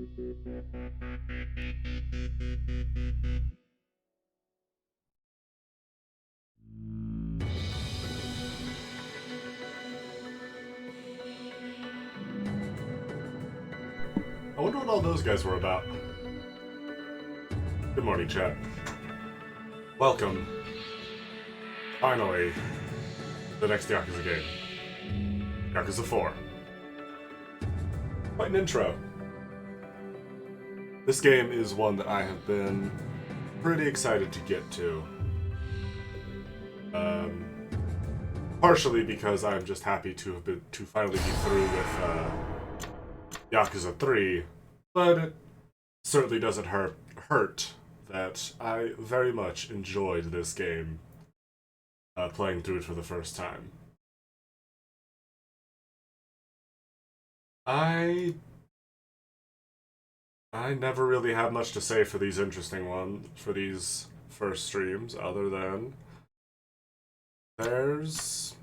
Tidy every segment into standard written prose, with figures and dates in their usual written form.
I wonder what all those guys were about. Good morning, chat. Welcome. Finally, the next Yakuza game. Yakuza 4. Quite an intro. This game is one that I have been pretty excited to get to. Partially because I'm just happy to finally be through with Yakuza 3, but it certainly doesn't hurt that I very much enjoyed this game playing through it for the first time. I never really have much to say for these first streams, other than there's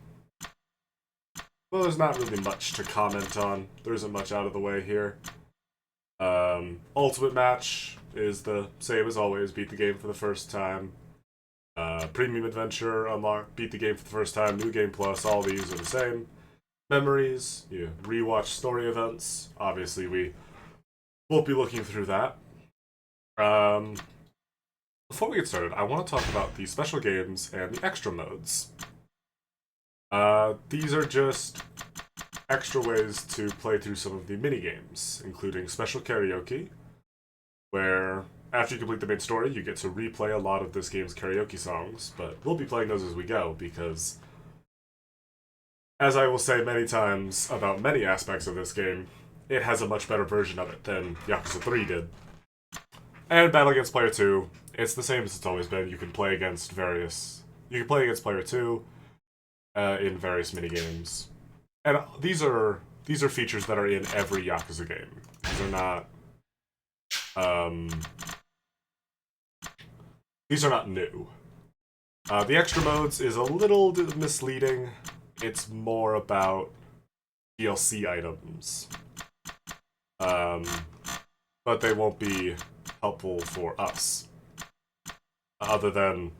not really much to comment on. There isn't much out of the way here. Ultimate match is the same as always. Beat the game for the first time. Premium adventure unlock. Beat the game for the first time. New game plus. All these are the same. Memories. You rewatch story events. Obviously, we won't be looking through that. Before we get started, I want to talk about the special games and the extra modes. These are just extra ways to play through some of the mini-games, including special karaoke, where after you complete the main story, you get to replay a lot of this game's karaoke songs, but we'll be playing those as we go, because, as I will say many times about many aspects of this game, it has a much better version of it than Yakuza 3 did. And Battle Against Player 2, it's the same as it's always been. You can play against Player 2 in various minigames. And these are features that are in every Yakuza game. These are not new. The extra modes is a little misleading. It's more about DLC items. But they won't be helpful for us. Other than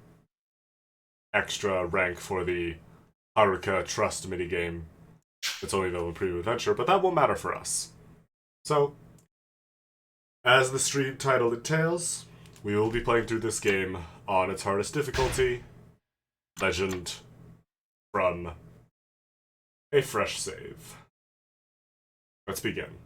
extra rank for the Haruka Trust minigame. It's only available in Premium Adventure, but that won't matter for us. So, as the stream title entails, we will be playing through this game on its hardest difficulty, Legend, from a fresh save. Let's begin.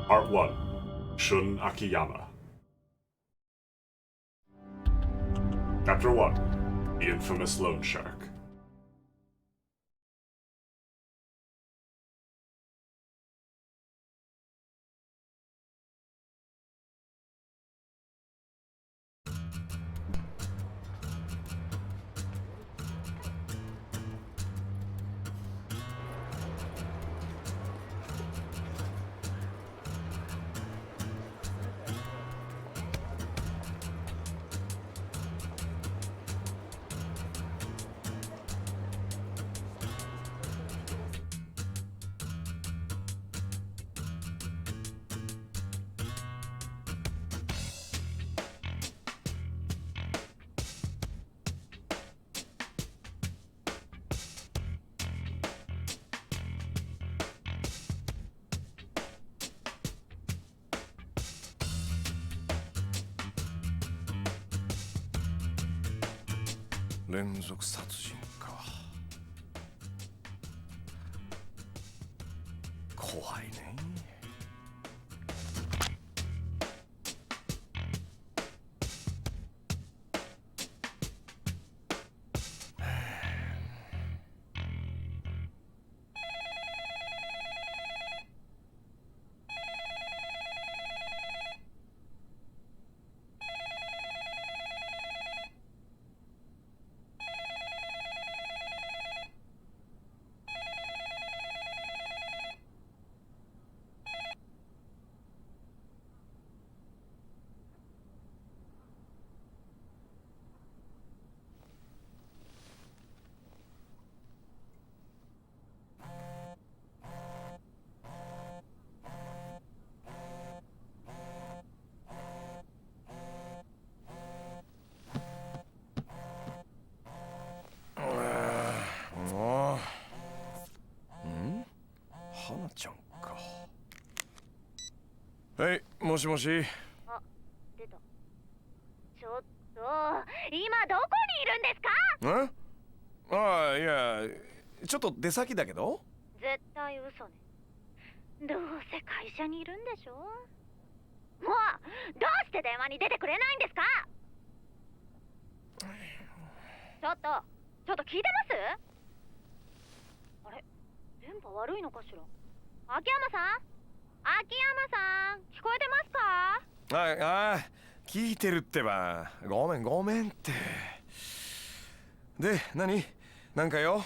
Part 1. Shun Akiyama. Chapter 1. The Infamous Loan Shark. もしもし。あ、出た。ちょっと、今どこにいるんですか？ああ、いや、ちょっと出先だけど。絶対嘘ね。どうせ会社にいるんでしょ。もう、どうして電話に出てくれないんですか？ちょっと聞いてます？あれ、電波悪いのかしら。秋山さん、秋山さん、聞こえてますか？ああ、聞いてるってば。ごめんごめんって。で、なんかよ。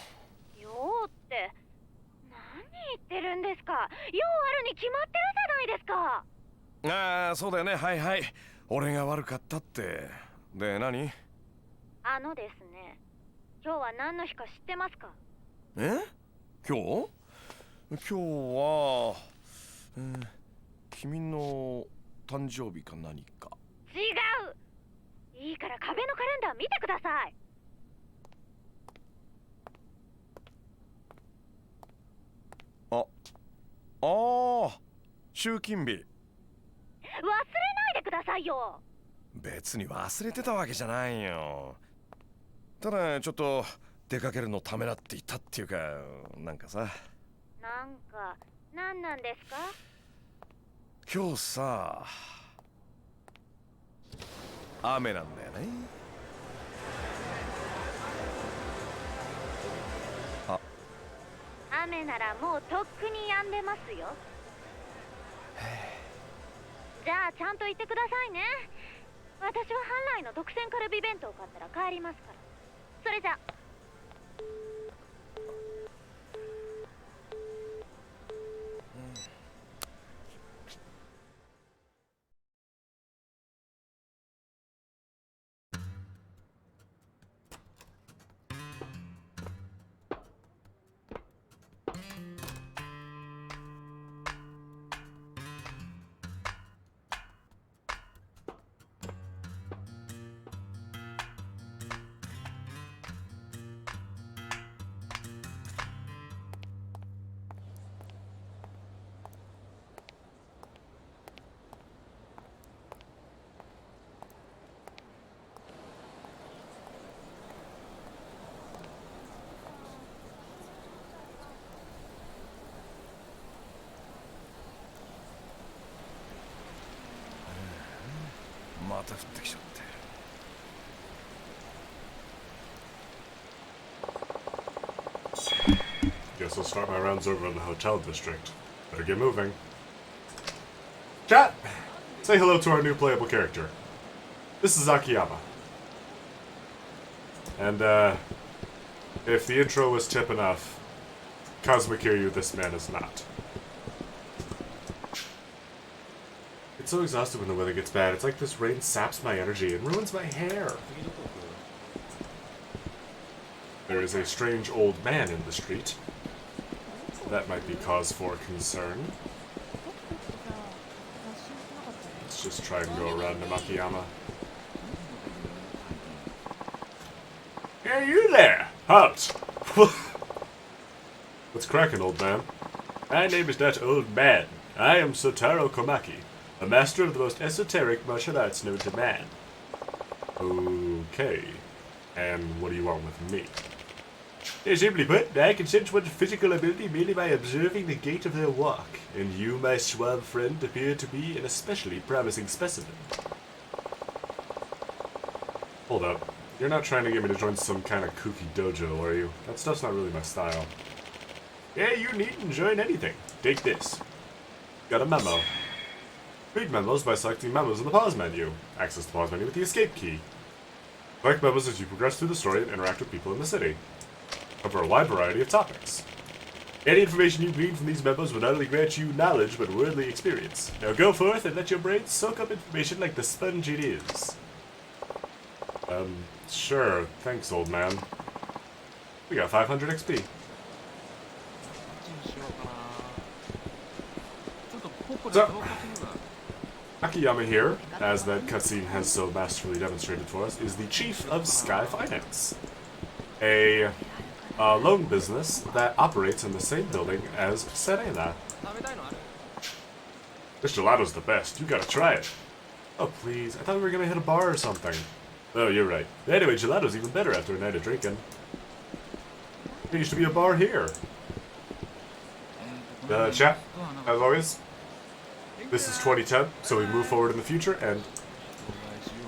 ようって、何言ってるんですか？用あるに決まってるじゃないですか。ああ、そうだよね。はいはい。俺が悪かったって。で、何？ですね、今日は何の日か知ってますか？え？今日？今日は、君の誕生日か何か。違う。いいから壁のカレンダー見てください。ああ、集金日。忘れないでくださいよ。別に忘れてたわけじゃないよ。ただちょっと出かけるのためらっていたっていうか、なんかさ。何なんですか？今日さ、雨なんだよね。雨ならもうとっくに止んでますよ。じゃあちゃんと言ってくださいね。私は半来の特選カルビ弁当を買ったら帰りますから。それじゃ。また降ってきちゃって。Guess I'll start my rounds over in the hotel district. Better get moving. Chat! Say hello to our new playable character. This is Akiyama. And, if the intro was tip enough, Cosmic Kiryu, this man is not. It's so exhausting when the weather gets bad. It's like this rain saps my energy and ruins my hair. There is a strange old man in the street. That might be cause for concern. Let's just try and go around to Makiyama. Hey, you there! Halt! What's cracking, old man? My name is not old man. I am Sotaro Komaki, a master of the most esoteric martial arts known to man. Okay. And what do you want with me? Simply put, I can sense one's physical ability merely by observing the gait of their walk, and you, my suave friend, appear to be an especially promising specimen. Hold up. You're not trying to get me to join some kind of kooky dojo, are you? That stuff's not really my style. Yeah, you needn't join anything. Take this. Got a memo. Read memos by selecting memos in the pause menu. Access the pause menu with the escape key. Collect memos as you progress through the story and interact with people in the city. Cover a wide variety of topics. Any information you glean from these memos will not only grant you knowledge, but worldly experience. Now go forth and let your brain soak up information like the sponge it is. Sure. Thanks, old man. We got 500 XP. So, Akiyama here, as that cutscene has so masterfully demonstrated for us, is the chief of Sky Finance. A loan business that operates in the same building as Serena. This gelato's the best. You gotta try it. Oh, please. I thought we were gonna hit a bar or something. Oh, you're right. Anyway, gelato's even better after a night of drinking. There used to be a bar here. Chat, as always, this is 2010, so we move forward in the future, and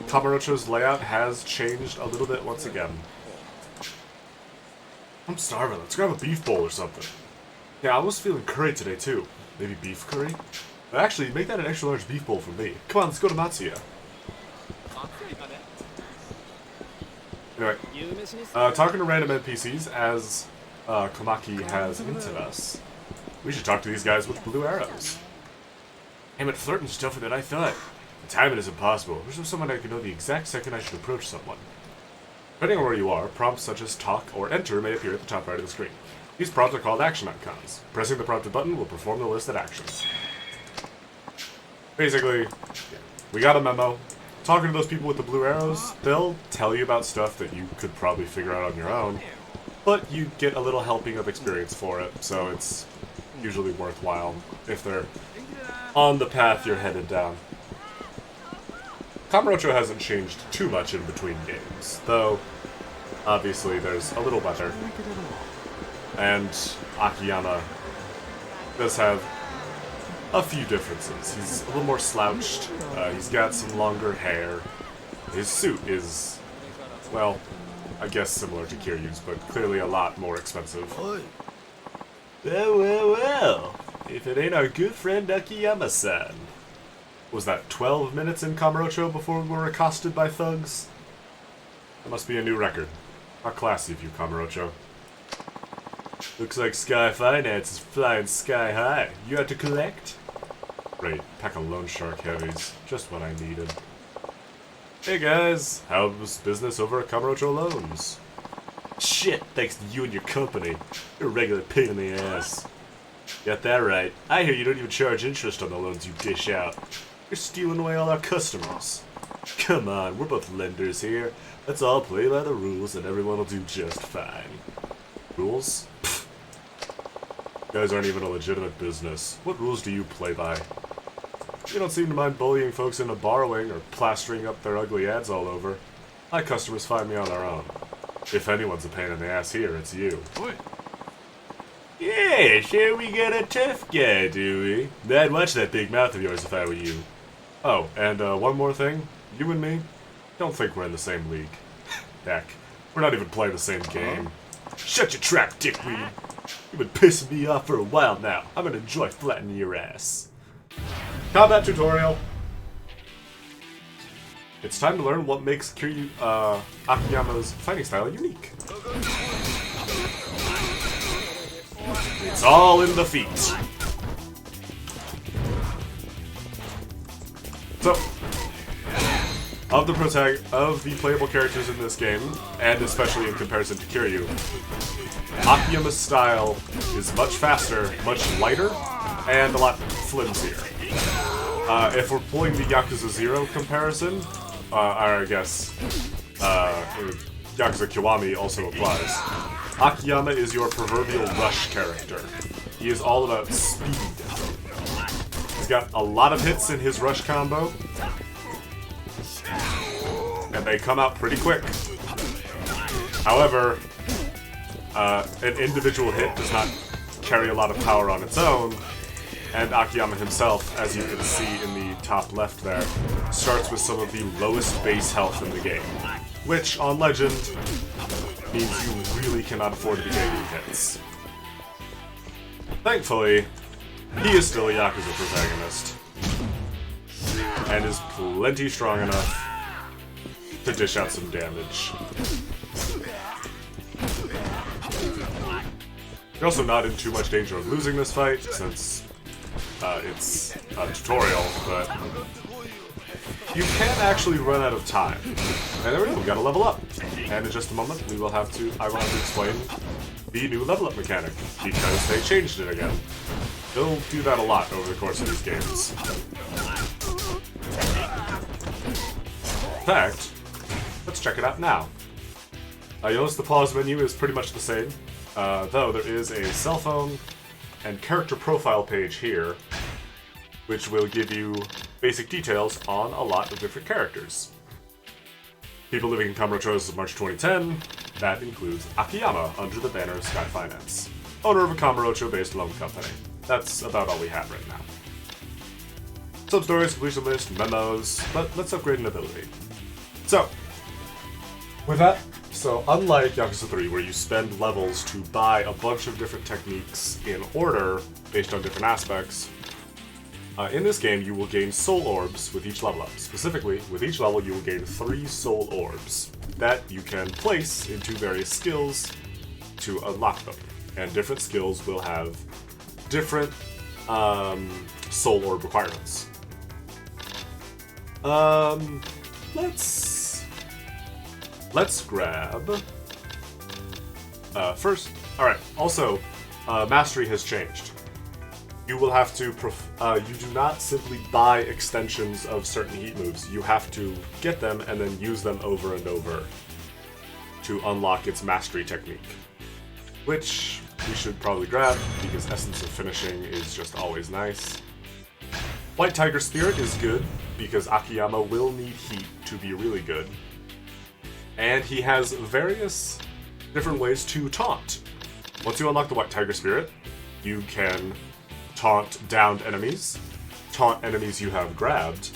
Kamurocho's layout has changed a little bit once again. I'm starving. Let's grab a beef bowl or something. Yeah, I was feeling curry today, too. Maybe beef curry? But actually, make that an extra large beef bowl for me. Come on, let's go to Matsuya. Anyway, talking to random NPCs as Komaki has hinted us. We should talk to these guys with blue arrows. Damn it, flirting's tougher than I thought. The timing is impossible. There's no someone I can know the exact second I should approach someone. Depending on where you are, prompts such as talk or enter may appear at the top right of the screen. These prompts are called action icons. Pressing the prompted button will perform the listed actions. Basically, we got a memo. Talking to those people with the blue arrows, they'll tell you about stuff that you could probably figure out on your own, but you get a little helping of experience for it, so it's usually worthwhile if they're on the path you're headed down. Kamurocho hasn't changed too much in between games, though obviously there's a little better. And Akiyama does have a few differences. He's a little more slouched, he's got some longer hair, his suit is, well, I guess similar to Kiryu's, but clearly a lot more expensive. Well, if it ain't our good friend Akiyama-san. Was that 12 minutes in Kamurocho before we were accosted by thugs? That must be a new record. How classy of you, Kamurocho. Looks like Sky Finance is flying sky high. You have to collect? Great, pack of loan shark heavies. Just what I needed. Hey guys, how's business over at Kamurocho Loans? Shit, thanks to you and your company. You're a regular pain in the ass. Got that right. I hear you don't even charge interest on the loans you dish out. You're stealing away all our customers. Come on, we're both lenders here. Let's all play by the rules and everyone will do just fine. Rules? Pfft. You guys aren't even a legitimate business. What rules do you play by? You don't seem to mind bullying folks into borrowing or plastering up their ugly ads all over. My customers find me on their own. If anyone's a pain in the ass here, it's you. Yeah, sure we got a tough guy, do we? I'd watch that big mouth of yours if I were you. Oh, and one more thing. You and me, don't think we're in the same league. Heck, we're not even playing the same game. Shut your trap, dickweed. You've been pissing me off for a while now. I'm gonna enjoy flattening your ass. Combat tutorial. It's time to learn what makes Akiyama's fighting style unique. It's all in the feet. So, of the playable characters in this game, and especially in comparison to Kiryu, Akiyama's style is much faster, much lighter, and a lot flimsier. If we're pulling the Yakuza 0 comparison, or I guess Yakuza Kiwami also applies. Akiyama is your proverbial rush character. He is all about speed. He's got a lot of hits in his rush combo, and they come out pretty quick. However, an individual hit does not carry a lot of power on its own, and Akiyama himself, as you can see in the top left there, starts with some of the lowest base health in the game, which, on Legend, means you really cannot afford to be taking hits. Thankfully, he is still a Yakuza protagonist, and is plenty strong enough to dish out some damage. You're also not in too much danger of losing this fight, since it's a tutorial, but you can actually run out of time. And there we go, we gotta level up. And in just a moment, I will have to explain the new level up mechanic, because they changed it again. They'll do that a lot over the course of these games. In fact, let's check it out now. You'll notice the pause menu is pretty much the same, though there is a cell phone and character profile page here, which will give you basic details on a lot of different characters. People living in Kamurocho as of March 2010, that includes Akiyama under the banner of Sky Finance, owner of a Kamurocho-based loan company. That's about all we have right now. Some stories, completion list, memos, but let's upgrade an ability. So, with that, unlike Yakuza 3, where you spend levels to buy a bunch of different techniques in order based on different aspects, in this game you will gain soul orbs with each level up. Specifically, with each level you will gain 3 soul orbs that you can place into various skills to unlock them. And different skills will have different soul orb requirements. Let's grab first. All right. Also, mastery has changed. You will have to. You do not simply buy extensions of certain heat moves. You have to get them and then use them over and over to unlock its mastery technique, which we should probably grab because Essence of Finishing is just always nice. White Tiger Spirit is good because Akiyama will need heat to be really good. And he has various different ways to taunt. Once you unlock the White Tiger Spirit, you can taunt downed enemies, taunt enemies you have grabbed,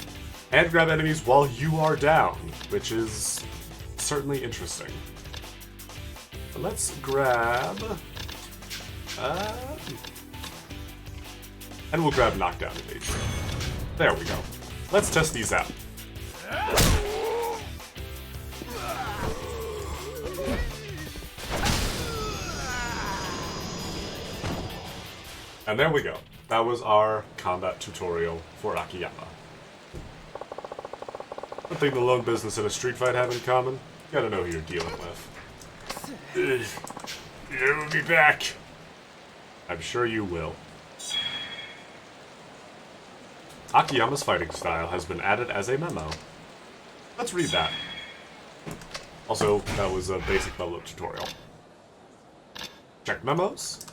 and grab enemies while you are down, which is certainly interesting. But let's grab... and we'll grab Knockdown Evasion. There we go. Let's test these out. And there we go. That was our combat tutorial for Akiyama. One thing the lone business and a street fight have in common, you gotta know who you're dealing with. You'll be back. I'm sure you will. Akiyama's fighting style has been added as a memo. Let's read that. Also, that was a basic level up tutorial. Check memos.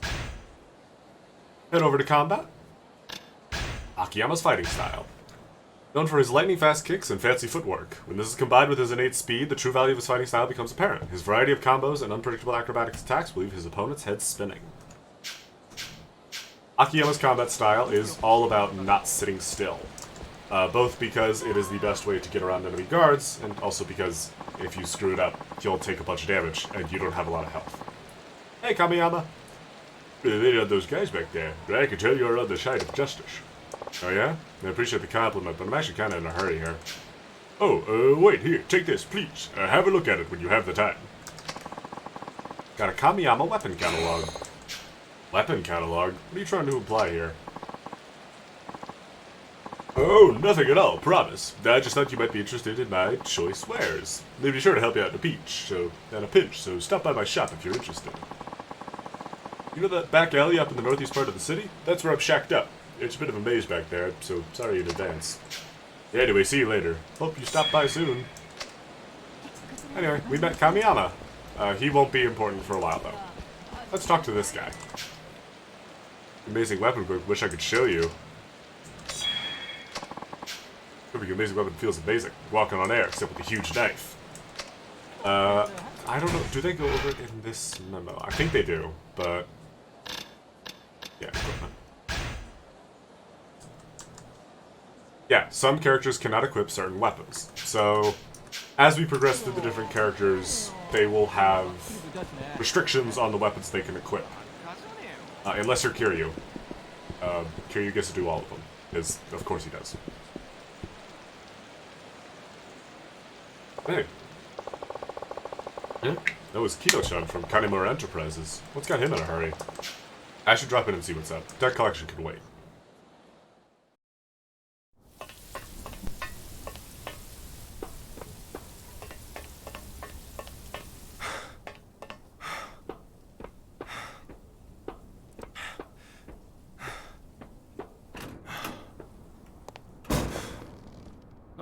Head over to combat. Akiyama's fighting style. Known for his lightning-fast kicks and fancy footwork. When this is combined with his innate speed, the true value of his fighting style becomes apparent. His variety of combos and unpredictable acrobatic attacks will leave his opponent's head spinning. Akiyama's combat style is all about not sitting still. Both because it is the best way to get around enemy guards, and also because if you screw it up, you'll take a bunch of damage, and you don't have a lot of health. Hey, Kamiyama! They are those guys back there, but I can tell you're on the side of justice. Oh yeah? I appreciate the compliment, but I'm actually kind of in a hurry here. Oh, wait, here, take this, please. Have a look at it when you have the time. Got a Kamiyama weapon catalog. Weapon catalog? What are you trying to imply here? Oh, nothing at all, promise. I just thought you might be interested in my choice wares. They'd be sure to help you out in a pinch, so stop by my shop if you're interested. You know that back alley up in the northeast part of the city? That's where I'm shacked up. It's a bit of a maze back there, so sorry in advance. Yeah, anyway, see you later. Hope you stop by soon. Anyway, we met Kamiyama. He won't be important for a while, though. Let's talk to this guy. Amazing weapon group. Wish I could show you. Every amazing weapon feels amazing. Walking on air, except with a huge knife. I don't know. Do they go over it in this memo? I think they do, but... yeah, equipment. Yeah, some characters cannot equip certain weapons. So, as we progress through the different characters, they will have restrictions on the weapons they can equip. Unless you're Kiryu. Kiryu gets to do all of them. Because, of course he does. Hey. Yeah, that was Kito-chan from Kanemaru Enterprises. What's got him in a hurry? I should drop in and see what's up. That collection can wait.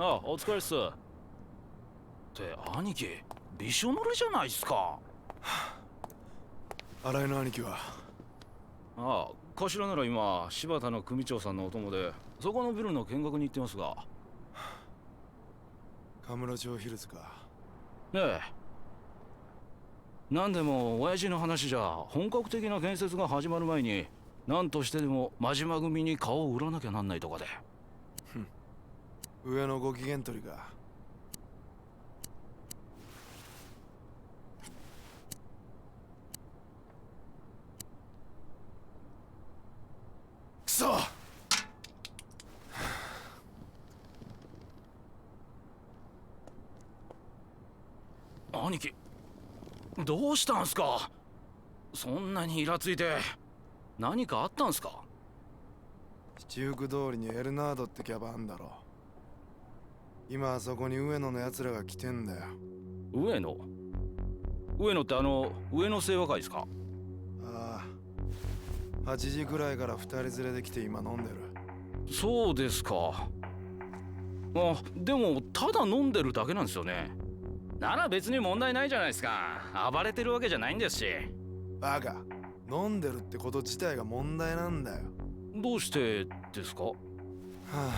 ああ、お疲れっす。って兄貴、びしょ濡れじゃないっすか。新井の兄貴は？ああ、頭なら今柴田の組長さんのお供でそこのビルの見学に行ってますが。カムロ町ヒルズか。ええ。なんでも親父の話じゃ本格的な建設が始まる前に何としてでも真島組に顔を売らなきゃなんないとかで。上のご機嫌取りか。くそ。兄貴、どうしたんすか？そんなにイラついて。何かあったんすか？七福通りにエルナードってキャバあんだろ。今あそこに上野のやつらが来てんだよ。上野って上野清和会ですか？ああ、8時くらいから2人連れで来て今飲んでる。そうですか。あ、でもただ飲んでるだけなんですよね。なら別に問題ないじゃないですか。暴れてるわけじゃないんですし。バカ、飲んでるってこと自体が問題なんだよ。どうしてですか？はあ、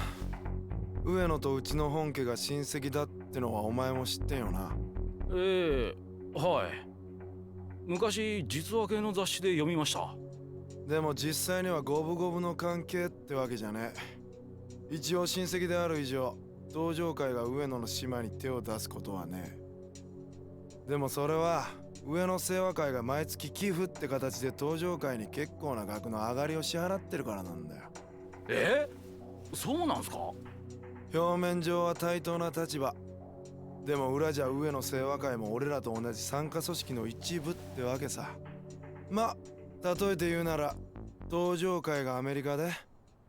上野とうちの本家が親戚だってのはお前も知ってんよな。ええ、はい。昔実話系の雑誌で読みました。でも実際には五分五分の関係ってわけじゃねえ。一応親戚である以上、登場会が上野の島に手を出すことはねえ。でもそれは上野清和会が毎月寄付って形で登場会に結構な額の上がりを支払ってるからなんだよ。え？そうなんすか？表面上は対等な立場。でも裏じゃ上野清和会も俺らと同じ傘下組織の一部ってわけさ。ま、例えて言うなら登場会がアメリカで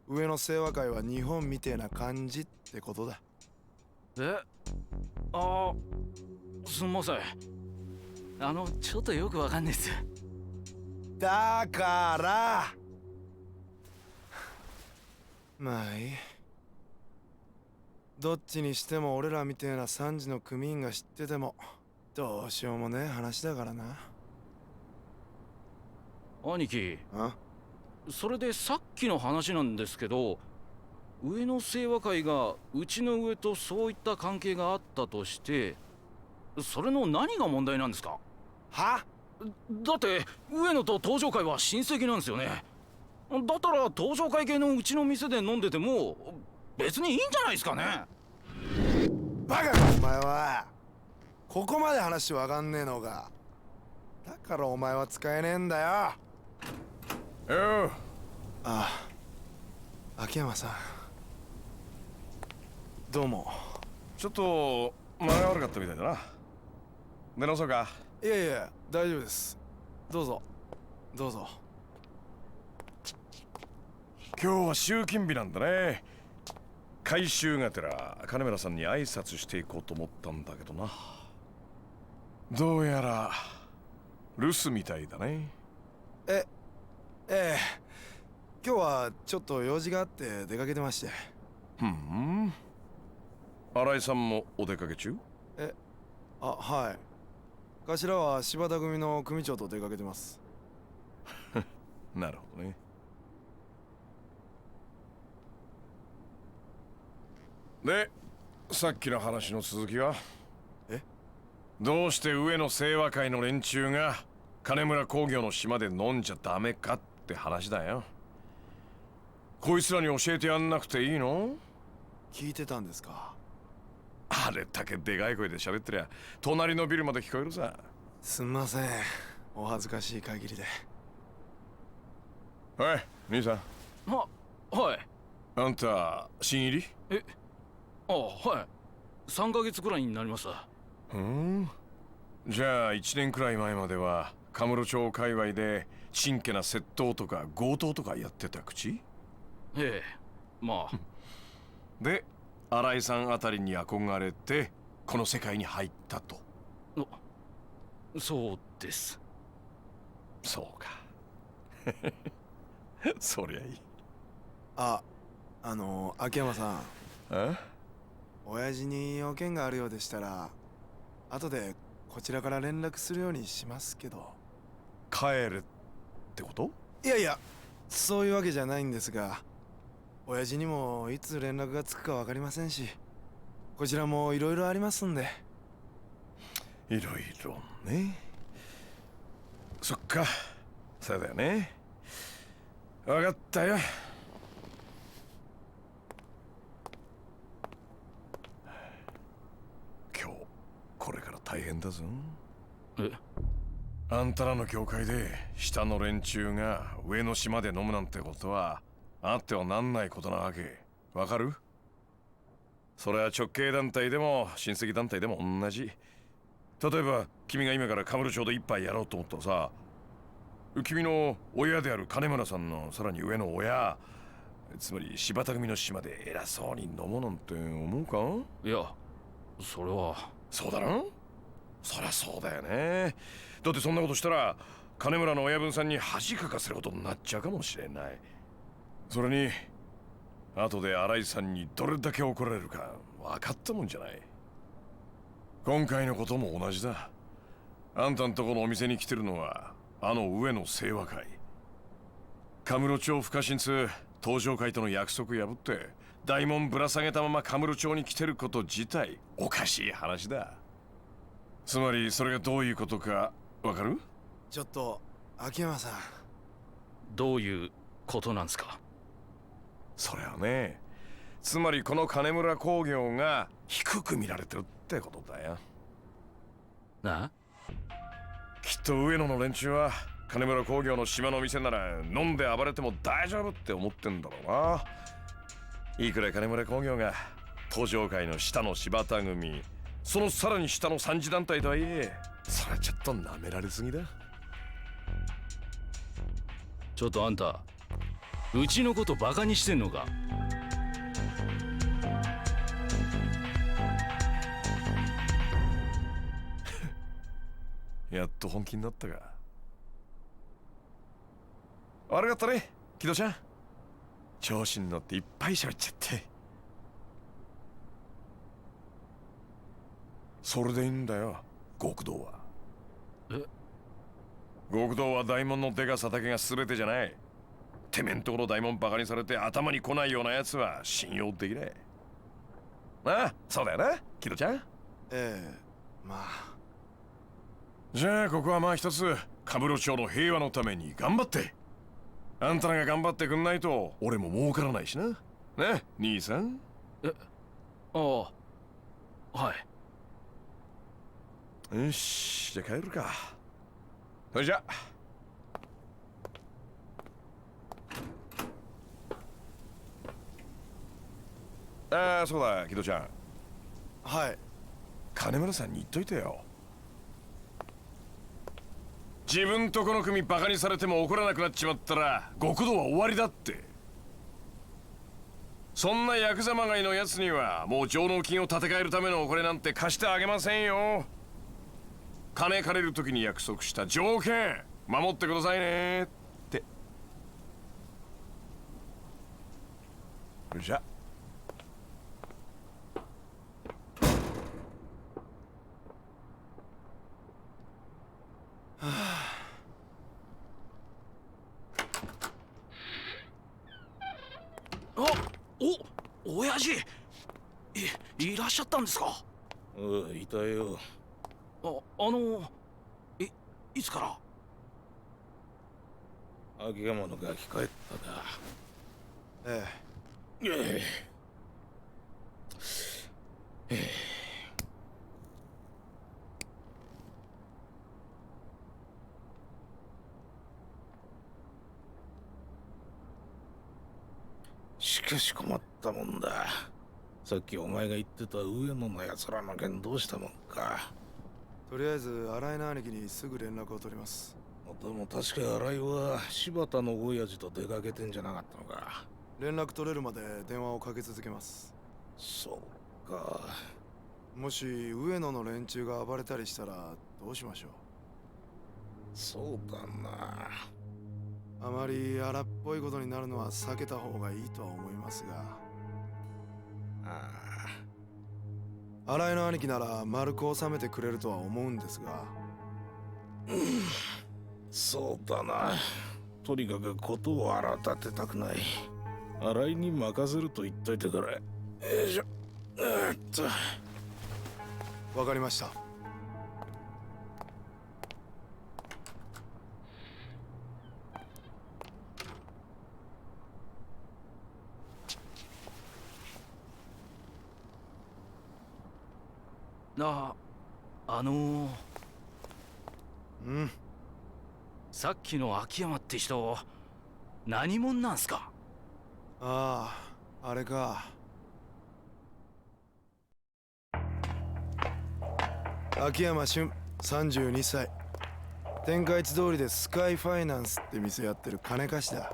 上野清和会は日本みてえな感じってことだ。え？あ、すんません。ちょっとよくわかんないっす。だからまあいい。どっちにしても俺らみてえな3時の組員が知っててもどうしようもねえ話だからな。兄貴、あ？それでさっきの話なんですけど、上野清和会がうちの上とそういった関係があったとして、それの何が問題なんですか？は？だって上野と登場会は親戚なんですよね。だったら登場会系のうちの店で飲んでても別にいいんじゃないですかね。バカかお前は。ここまで話わかんねえのか。だからお前は使えねえんだよ。よう。ああ、秋山さんどうも。ちょっと間が悪かったみたいだな。出直そうか。いやいや大丈夫です。どうぞどうぞ。今日は集金日なんだね。回収がてら金村さんに挨拶していこうと思ったんだけどな。どうやら留守みたいだね。ええ、今日はちょっと用事があって出かけてまして。ふん。新井さんもお出かけ中？あ、はい。頭は柴田組の組長と出かけてます。なるほどね。で、さっきの話の続きは？どうして上野清和会の連中が金村工業の島で飲んじゃダメかって話だよ。こいつらに教えてやんなくていいの？聞いてたんですか？あれだけでかい声で喋ってりゃ隣のビルまで聞こえるさ。すんません、お恥ずかしい限りで。はい、兄さん。はい。あんた新入り？はい。3ヶ月くらいになります。じゃあ1年くらい前まではカムロ町界隈でちんけな窃盗とか強盗とかやってた口？ええ、まあ。で、新井さんあたりに憧れてこの世界に入ったと。そうです。そうか。そりゃいい。秋山さん。え？親父に用件があるようでしたら後でこちらから連絡するようにしますけど。帰るってこと？いやいや、そういうわけじゃないんですが、親父にもいつ連絡がつくか分かりませんし、こちらもいろいろありますんで。いろいろね。そっか、そうだよね。分かったよ。今日これから大変だぞ。え？あんたらの教会で下の連中が上の島で飲むなんてことはあってはなんないことなわけ。わかる？それは直系団体でも親戚団体でも同じ。例えば君が今からカムロ町で一杯やろうと思ったらさ、君の親である金村さんのさらに上の親、つまり柴田組の島で偉そうに飲もうなんて思うか？いや、それは。そうだろ？そりゃそうだよね。だってそんなことしたら金村の親分さんに恥かかせることになっちゃうかもしれない。それに後で新井さんにどれだけ怒られるか分かったもんじゃない。今回のことも同じだ。あんたんとこのお店に来てるのはあの上の清和会。カムロ町不可侵通東上会との約束破って大門ぶら下げたままカムロ町に来てること自体おかしい話だ。つまりそれがどういうことかわかる？ちょっと秋山さん。どういうことなんすか？それはね、つまりこの金村工業が低く見られてるってことだよ。なあ？きっと上野の連中は金村工業の島の店なら飲んで暴れても大丈夫って思ってんだろうな。いくら金村工業が東上会の下の柴田組、そのさらに下の三次団体とはいえ、それはちょっと舐められすぎだ。ちょっとあんた、うちのことバカにしてんのか？やっと本気になったか。悪かったね、木戸ちゃん。調子に乗っていっぱい喋っちゃって。それでいいんだよ、極道は。え？極道は大門のでかさだけが全てじゃない。てめんところ大門バカにされて頭に来ないようなやつは信用できない。ああ、そうだよな、木戸ちゃん。ええ、まあ。じゃあここはまあ一つカムロ町の平和のために頑張って。あんたらが頑張ってくんないと俺も儲からないしな。ね、兄さん。ああ、はい。よし、じゃあ帰るか。それじゃ。ああ、そうだ、木戸ちゃん。はい。金村さんに言っといてよ。自分とこの組バカにされても怒らなくなっちまったら極道は終わりだって。そんなヤクザまがいのやつにはもう上納金を立て替えるためのお金なんて貸してあげませんよ。金借りる時に約束した条件守ってくださいねって。それじゃ。親父、いらっしゃったんですか？いたよ。いつから？秋山のガキ帰ったか。えしかし困ったもんだ。さっきお前が言ってた上野の奴らの件どうしたもんか。とりあえず新井の兄貴にすぐ連絡を取ります。でも確か新井は柴田の親父と出かけてんじゃなかったのか。連絡取れるまで電話をかけ続けます。そうか。もし上野の連中が暴れたりしたらどうしましょう。そうだな。あまり荒っぽいことになるのは避けた方がいいとは思いますが。新井の兄貴なら丸く収めてくれるとは思うんですが。そうだな。とにかくことを荒立てたくない。洗いに任せると言っといてくれ。よいしょ。わかりました。うん。さっきの秋山って人、何者なんすか？ああ、あれか。秋山俊、32歳。天下一通りでスカイファイナンスって店やってる金貸しだ。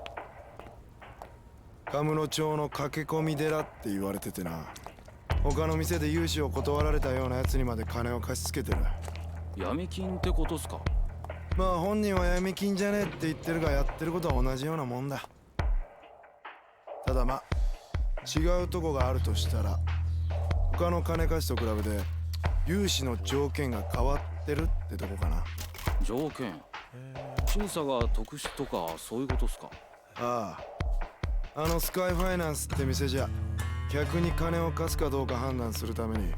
カムロ町の駆け込み寺って言われててな。他の店で融資を断られたようなやつにまで金を貸し付けてる。闇金ってことっすか？まあ本人は闇金じゃねえって言ってるが、やってることは同じようなもんだ。ただまあ違うとこがあるとしたら、他の金貸しと比べて融資の条件が変わってるってとこかな。条件？審査が特殊とかそういうことっすか？ああ、あのスカイファイナンスって店じゃ客に金を貸すかどうか判断するために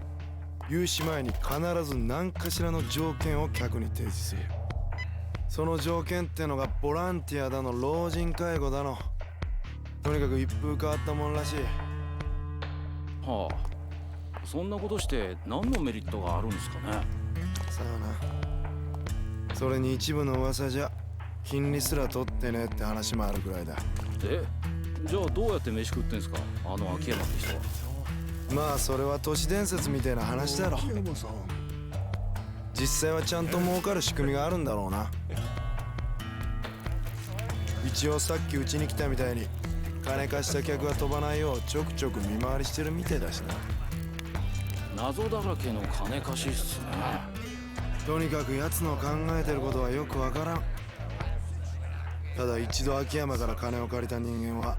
融資前に必ず何かしらの条件を客に提示する。その条件ってのがボランティアだの老人介護だの、とにかく一風変わったもんらしい。はあ、そんなことして何のメリットがあるんですかね？さあな。それに一部の噂じゃ金利すら取ってねえって話もあるくらいだ。じゃあどうやって飯食ってんすか、あの秋山って人は。まあそれは都市伝説みたいな話だろ。実際はちゃんと儲かる仕組みがあるんだろうな。一応さっきうちに来たみたいに金貸した客が飛ばないようちょくちょく見回りしてるみてえだしな。謎だらけの金貸しっすね。とにかく奴の考えてることはよくわからん。ただ一度秋山から金を借りた人間は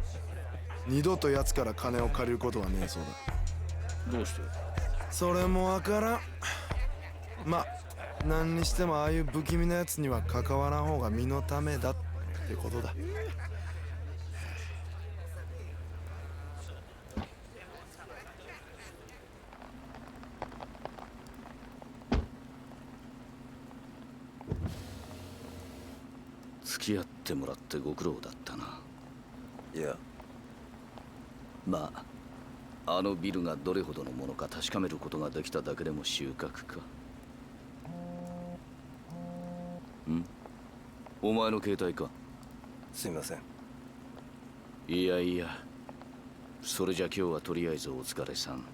二度と奴から金を借りることはねえそうだ。どうして？それもわからん。まあ何にしてもああいう不気味なやつには関わらん方が身のためだってことだ。付き合ってもらってご苦労だったな。いや、まああのビルがどれほどのものか確かめることができただけでも収穫か。お前の携帯か？すいません。いやいや、それじゃ今日はとりあえずお疲れさん。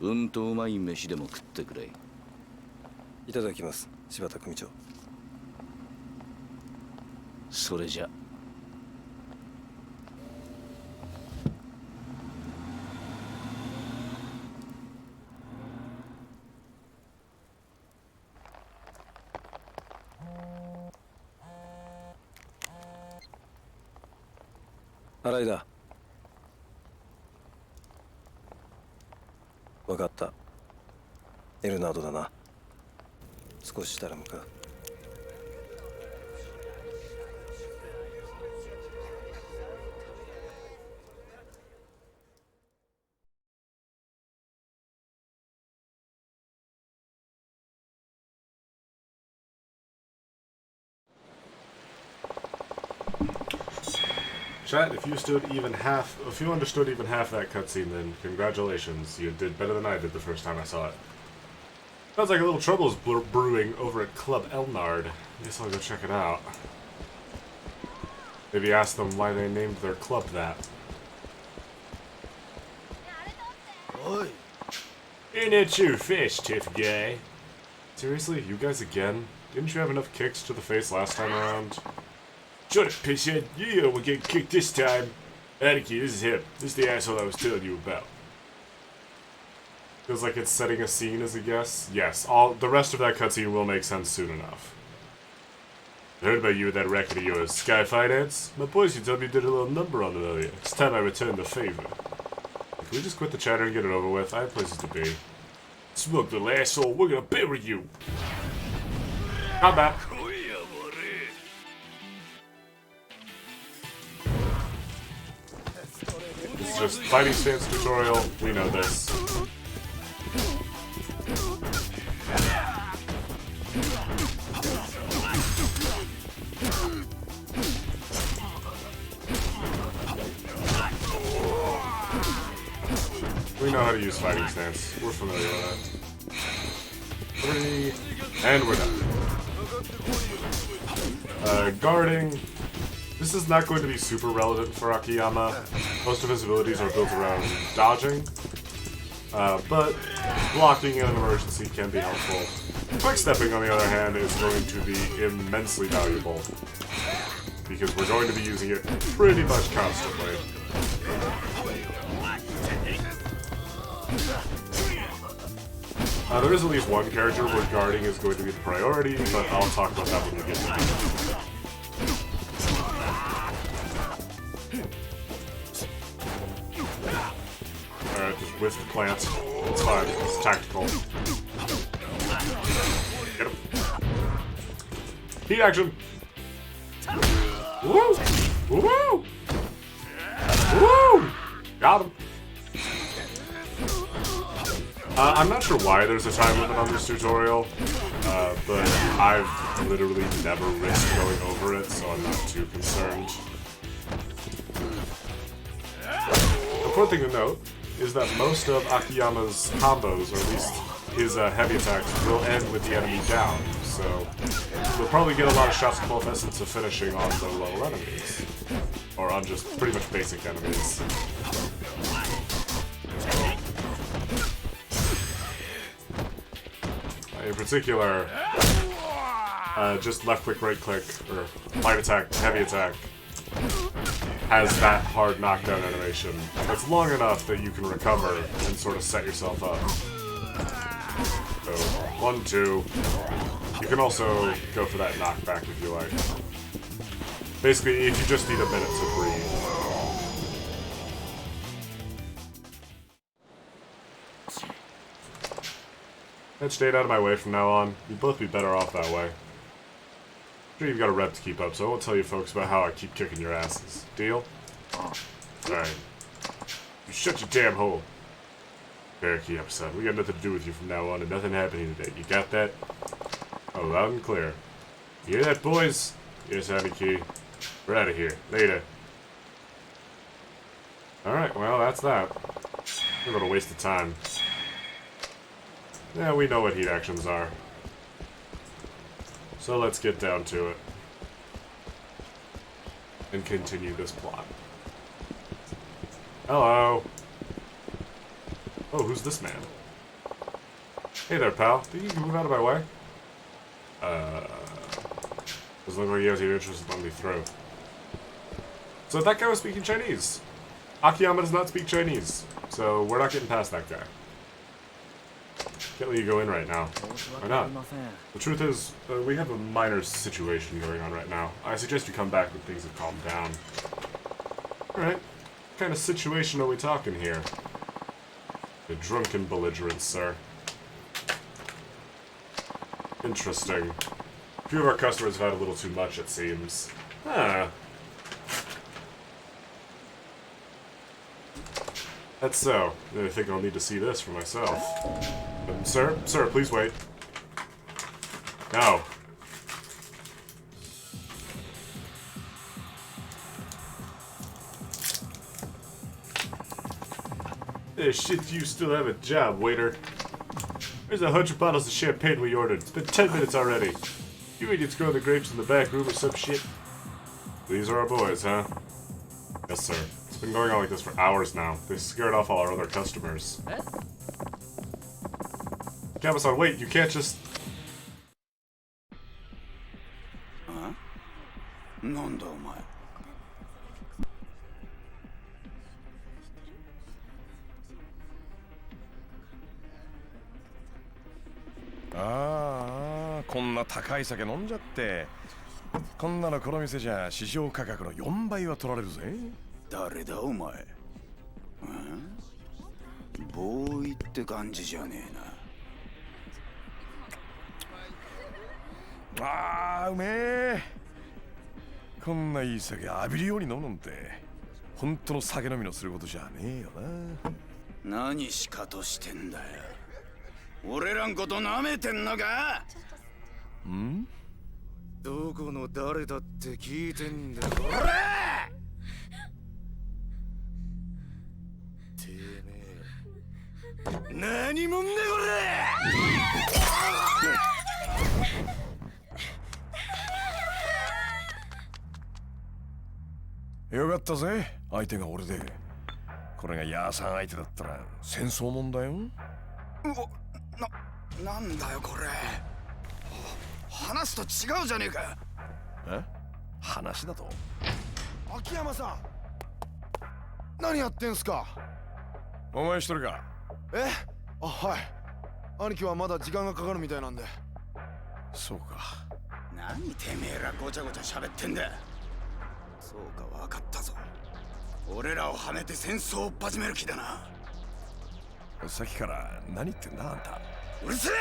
うんとうまい飯でも食ってくれ。いただきます、柴田組長。それじゃ。新井だ。分かった。エルナードだな。少ししたら向かう。Chat, if you understood even half that cutscene, then congratulations. You did better than I did the first time I saw it. Sounds like a little trouble is brewing over at Club Elnard. Guess I'll go check it out. Maybe ask them why they named their club that. Oi. Ain't it your fish, Tiff Guy? Seriously, you guys again? Didn't you have enough kicks to the face last time around? Shut up, pisshead. Yeah, we're getting kicked this time. Atticus, this is him. This is the asshole I was telling you about. Feels like it's setting a scene as a guess. Yes, the rest of that cutscene will make sense soon enough. I heard about you with that racket of yours, Sky Finance. My boys, you told me you did a little number on it earlier. It's time I returned the favor. Can we just quit the chatter and get it over with? I have places to be. Smoke, little asshole. We're gonna bury you. Combat. is just fighting stance tutorial. We know this. We know how to use fighting stance. We're familiar with that. 3, and we're done. Guarding. This is not going to be super relevant for Akiyama. Most of his abilities are built around dodging, but blocking in an emergency can be helpful. Quick stepping, on the other hand, is going to be immensely valuable, because we're going to be using it pretty much constantly. There is at least one character where guarding is going to be the priority, but I'll talk about that when we get to it. Alright, just whiff the plants. It's fine. It's tactical. Get him. Heat action! Woo! Woo! Woo! Got him! I'm not sure why there's a time limit on this tutorial, but I've literally never risked going over it, so I'm not too concerned. Important thing to note is that most of Akiyama's combos, or at least his heavy attacks, will end with the enemy down, so you'll probably get a lot of shots of both essence of finishing on the low enemies, or on just pretty much basic enemies. In particular, just left click, right click, or light attack, heavy attack, has that hard knockdown animation. It's long enough that you can recover and sort of set yourself up. So, 1, 2. You can also go for that knockback if you like. Basically, if you just need a minute to breathe. Stay out of my way from now on. You'd both be better off that way. I'm sure you've got a rep to keep up, so I won't tell you folks about how I keep kicking your asses. Deal? Alright. You shut your damn hole. Parakeet episode. We got nothing to do with you from now on, and nothing happening today. You got that? Oh, loud and clear. You hear that, boys? Yes, Aniki. We're out of here. Later. Alright, well, that's that. A little waste of time. Yeah, we know what heat actions are. So let's get down to it. And continue this plot. Hello. Oh, who's this man? Hey there, pal. Think you can move out of my way? Doesn't look like he has any interest in letting me through. So that guy was speaking Chinese. Akiyama does not speak Chinese, so we're not getting past that guy. Can't let you go in right now. Why not? The truth is, we have a minor situation going on right now. I suggest you come back when things have calmed down. Alright. What kind of situation are we talking here? A drunken belligerence, sir. Interesting. A few of our customers have had a little too much, it seems. Huh. That's so. I think I'll need to see this for myself. Sir, please wait. No. Hey, shit, you still have a job, waiter. There's 100 bottles of champagne we ordered. It's been 10 minutes already. You idiots grow the grapes in the back room or some shit. These are our boys, huh? Yes, sir. It's been going on like this for hours now. They scared off all our other customers. Kama-san, wait, you can't just... Huh? なんだお前。ああ、こんな高い酒飲んじゃって。こんなのこの店じゃ市場価格の4倍は取られるぜ。誰だお前。ボーイって感じじゃねえな。ああ、うめえ。こんないい酒浴びるように飲むなんて本当の酒飲みのすることじゃねえよな。何しかとしてんだよ。俺らんこと舐めてんのか？ん？どこの誰だって聞いてんだよ。これてめえ何もんだこれ。よかったぜ、相手が俺で。これがヤーさん相手だったら戦争もんだよ。なんだよこれ。話と違うじゃねえか。え？話だと？秋山さん何やってんすか？お前一人か？え？あ、はい。兄貴はまだ時間がかかるみたいなんで。そうか。何てめえらごちゃごちゃ喋ってんだ。そうか分かったぞ。俺らをはめて戦争を始める気だな。さっきから何言ってんだあんた。うるせえ。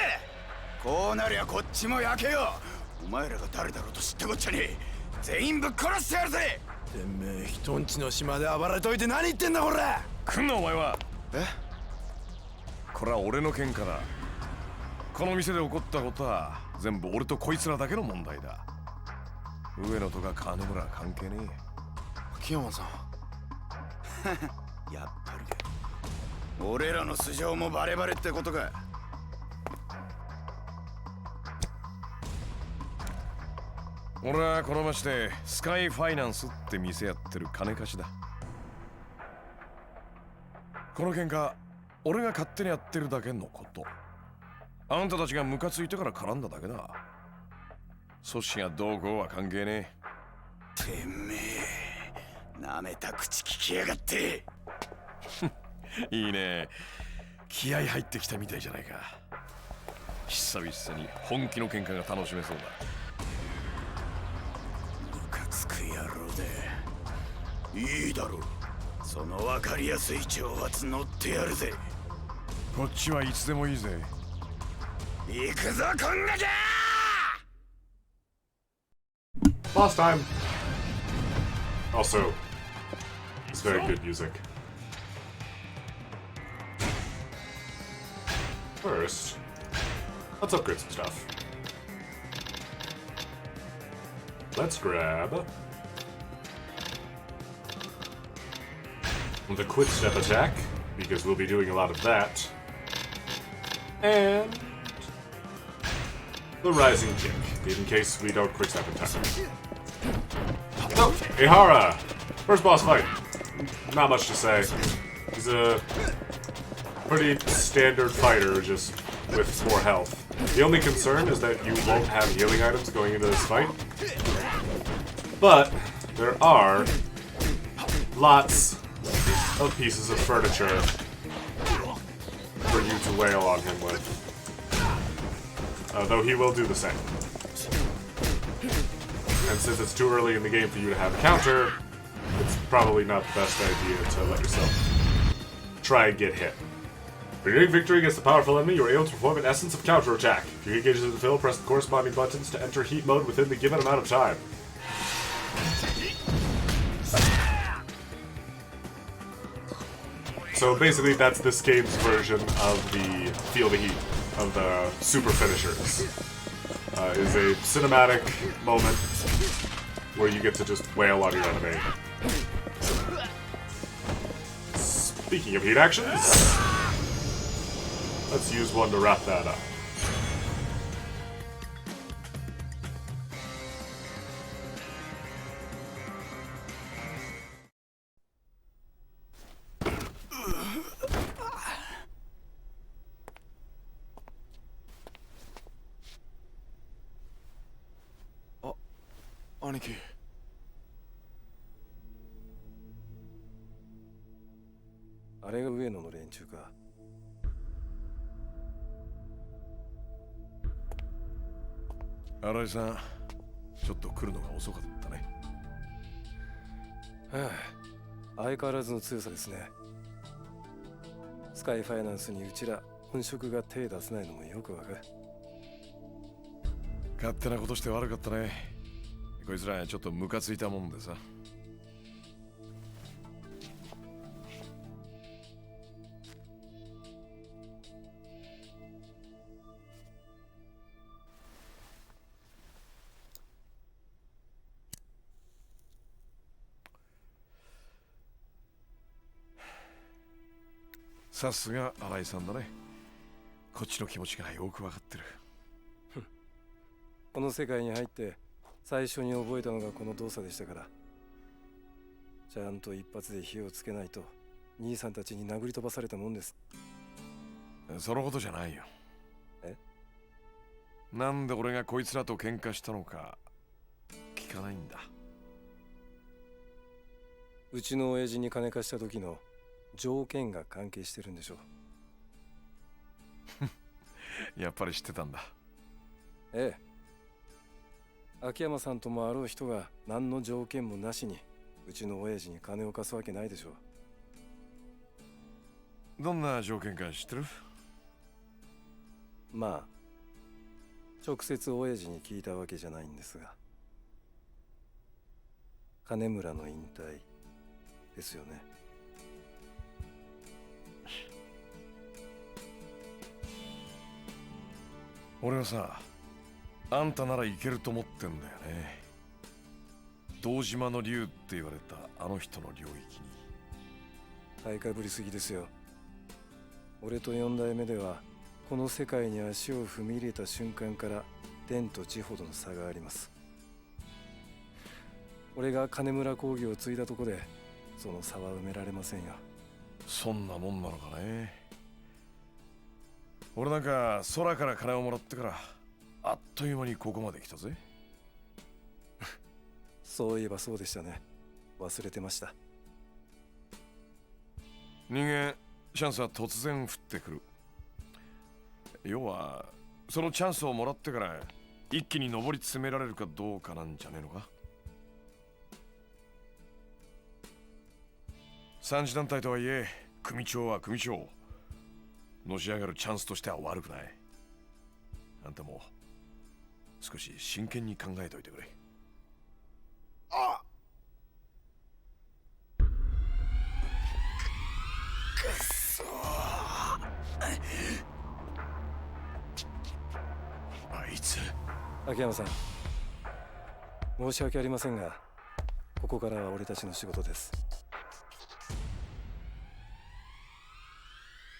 こうなりゃこっちも焼けよ。お前らが誰だろうと知ってこっちゃねえ。全員ぶっ殺してやるぜ。てめえ人んちの島で暴れといて何言ってんだこれ。来んなお前は。え？これは俺の喧嘩だ。この店で起こったことは全部俺とこいつらだけの問題だ。上野とか金村は関係ね秋山さんやっぱりか。俺らの素性もバレバレってことか。俺はこの町でスカイファイナンスって店やってる金貸しだ。この喧嘩俺が勝手にやってるだけのこと。あんたたちがムカついてから絡んだだけだ。組織がどうこうは関係ねてめえなめた口聞きやがって。え。いいね、気合入ってきたみたいじゃないか。久々に本気の喧嘩が楽しめそうだ。ムカつく野郎でいいだろう。その分かりやすい挑発乗ってやるぜ。こっちはいつでもいいぜ。行くぞこんがきゃ。 Boss time! Also, it's very good music. First, let's upgrade some stuff. Let's grab the quick step attack, because we'll be doing a lot of that. And the rising kick, in case we don't quick step in time. Oh, Ihara! First boss fight. Not much to say. He's a pretty standard fighter, just with more health. The only concern is that you won't have healing items going into this fight. But there are lots of pieces of furniture for you to wail on him with. Though he will do the same. And since it's too early in the game for you to have a counter, it's probably not the best idea to let yourself try and get hit. For getting victory against a powerful enemy, you are able to perform an essence of counterattack. If your heat gauge isn't filled, press the corresponding buttons to enter heat mode within the given amount of time. So basically that's this game's version of the Feel the Heat, of the super finishers. Is a cinematic moment where you get to just wail on your enemy. Speaking of heat actions, let's use one to wrap that up. Oh, 兄貴。あれが上野の連中か。新井さん、ちょっと来るのが遅かったね。はあ、相変わらずの強さですね。スカイファイナンスにうちら本職が手出せないのもよくわかる。勝手なことして悪かったね。こいつらちょっとムカついたもんでさ。さすが新井さんだね。こっちの気持ちがよくわかってる。この世界に入って最初に覚えたのがこの動作でしたから。ちゃんと一発で火をつけないと兄さんたちに殴り飛ばされたもんです。そのことじゃないよ。え？なんで俺がこいつらと喧嘩したのか聞かないんだ。うちの親父に金貸した時の条件が関係してるんでしょう。やっぱり知ってたんだ。ええ。秋山さんともあろう人が何の条件もなしにうちの親父に金を貸すわけないでしょう。どんな条件か知ってる？まあ直接親父に聞いたわけじゃないんですが、金村の引退ですよね。俺はさ、あんたならいけると思ってんだよね。堂島の竜って言われたあの人の領域に。買いかぶりすぎですよ。俺と四代目ではこの世界に足を踏み入れた瞬間から天と地ほどの差があります。俺が金村工業を継いだとこでその差は埋められませんよ。そんなもんなのかね。俺なんか空から金をもらってからあっという間にここまで来たぜ。そういえばそうでしたね。忘れてました。人間チャンスは突然降ってくる。要はそのチャンスをもらってから一気に上り詰められるかどうかなんじゃねえのか。三次団体とはいえ組長は組長、のし上がるチャンスとしては悪くない。あんたも少し真剣に考えておいてくれ。あっ、くそー。あいつ。秋山さん、申し訳ありませんがここからは俺たちの仕事です。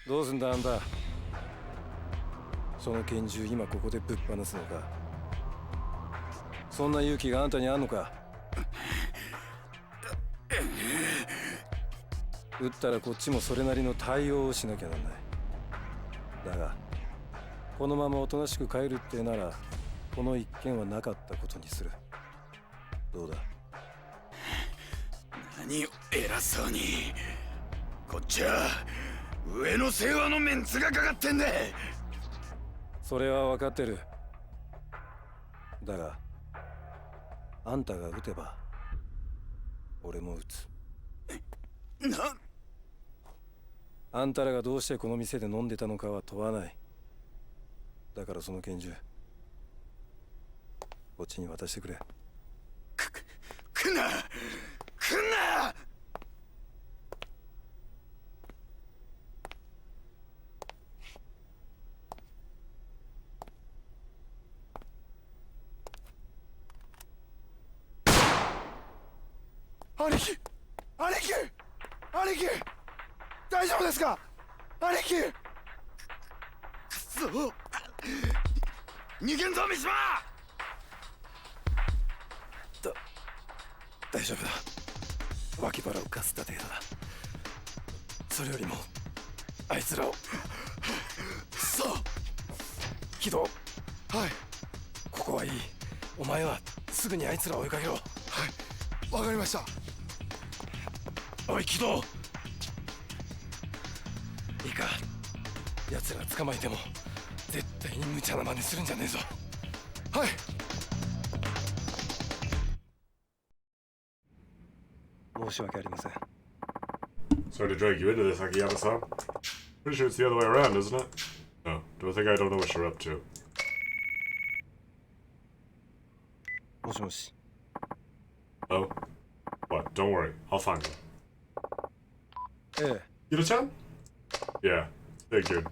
どうすんだあんた。その拳銃今ここでぶっ放すのか。そんな勇気があんたにあんのか。撃ったらこっちもそれなりの対応をしなきゃなんない。だがこのままおとなしく帰るってならこの一件はなかったことにする。どうだ。何を偉そうに。こっちは上の世話のメンツがかかってんだ。それは分かってる。だがあんたが撃てば俺も撃つ。あんたらがどうしてこの店で飲んでたのかは問わない。だからその拳銃こっちに渡してくれ。来んな来んな。兄貴、兄貴、兄貴、大丈夫ですか兄貴。くそ、逃げんぞ三島。大丈夫だ。脇腹をかすった程度だ。それよりもあいつらを。くそ。木戸、はい、ここはいい。お前はすぐにあいつらを追いかけろ。はい、わかりました。おい木戸、いいか、奴ら捕まえても絶対に無茶な真似するんじゃねえぞ。はい。申し訳ありません。 Sorry to drag you into this, Akiyama-san. Pretty sure it's the other way around, isn't it? No. Do I think I don't know what you're up to? もしもし。 Oh? What? Don't worry. I'll find him. ええ。 Yuta-chan? Yeah. Figured.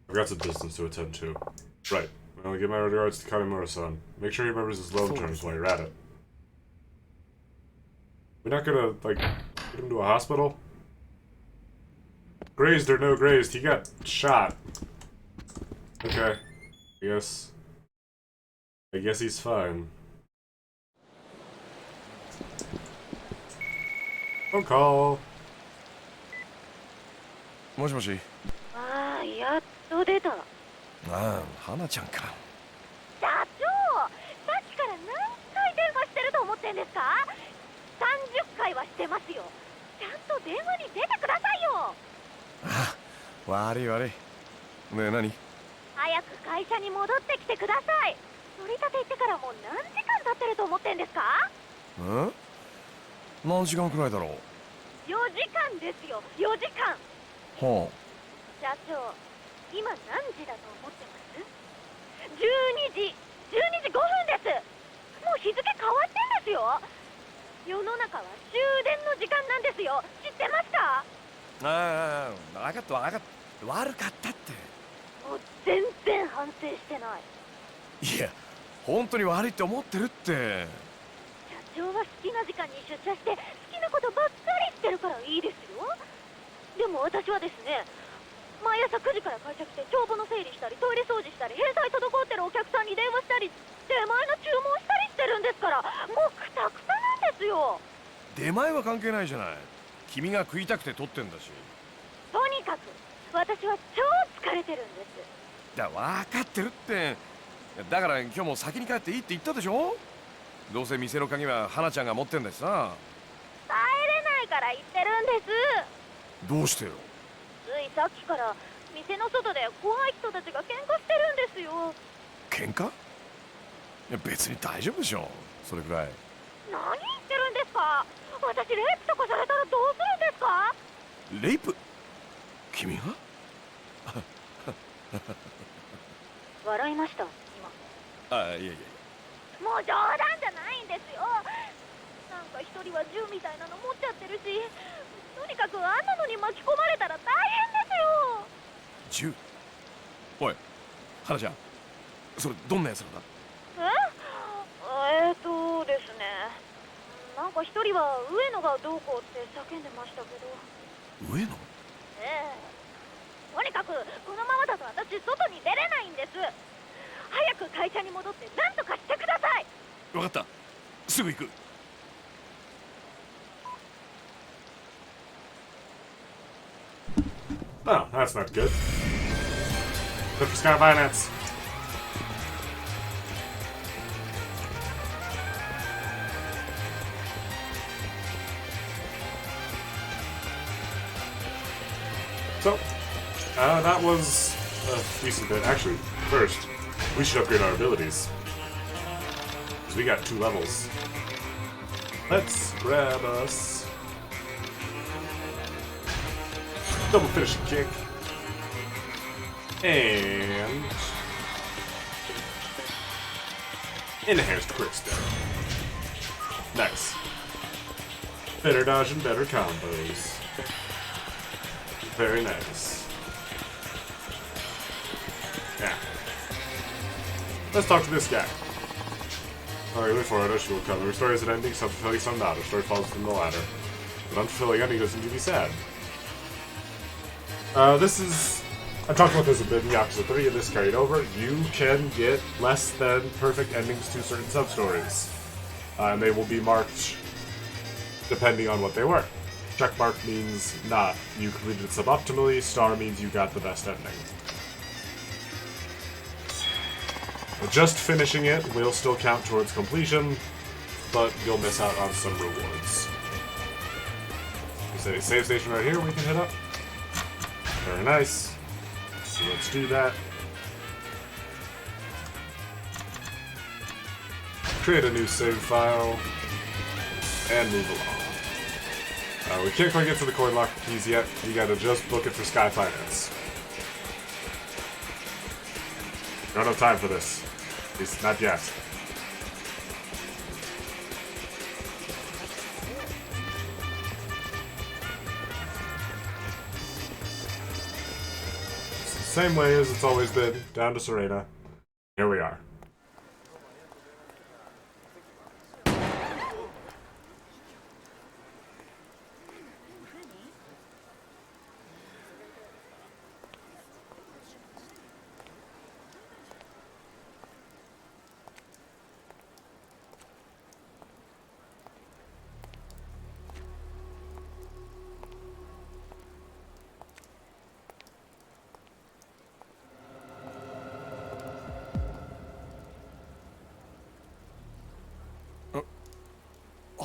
I've got some business to attend to. Right. Well, give my regards to Kanemura-san. Make sure he remembers his loan terms while you're at it. We're not gonna, like, get him to a hospital? Grazed or no grazed, he got shot. Okay. I guess he's fine. Phone call. もしもし。ああ、やっと出た。ああ、花ちゃんか。社長、さっきから何回電話してると思ってんですか？30回はしてますよ。ちゃんと電話に出てくださいよ。ああ、悪い悪い。ねえ、何？早く会社に戻ってきてください。取り立て行ってからもう何時間経ってると思ってんですか？ん？何時間くらいだろう。4時間ですよ、4時間。は社長、今何時だと思ってます？ 12 時5分です。もう日付変わってんですよ。世の中は終電の時間なんですよ。知ってますか？あ。ああ、分かった分かった。悪かったって。もう全然反省してない。いや、本当に悪いって思ってるって。社長は好きな時間に出社して好きなことばっかりしてるからいいですよ。でも私はですね、毎朝9時から会社来て帳簿の整理したりトイレ掃除したり返済滞ってるお客さんに電話したり出前の注文したりしてるんですから、もうくたくたなんですよ。出前は関係ないじゃない。君が食いたくて取ってんだし。とにかく私は超疲れてるんです。分かってるって。だから今日も先に帰っていいって言ったでしょ。どうせ店の鍵は花ちゃんが持ってんだしさ。帰れないから言ってるんです。どうしてよ。ついさっきから店の外で怖い人たちが喧嘩してるんですよ。喧嘩？いや別に大丈夫でしょ。それくらい。何言ってるんですか？私レイプとかされたらどうするんですか？レイプ？君が？笑いました今。あ、いやいや。もう冗談じゃないんですよ。なんか一人は銃みたいなの持っちゃってるし、とにかくあんなのに巻き込まれたら大変ですよ。銃？おい、花ちゃん、それどんなやつなんだ？ですね、なんか一人は上野がどうこうって叫んでましたけど。上野？ええ、とにかくこのままだと私外に出れないんです。早く会社に戻って何とかしてください。分かった、すぐ行く。Oh, that's not good. Look for Sky Finance. So, that was a decent bit. Actually, first, we should upgrade our abilities. Because we got 2 levels. Let's grab us double finishing kick. And enhanced quick step. Nice. Better dodge and better combos. Very nice. Yeah. Let's talk to this guy. Alright, wait for it. She will come. Her story is an ending, some fulfilling, some not. Her story falls from the ladder. But unfulfilling ending doesn't give you sad. This is... I talked about this a bit in Yakuza 3, and this carried over. You can get less than perfect endings to certain sub-stories. And they will be marked depending on what they were. Check mark means not. You completed it suboptimally. Star means you got the best ending. Just finishing it will still count towards completion, but you'll miss out on some rewards. There's a save station right here we can hit up. Very nice. So let's do that. Create a new save file, and move along. We can't quite get to the coin locker keys yet. You gotta just book it for Sky Finance. Don't have time for this. At least not yet. It's the same way as it's always been, down to Serena. Here we are.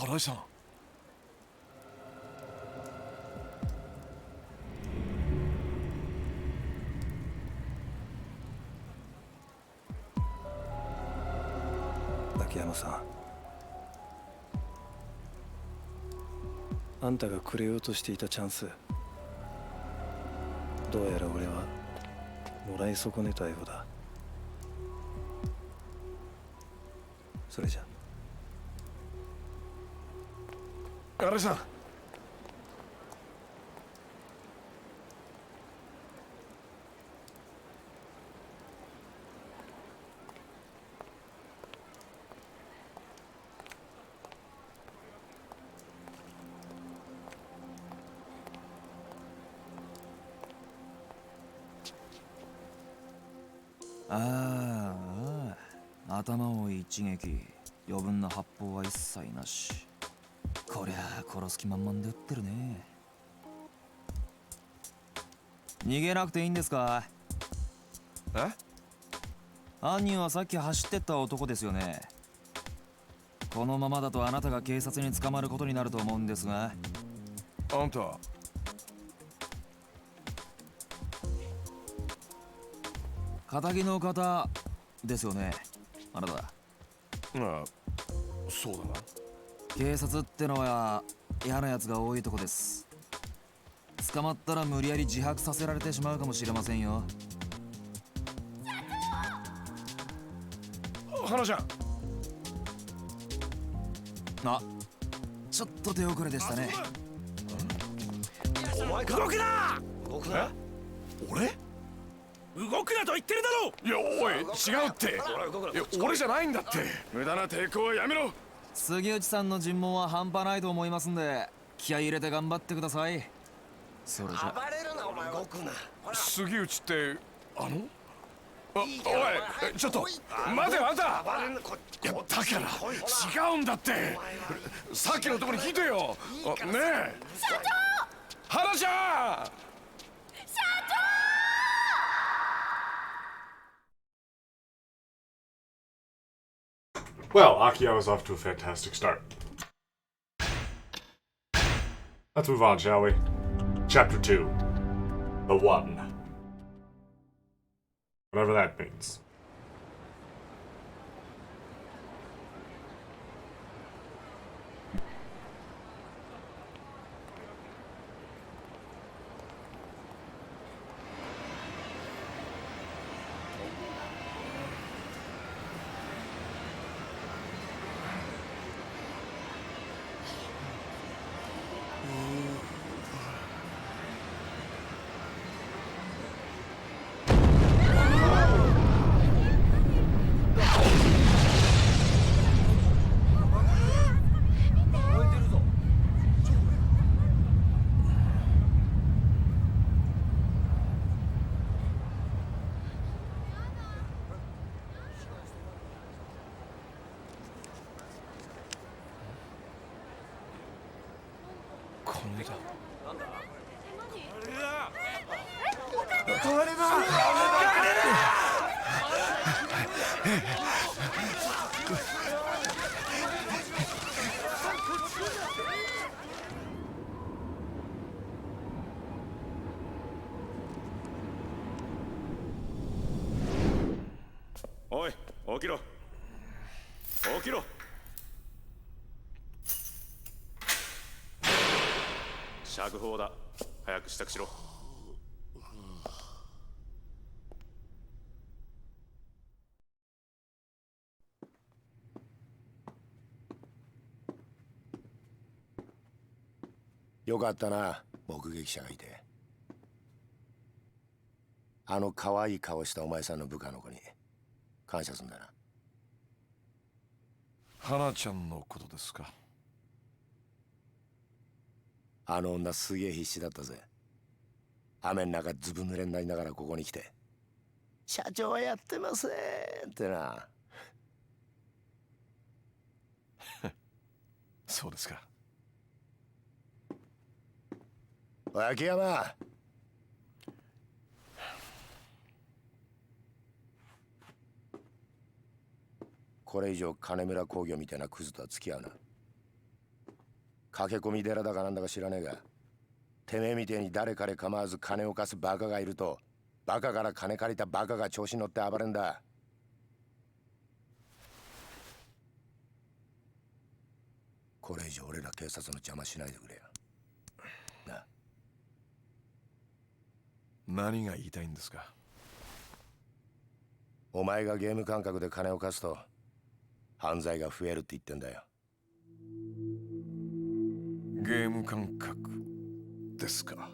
原井さん。秋山さん、あんたがくれようとしていたチャンス、どうやら俺はもらい損ねたようだ。それじゃ。原井さん。ああ、頭を一撃、余分な発砲は一切なし。こりゃあ殺す気満々で撃ってるね。逃げなくていいんですか？え？犯人はさっき走ってった男ですよね。このままだとあなたが警察に捕まることになると思うんですが。あんた。仇の方ですよね、あなた。ああ、そうだな。警察ってのは嫌なやつが多いとこです。捕まったら無理やり自白させられてしまうかもしれませんよ。花ちゃん。あ、ちょっと手遅れでしたね。お前か。動くな。動くな。俺？動くなと言ってるだろう。いや、おい、違うって。いや、俺じゃないんだって。無駄な抵抗はやめろ。杉内さんの尋問は半端ないと思いますんで、気合い入れて頑張ってください。それじゃ。暴れるな、お前。動くな。杉内っておい、ちょっと待てよ、あんた。いや、だから違うんだって。さっきのところに聞いてよ。ねえ、社長。花ちゃん。Well, Akiyama's off to a fantastic start. Let's move on, shall we? Chapter 2. The One. Whatever that means.おい、起きろ。起きろ。釈放だ。早く支度しろ。よかったな、目撃者がいて。あの可愛い顔したお前さんの部下の子に感謝すんだな。花ちゃんのことですか？あの女すげえ必死だったぜ。雨の中ずぶ濡れになりながらここに来て「社長はやってません」ってな。そうですか。おい、秋山。これ以上金村工業みたいなクズとは付き合うな。駆け込み寺だかなんだか知らねえが、てめえみてえに誰彼構わず金を貸すバカがいると、バカから金借りたバカが調子乗って暴れんだ。これ以上俺ら警察の邪魔しないでくれよ。な。何が言いたいんですか？お前がゲーム感覚で金を貸すと犯罪が増えるって言ってんだよ。ゲーム感覚ですか？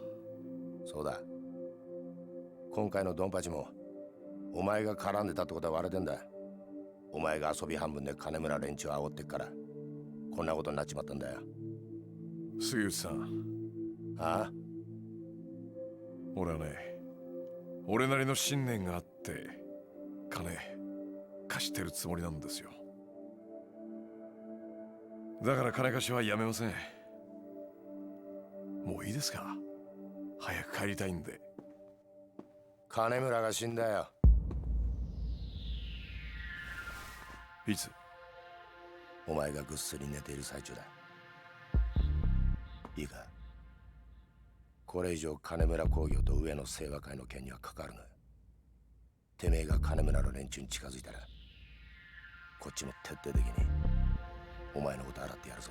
そうだ。今回のドンパチもお前が絡んでたってことは割れてんだ。お前が遊び半分で金村連中を煽ってっからこんなことになっちまったんだよ。杉内さん。ああ？俺はね、俺なりの信念があって金貸してるつもりなんですよ。だから金貸しはやめません。もういいですか？早く帰りたいんで。金村が死んだよ。いつ？お前がぐっすり寝ている最中だ。いいか、これ以上金村工業と上野清和会の件には関わるな。てめえが金村の連中に近づいたらこっちも徹底的にお前のこと洗ってやるぞ。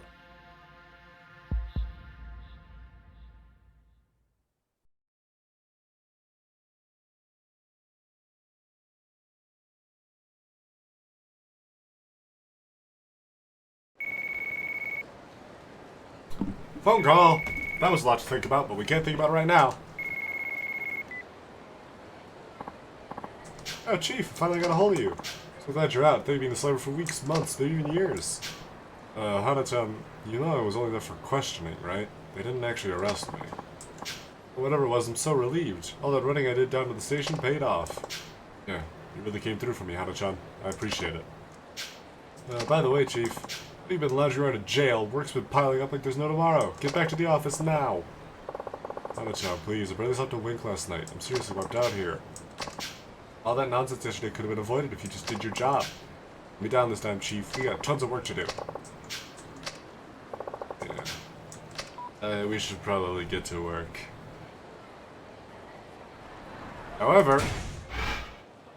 Phone call. That was a lot to think about, but we can't think about it right now. Oh, Chief, finally got a hold of you. So glad you're out. They've been a slaver for weeks, months, maybe even years. Hana-chan, you know I was only there for questioning, right? They didn't actually arrest me. But whatever it was, I'm so relieved. All that running I did down to the station paid off. Yeah, you really came through for me, Hana-chan. I appreciate it. By the way, Chief, you've been lounging around in jail. Work's been piling up like there's no tomorrow. Get back to the office now. Hana-chan, please. I barely slept a wink last night. I'm seriously wiped out here. All that nonsense yesterday could have been avoided if you just did your job. Be down this time, Chief. We got tons of work to do. Yeah. We should probably get to work. However,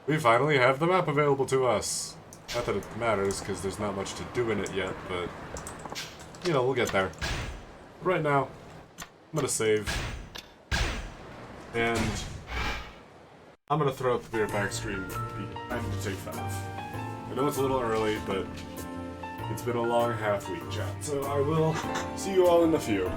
we finally have the map available to us. Not that it matters, because there's not much to do in it yet, but, you know, we'll get there. Right now, I'm gonna save. And I'm gonna throw up the beer back stream. I have to take 5. I know it's a little early, but it's been a long half week, chat. So I will see you all in a few.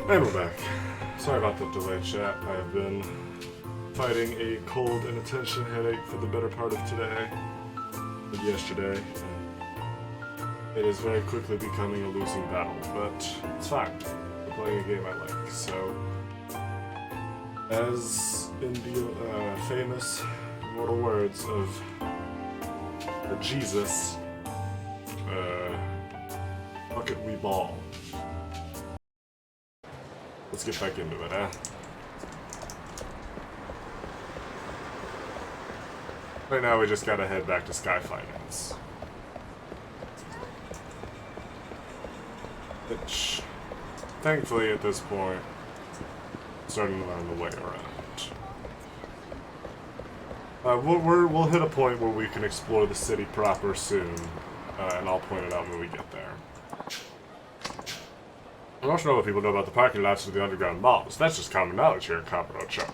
And we're back. Sorry about the delay, chat. I have been fighting a cold and a tension headache for the better part of today and yesterday. It is very quickly becoming a losing battle, but it's fine. I'm playing a game I like. So, as in the famous immortal words of Jesus, bucket we ball. Let's get back into it, Right now we just gotta head back to Sky Finance. Which, thankfully at this point, I'm starting to learn the way around. We'll hit a point where we can explore the city proper soon, and I'll point it out when we get there. I also know what people know about the parking lots of the underground malls. That's just common knowledge here in Kamurocho.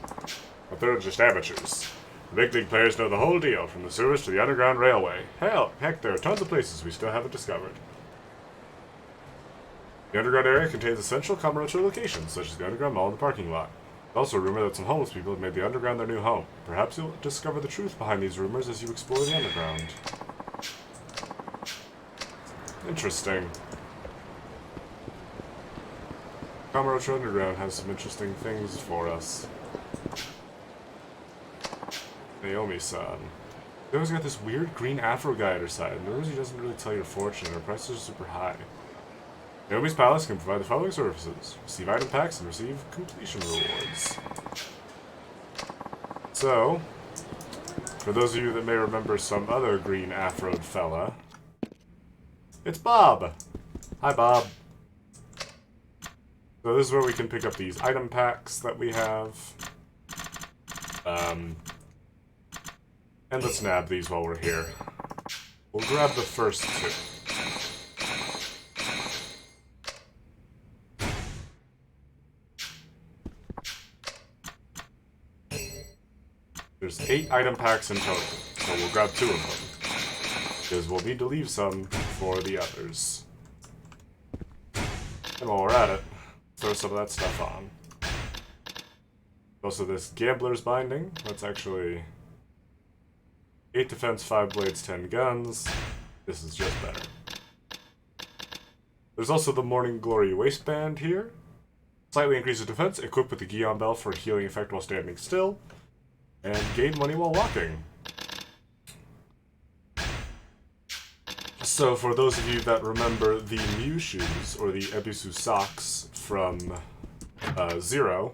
But they're just amateurs. The big league players know the whole deal, from the sewers to the underground railway. Heck, there are tons of places we still haven't discovered. The underground area contains essential Kamurocho locations, such as the underground mall and the parking lot. There's also a rumor that some homeless people have made the underground their new home. Perhaps you'll discover the truth behind these rumors as you explore the underground. Interesting. Kamurocho Underground has some interesting things for us. Naomi-san. They always got this weird green afro guy at her side. Notice he doesn't really tell your fortune, and her prices are super high. Naomi's Palace can provide the following services. Receive item packs and receive completion rewards. So, for those of you that may remember some other green afroed fella, it's Bob! Hi, Bob. So this is where we can pick up these item packs that we have. And let's nab these while we're here. We'll grab the first two. There's 8 item packs in total, so we'll grab 2 of them. Because we'll need to leave some for the others. And while we're at it, throw some of that stuff on. Also this Gambler's Binding. That's actually 8 defense, 5 blades, 10 guns. This is just better. There's also the Morning Glory Waistband here. Slightly increases defense, equipped with the Guion Bell for a healing effect while standing still. And gain money while walking. So for those of you that remember the Mew shoes, or the Ebisu socks from Zero,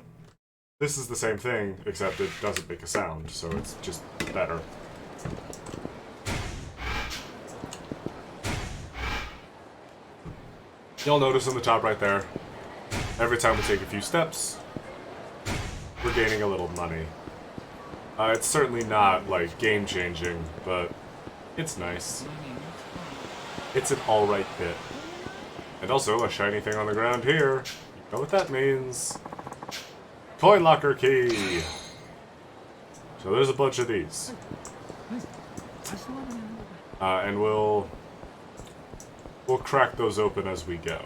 this is the same thing, except it doesn't make a sound, so it's just better. You'll notice on the top right there, every time we take a few steps, we're gaining a little money. It's certainly not, like, game-changing, but it's nice. It's an alright bit. And also, a shiny thing on the ground here. You know what that means. Coin locker key! So there's a bunch of these. And we'll crack those open as we go.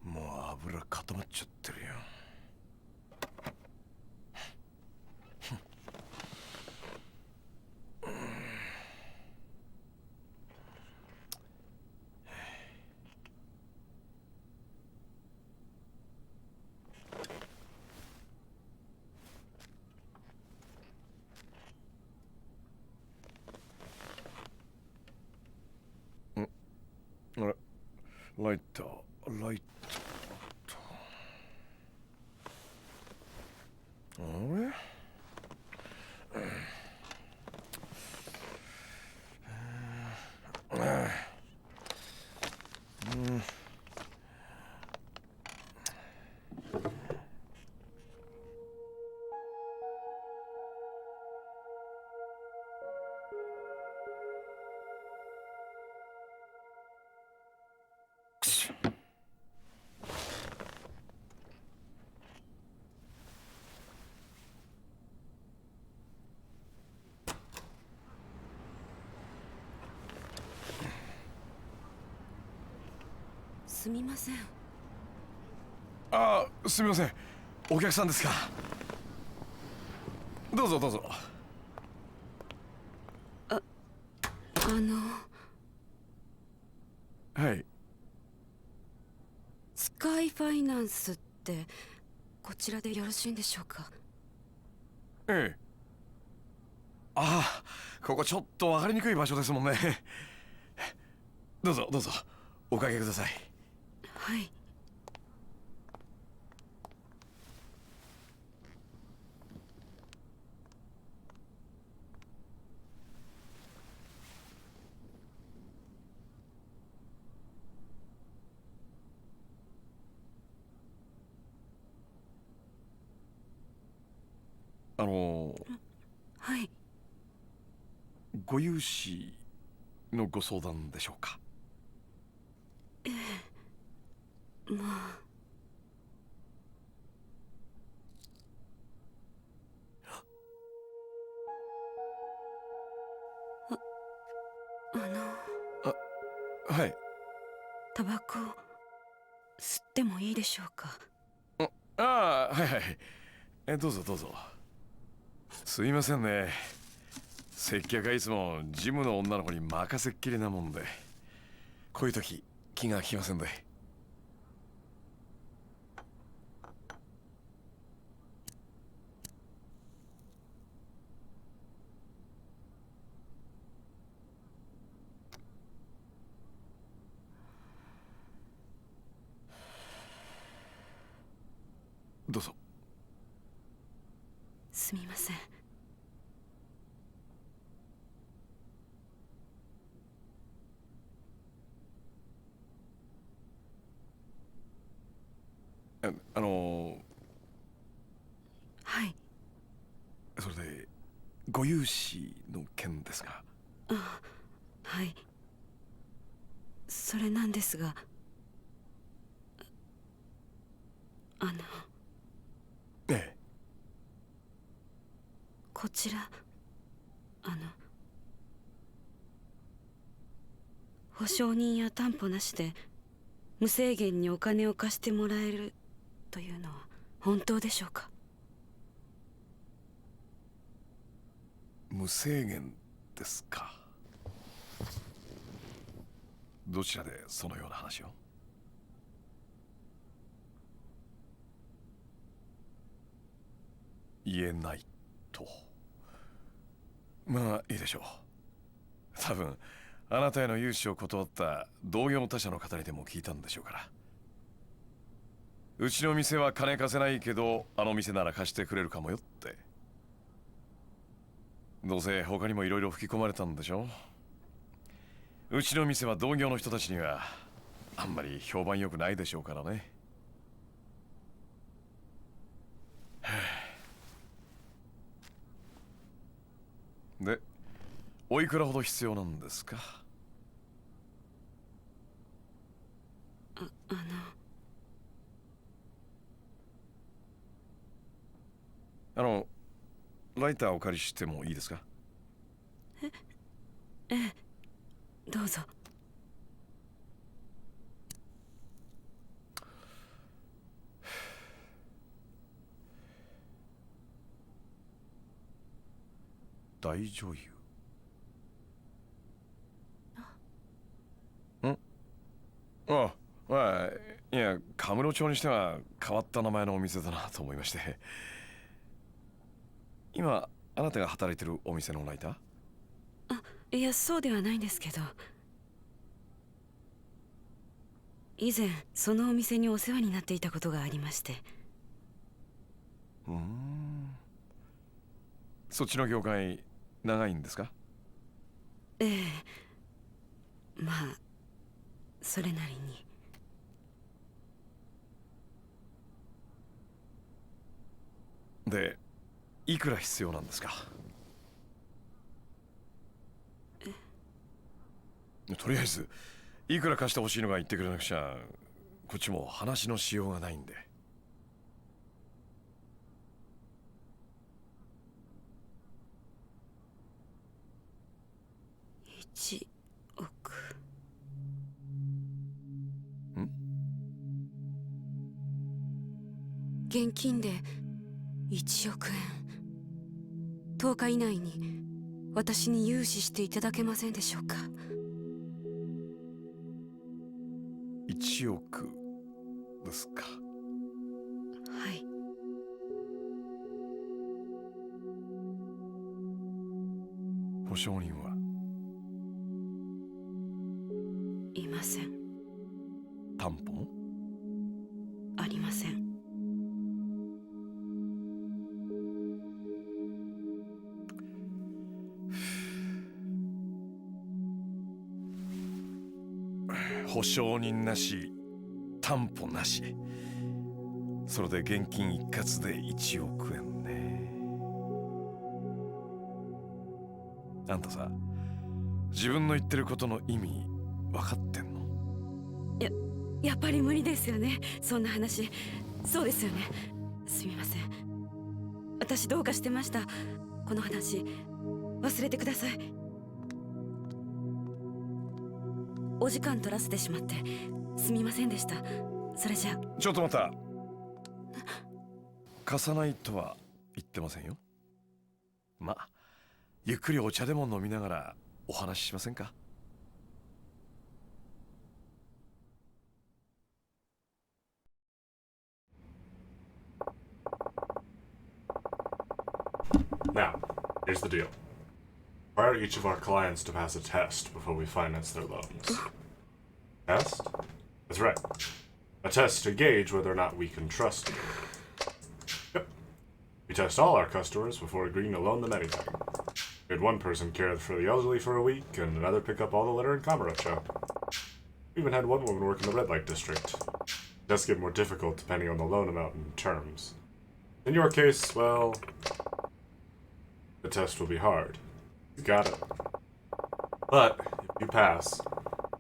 もう油固まっちゃってるよ。ライター、ライトあれすみません。あ、すみません。お客さんですか。どうぞどうぞ。はい。スカイファイナンスってこちらでよろしいんでしょうか。ええ。ああ、ここちょっと分かりにくい場所ですもんね。どうぞどうぞ、おかけください。はい。はい。ご融資のご相談でしょうか。ええ、まあ、はい。タバコ吸ってもいいでしょうか。ああ、はいはい。どうぞどうぞ。すいませんね。接客はいつもジムの女の子に任せっきりなもんで、こういう時気が利きませんで。どうぞ。すみません。はい。それでご融資の件ですが。あ、はい。それなんですが、ええ。こちら保証人や担保なしで無制限にお金を貸してもらえるというのは本当でしょうか。無制限ですか。どちらでそのような話を。言えないと。まあいいでしょう。多分あなたへの融資を断った同業他社の方にでも聞いたんでしょうから。うちの店は金貸せないけどあの店なら貸してくれるかもよって。どうせ他にもいろいろ吹き込まれたんでしょ。うちの店は同業の人たちにはあんまり評判良くないでしょうからね。で、おいくらほど必要なんですか。ライターお借りしてもいいですか。ええ、どうぞ。大女優。ああ、いや、カムロ町にしては変わった名前のお店だなと思いまして。今あなたが働いてるお店のライター。いや、そうではないんですけど、以前そのお店にお世話になっていたことがありまして。そっちの業界長いんですか？ええ、まあそれなりに。で、いくら必要なんですか？とりあえずいくら貸してほしいのか言ってくれなくちゃこっちも話のしようがないんで。1億。現金で1億円。10日以内に私に融資していただけませんでしょうか。1億ですか。はい。保証人はいません。担保もありません。保証人なし、担保なし。それで現金一括で1億円ね。あんたさ、自分の言ってることの意味分かってんの？やっぱり無理ですよね、そんな話。そうですよね。すみません。私どうかしてました。この話忘れてください。お時間取らせてしまってすみませんでした。それじゃ。ちょっと待った。貸さないとは言ってませんよ。まあゆっくりお茶でも飲みながらお話ししませんか？Now, here's the deal. Require each of our clients to pass a test before we finance their loans. Test? That's right. A test to gauge whether or not we can trust you. Yep. We test all our customers before agreeing to loan them anything. We had one person care for the elderly for a week, and another pick up all the litter in Kamurocho. We even had one woman work in the red light district. It does get more difficult depending on the loan amount and terms. In your case, well, the test will be hard. You got it. But, if you pass,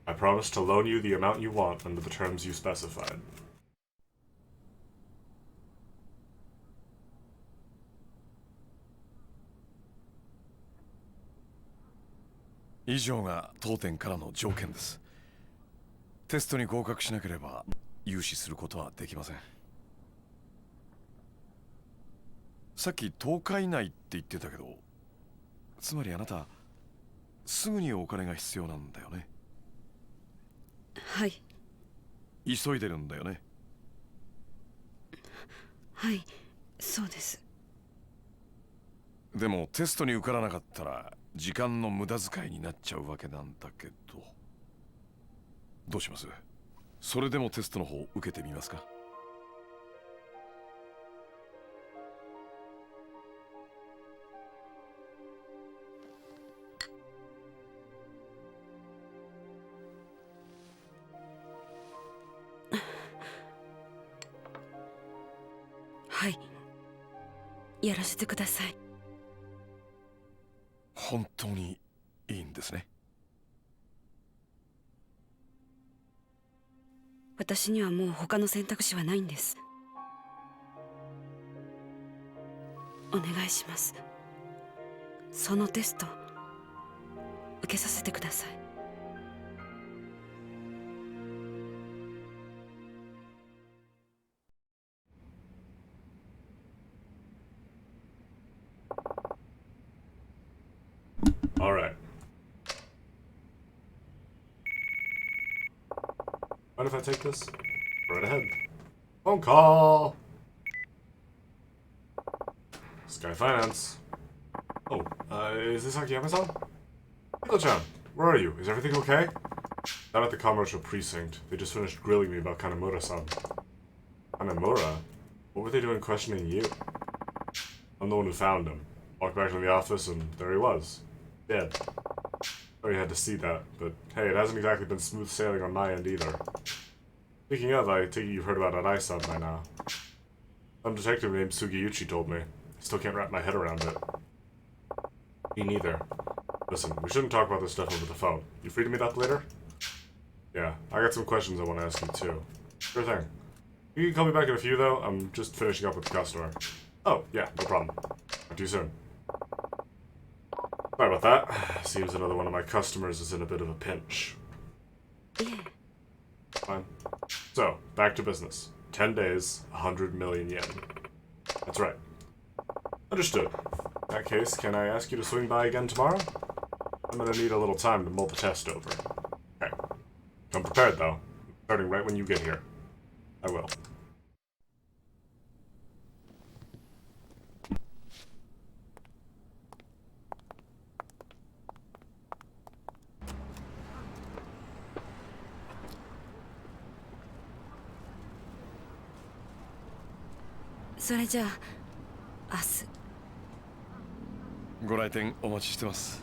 I promise to loan you the amount you want under the terms you specified. This 以上が当店からの条件です。テストに合格しなければ融資することはできません。さっき10日以内って言ってたけど、つまりあなたすぐにお金が必要なんだよね。はい。急いでるんだよね。はい、そうです。でもテストに受からなかったら時間の無駄遣いになっちゃうわけなんだけど、どうします？それでもテストの方受けてみますか？はい、やらせてください。本当にいいんですね。私にはもう他の選択肢はないんです。お願いします。そのテスト受けさせてください。All right. Mind if I take this? Right ahead. Phone call! Sky Finance. Oh, is this Akiyama-san? Hito-chan, where are you? Is everything okay? Down at the commercial precinct, they just finished grilling me about Kanemura-san. Kanemura? What were they doing questioning you? I'm the one who found him. Walked back to the office and there he was. Dead. Sorry you had to see that, but hey, it hasn't exactly been smooth sailing on my end either. Speaking of, I take it you've heard about Arai-san by now. Some detective named Sugiyuchi told me. I still can't wrap my head around it. Me neither. Listen, we shouldn't talk about this stuff over the phone. You free to meet up later? Yeah, I got some questions I want to ask you too. Sure thing. You can call me back in a few though, I'm just finishing up with the customer. Oh, yeah, no problem. Talk to you soon. Sorry about that. Seems another one of my customers is in a bit of a pinch.いえ Fine. So, back to business. 10 days, 100 million yen. That's right. Understood. In that case, can I ask you to swing by again tomorrow? I'm gonna need a little time to mull the test over. Okay. Come prepared, though. Starting right when you get here. I will.それじゃあ明日ご来店お待ちしてます。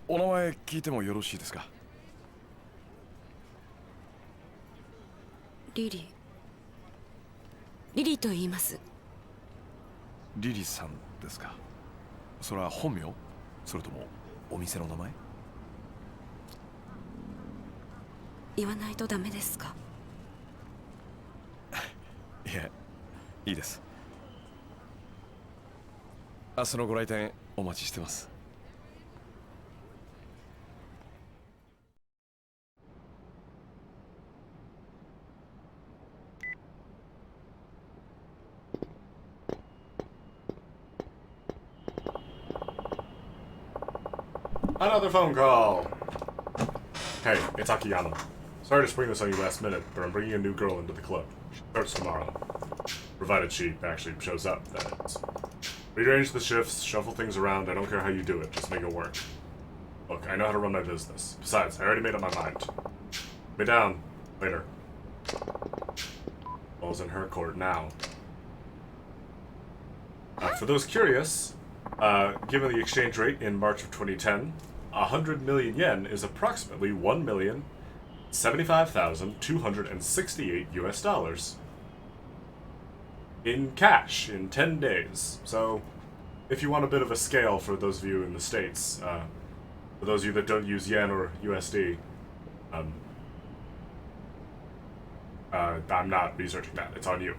お名前聞いてもよろしいですか？リリーと言います。リリさんですか？それは本名？それともお店の名前？言わないとダメですか？いえ、いいです。明日のご来店お待ちしてます。Another phone call! Hey, it's Akiyama. Sorry to spring this on you last minute, but I'm bringing a new girl into the club. She starts tomorrow. Provided she actually shows up, that is. Rearrange the shifts, shuffle things around, I don't care how you do it, just make it work. Look, I know how to run my business. Besides, I already made up my mind. Put me down. Later. Ball's in her court now. For those curious, given the exchange rate in March of 2010, 100 million yen is approximately 1,075,268 US dollars. In cash, in 10 days. So, if you want a bit of a scale for those of you in the States, for those of you that don't use yen or USD, I'm not researching that, it's on you.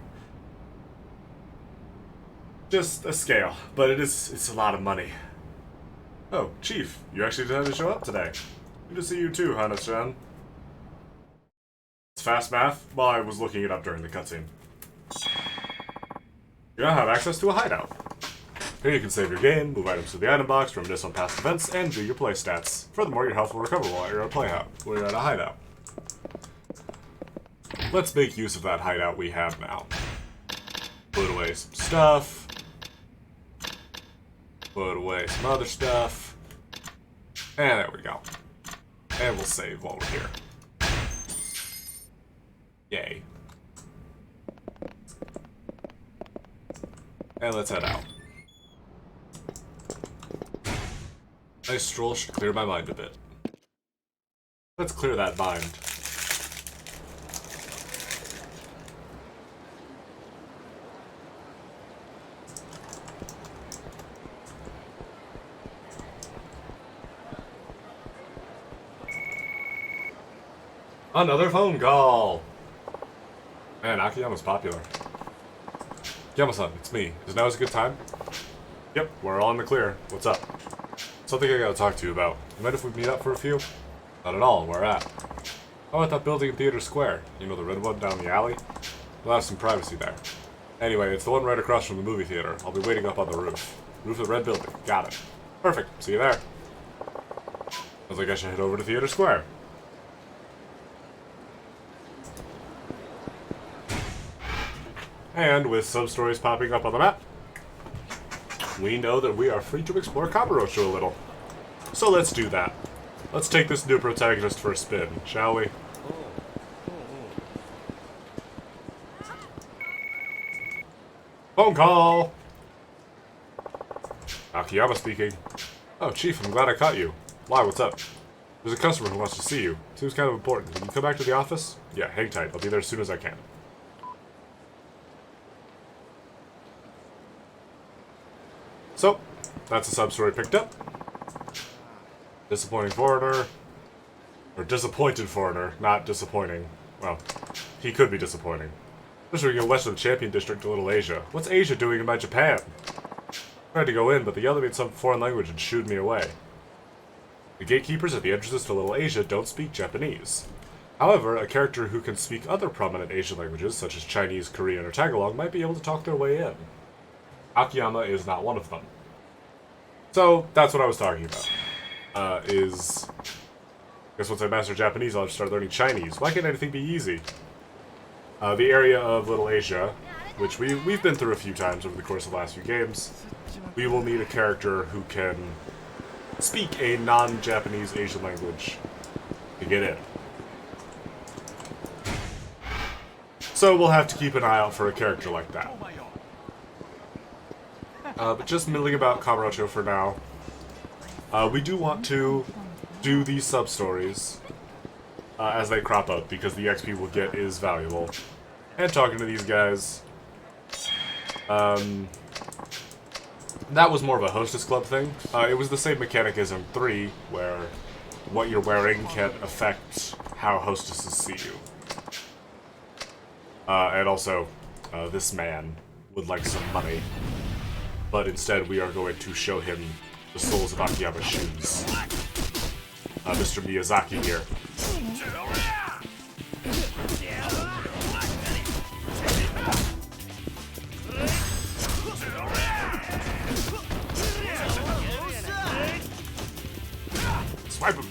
Just a scale, but it's a lot of money. Oh, Chief, you actually decided to show up today. Good to see you too, Hana-chan. It's fast math? Well, I was looking it up during the cutscene. You now have access to a hideout. Here you can save your game, move items to the item box, reminisce on past events, and do your play stats. Furthermore, your health will recover while you're at a hideout. Let's make use of that hideout we have now. Put away some stuff. Put away some other stuff. And there we go. And we'll save while we're here. Yay. And let's head out. Nice stroll should clear my mind a bit. Let's clear that mind. Another phone call! Man, Akiyama's popular. Akiyama-san, it's me. Is now a good time? Yep, we're all in the clear. What's up? Something I gotta talk to you about. You mind if we meet up for a few? Not at all, where at? How about that building in Theater Square? You know, the red one down the alley? We'll have some privacy there. Anyway, it's the one right across from the movie theater. I'll be waiting up on the roof. Roof of the red building. Got it. Perfect. See you there. Sounds like I should head over to Theater Square. And with sub-stories popping up on the map, we know that we are free to explore Kamurocho a little. So let's do that. Let's take this new protagonist for a spin, shall we? Phone call! Akiyama speaking. Oh, Chief, I'm glad I caught you. Why, what's up? There's a customer who wants to see you. Seems kind of important. Can you come back to the office? Yeah, hang tight. I'll be there as soon as I can. So, that's a sub-story picked up. Disappointing foreigner. Or disappointed foreigner, not disappointing. Well, he could be disappointing. Especially when you go west of the Champion District to Little Asia. What's Asia doing in my Japan? I tried to go in, but the other made some foreign language and shooed me away. The gatekeepers at the entrances to Little Asia don't speak Japanese. However, a character who can speak other prominent Asian languages, such as Chinese, Korean, or Tagalog, might be able to talk their way in. Akiyama is not one of them. So, that's what I was talking about. I guess once I master Japanese, I'll just start learning Chinese. Why can't anything be easy? The area of Little Asia, which we've been through a few times over the course of the last few games, we will need a character who can speak a non-Japanese Asian language to get in. So we'll have to keep an eye out for a character like that. But just milling about Kamurocho for now. We do want to do these sub-stories as they crop up, because the XP we'll get is valuable. And talking to these guys, that was more of a Hostess Club thing. It was the same mechanic as in 3, where what you're wearing can affect how hostesses see you. And also, this man would like some money. But instead, we are going to show him the soles of Akiyama's shoes. Mr. Miyazaki here. Swipe him!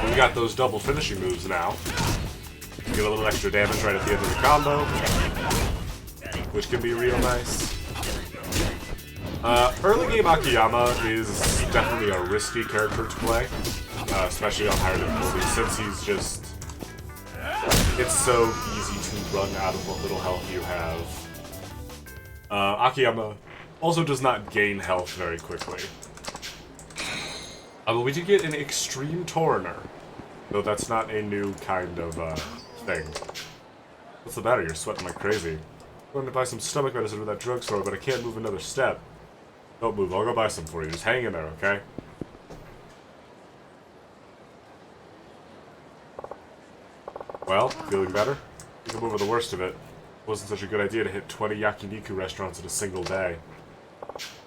We got those double finishing moves now. Get a little extra damage right at the end of the combo, which can be real nice. Early game Akiyama is definitely a risky character to play, especially on higher difficulty, since he's just... It's so easy to run out of what little health you have. Akiyama also does not gain health very quickly. But we did get an Extreme Torrenter, though that's not a new kind of thing. What's the matter? You're sweating like crazy. I'm going to buy some stomach medicine at that drugstore, but I can't move another step. Don't move, I'll go buy some for you. Just hang in there, okay? Well, feeling better? I think I'm over the worst of it. It wasn't such a good idea to hit 20 yakiniku restaurants in a single day.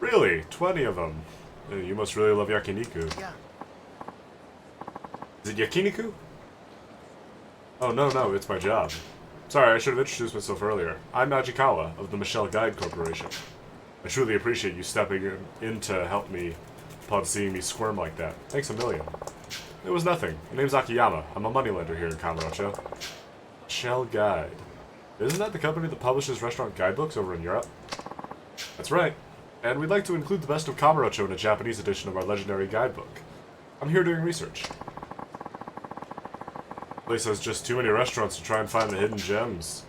Really? 20 of them? You must really love yakiniku. Yeah. Is it yakiniku? Oh, no, it's my job. Sorry, I should have introduced myself earlier. I'm Majikawa of the Michelle Guide Corporation. I truly appreciate you stepping in to help me upon seeing me squirm like that. Thanks a million. It was nothing. My name's Akiyama. I'm a moneylender here in Kamurocho. Michelle Guide. Isn't that the company that publishes restaurant guidebooks over in Europe? That's right. And we'd like to include the best of Kamurocho in a Japanese edition of our legendary guidebook. I'm here doing research. The place has just too many restaurants to try and find the hidden gems.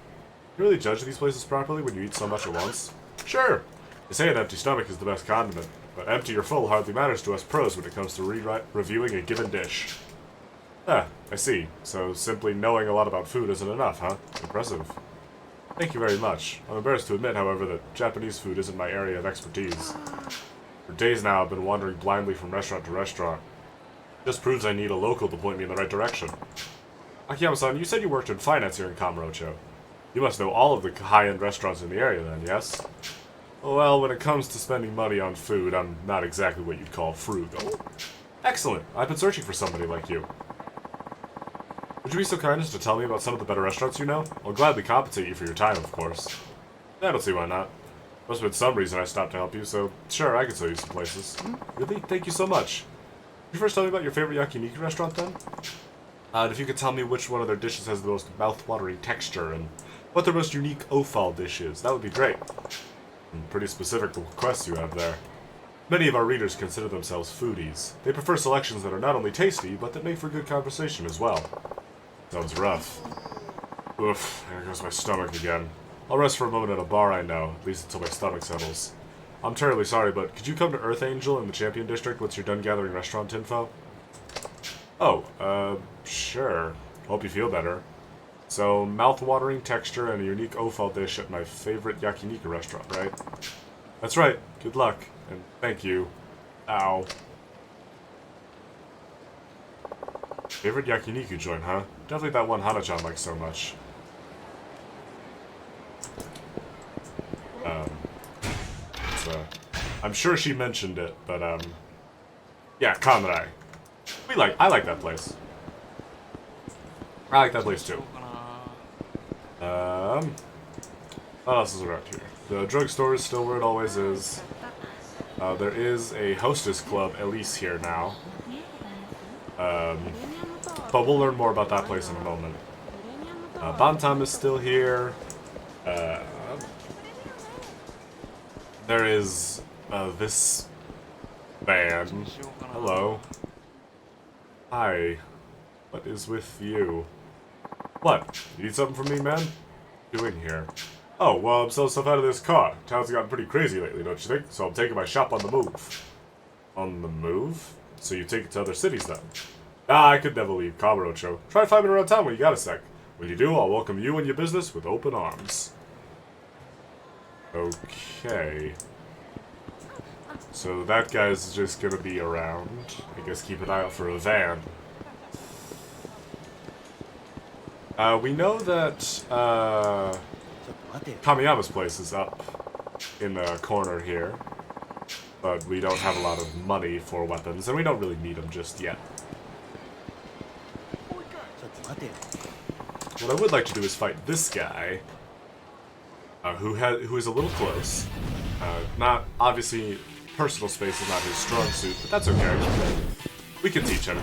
Can you really judge these places properly when you eat so much at once? Sure! They say an empty stomach is the best condiment, but empty or full hardly matters to us pros when it comes to reviewing a given dish. Ah, I see. So simply knowing a lot about food isn't enough, huh? Impressive. Thank you very much. I'm embarrassed to admit, however, that Japanese food isn't my area of expertise. For days now, I've been wandering blindly from restaurant to restaurant. It just proves I need a local to point me in the right direction. Akiyama-san, you said you worked in finance here in Kamurocho. You must know all of the high-end restaurants in the area then, yes? Well, when it comes to spending money on food, I'm not exactly what you'd call frugal. Excellent! I've been searching for somebody like you. Would you be so kind as to tell me about some of the better restaurants you know? I'll gladly compensate you for your time, of course. I don't see why not. Must have been some reason I stopped to help you, so sure, I can show you some places. Really? Thank you so much. Could you first tell me about your favorite yakiniku restaurant, then? And if you could tell me which one of their dishes has the most mouth-watering texture, and what their most unique offal dish is, that would be great. Pretty specific requests you have there. Many of our readers consider themselves foodies. They prefer selections that are not only tasty, but that make for good conversation as well. Sounds rough. Oof, there goes my stomach again. I'll rest for a moment at a bar I know, at least until my stomach settles. I'm terribly sorry, but could you come to Earth Angel in the Champion District once you're done gathering restaurant info? Oh, sure. Hope you feel better. So, mouth-watering texture and a unique offal dish at my favorite yakiniku restaurant, right? That's right. Good luck. And thank you. Ow. Favorite yakiniku joint, huh? Definitely that one Hana-chan likes so much. So, I'm sure she mentioned it, but, yeah, Kanrai. I like that place. I like that place too. What else is around here? The drugstore is still where it always is. There is a hostess club, Elise, here now. But we'll learn more about that place in a moment. Bantam is still here. There is this van. Hello. Hi. What is with you? What? You need something from me, man? What are you doing here? Oh, well, I'm selling stuff out of this car. Town's gotten pretty crazy lately, don't you think? So I'm taking my shop on the move. On the move? So you take it to other cities, then? Ah, I could never leave Kamurocho. Try finding around town when you got a sec. When you do, I'll welcome you and your business with open arms. Okay. So that guy's just gonna be around. I guess keep an eye out for a van. We know that, Kamiyama's place is up in the corner here. But we don't have a lot of money for weapons, and we don't really need them just yet. What I would like to do is fight this guy, who is a little close. Not, obviously, personal space is not his strong suit, but that's okay. We can teach him.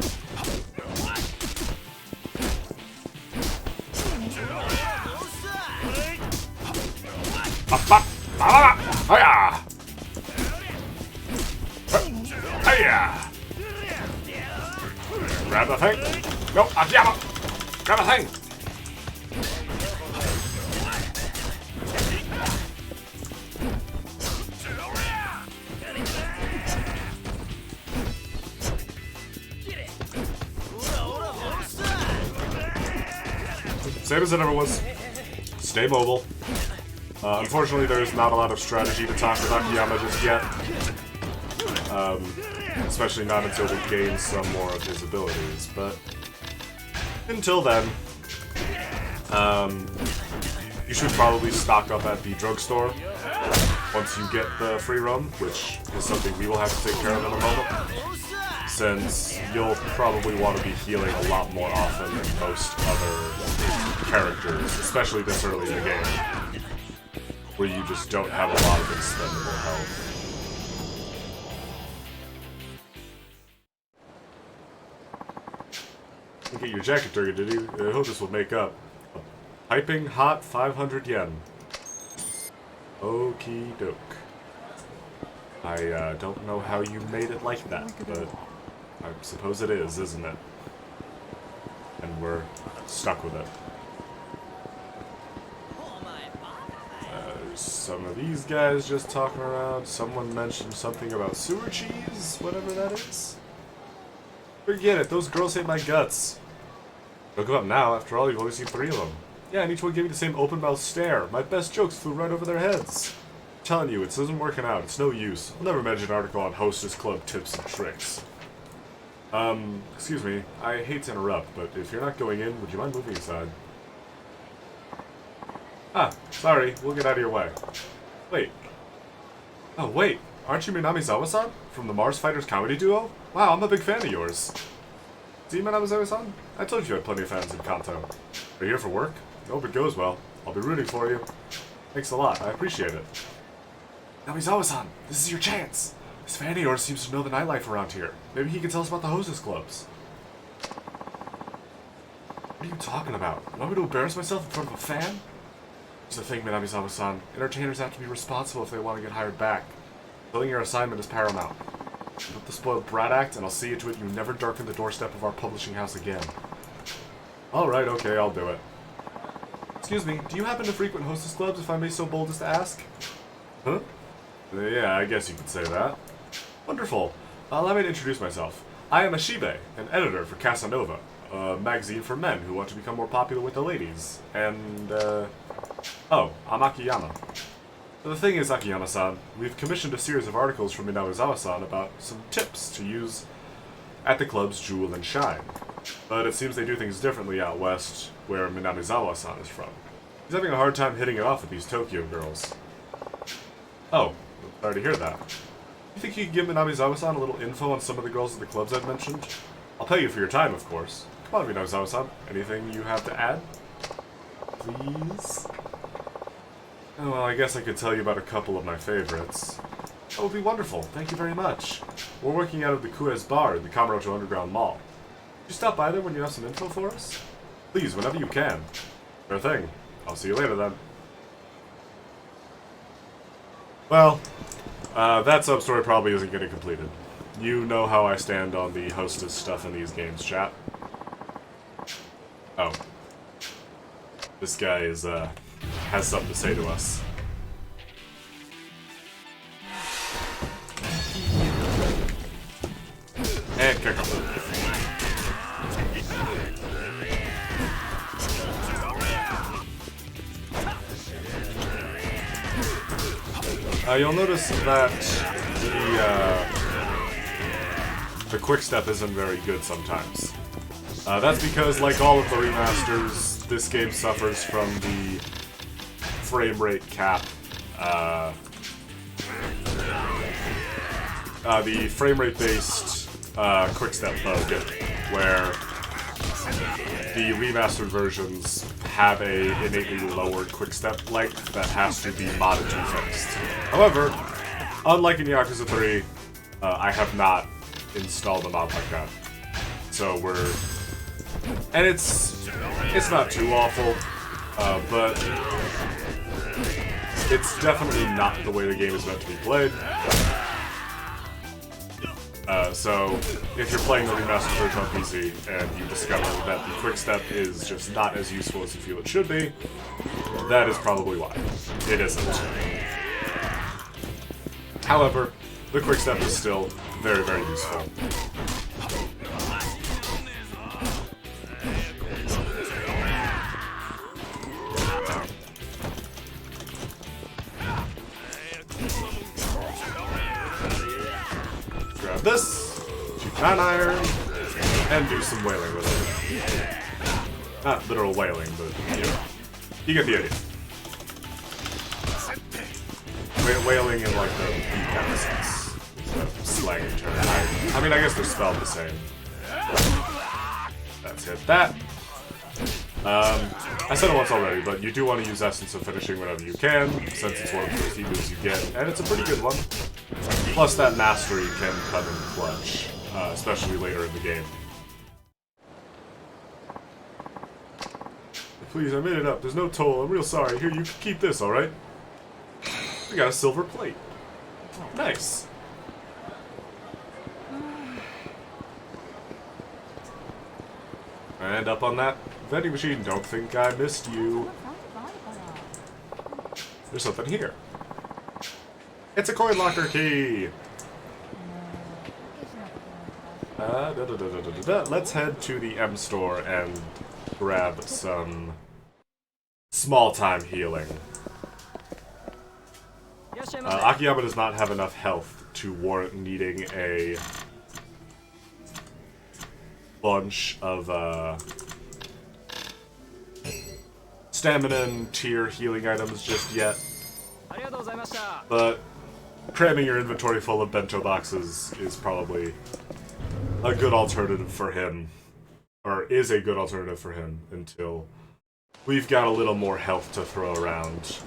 Hiya! Hiya! Grab the thing. Go, Akiyama! Grab the thing! Same as it ever was. Stay mobile. Unfortunately, there's not a lot of strategy to talk with Akiyama just yet. Especially not until we gain some more of his abilities, but until then, you should probably stock up at the drugstore once you get the free roam, which is something we will have to take care of in a moment, since you'll probably want to be healing a lot more often than most other characters, especially this early in the game, where you just don't have a lot of expendable health. Get your jacket dirty, did you? I hope this will make up. A piping hot 500 yen. Okie doke. I don't know how you made it like that, but I suppose it is, isn't it? And we're stuck with it. There's some of these guys just talking around. Someone mentioned something about sewer cheese, whatever that is. Forget it, those girls hate my guts. Don't give up now, after all, you've only seen 3 of them. Yeah, and each one gave me the same open-mouthed stare. My best jokes flew right over their heads. I'm telling you, it isn't working out. It's no use. I'll never mention an article on Hostess Club tips and tricks. Excuse me. I hate to interrupt, but if you're not going in, would you mind moving aside? Ah, sorry. We'll get out of your way. Wait. Oh, wait. Aren't you Minamizawa-san? From the Mars Fighters comedy duo? Wow, I'm a big fan of yours. See, Minamizawa-san? I told you I had plenty of fans in Kanto. Are you here for work? I hope it goes well. I'll be rooting for you. Thanks a lot. I appreciate it. Namizawa-san, this is your chance. This fan of yours seems to know the nightlife around here. Maybe he can tell us about the hostess clubs. What are you talking about? You want me to embarrass myself in front of a fan? Here's the thing, Minamizawa-san. Entertainers have to be responsible if they want to get hired back. Filling your assignment is paramount. Keep up the spoiled brat act, and I'll see to it you never darken the doorstep of our publishing house again. Alright, okay, I'll do it. Excuse me, do you happen to frequent hostess clubs, if I may so bold as to ask? Huh? Yeah, I guess you could say that. Wonderful. Allow me to introduce myself. I am Ashibe, an editor for Casanova, a magazine for men who want to become more popular with the ladies. And, oh, I'm Akiyama. The thing is, Akiyama-san, we've commissioned a series of articles from Minamizawa-san about some tips to use at the club's Jewel and Shine. But it seems they do things differently out west, where Minamizawa-san is from. He's having a hard time hitting it off with these Tokyo girls. Oh, sorry to hear that. You think you could give Minamizawa-san a little info on some of the girls at the clubs I've mentioned? I'll pay you for your time, of course. Come on, Minamizawa-san. Anything you have to add? Please? Oh, well, I guess I could tell you about a couple of my favorites. That would be wonderful. Thank you very much. We're working out of the Kues Bar in the Kamurocho Underground Mall. Could you stop by there when you have some info for us? Please, whenever you can. Sure thing. I'll see you later, then. Well, that sub-story probably isn't getting completed. You know how I stand on the hostess stuff in these games, chat. Oh. This guy is, has something to say to us. And kick him. You'll notice that the quick step isn't very good sometimes. That's because, like all of the remasters, this game suffers from the frame rate cap. The frame rate based quick step bug, where the remastered versions have a innately lowered quick step length that has to be modded to fixed. However, unlike in Yakuza 3, I have not installed a mod like that. So and it's not too awful, but it's definitely not the way the game is meant to be played. So, if you're playing the remastered version on PC and you discover that the quick step is just not as useful as you feel it should be, that is probably why. It isn't. However, the quick step is still very, very useful. Grab this, shoot an iron, and do some wailing with it. Not literal wailing, but you know, you get the idea. Wailing in like the beat kind of sense. The slang term. I mean, I guess they're spelled the same. Let's hit that. I said it once already, but you do want to use Essence of Finishing whenever you can, since it's one of the first moves you get, and it's a pretty good one. Plus, that mastery can come in clutch, especially later in the game. Please, I made it up. There's no toll. I'm real sorry. Here, you can keep this, alright? We got a silver plate. Nice. And up on that vending machine. Don't think I missed you. There's something here. It's a coin locker key. Let's head to the M store and grab some small-time healing. Akiyama does not have enough health to warrant needing a bunch of stamina and tier healing items just yet. But cramming your inventory full of bento boxes is probably a good alternative for him. Or is a good alternative for him until we've got a little more health to throw around.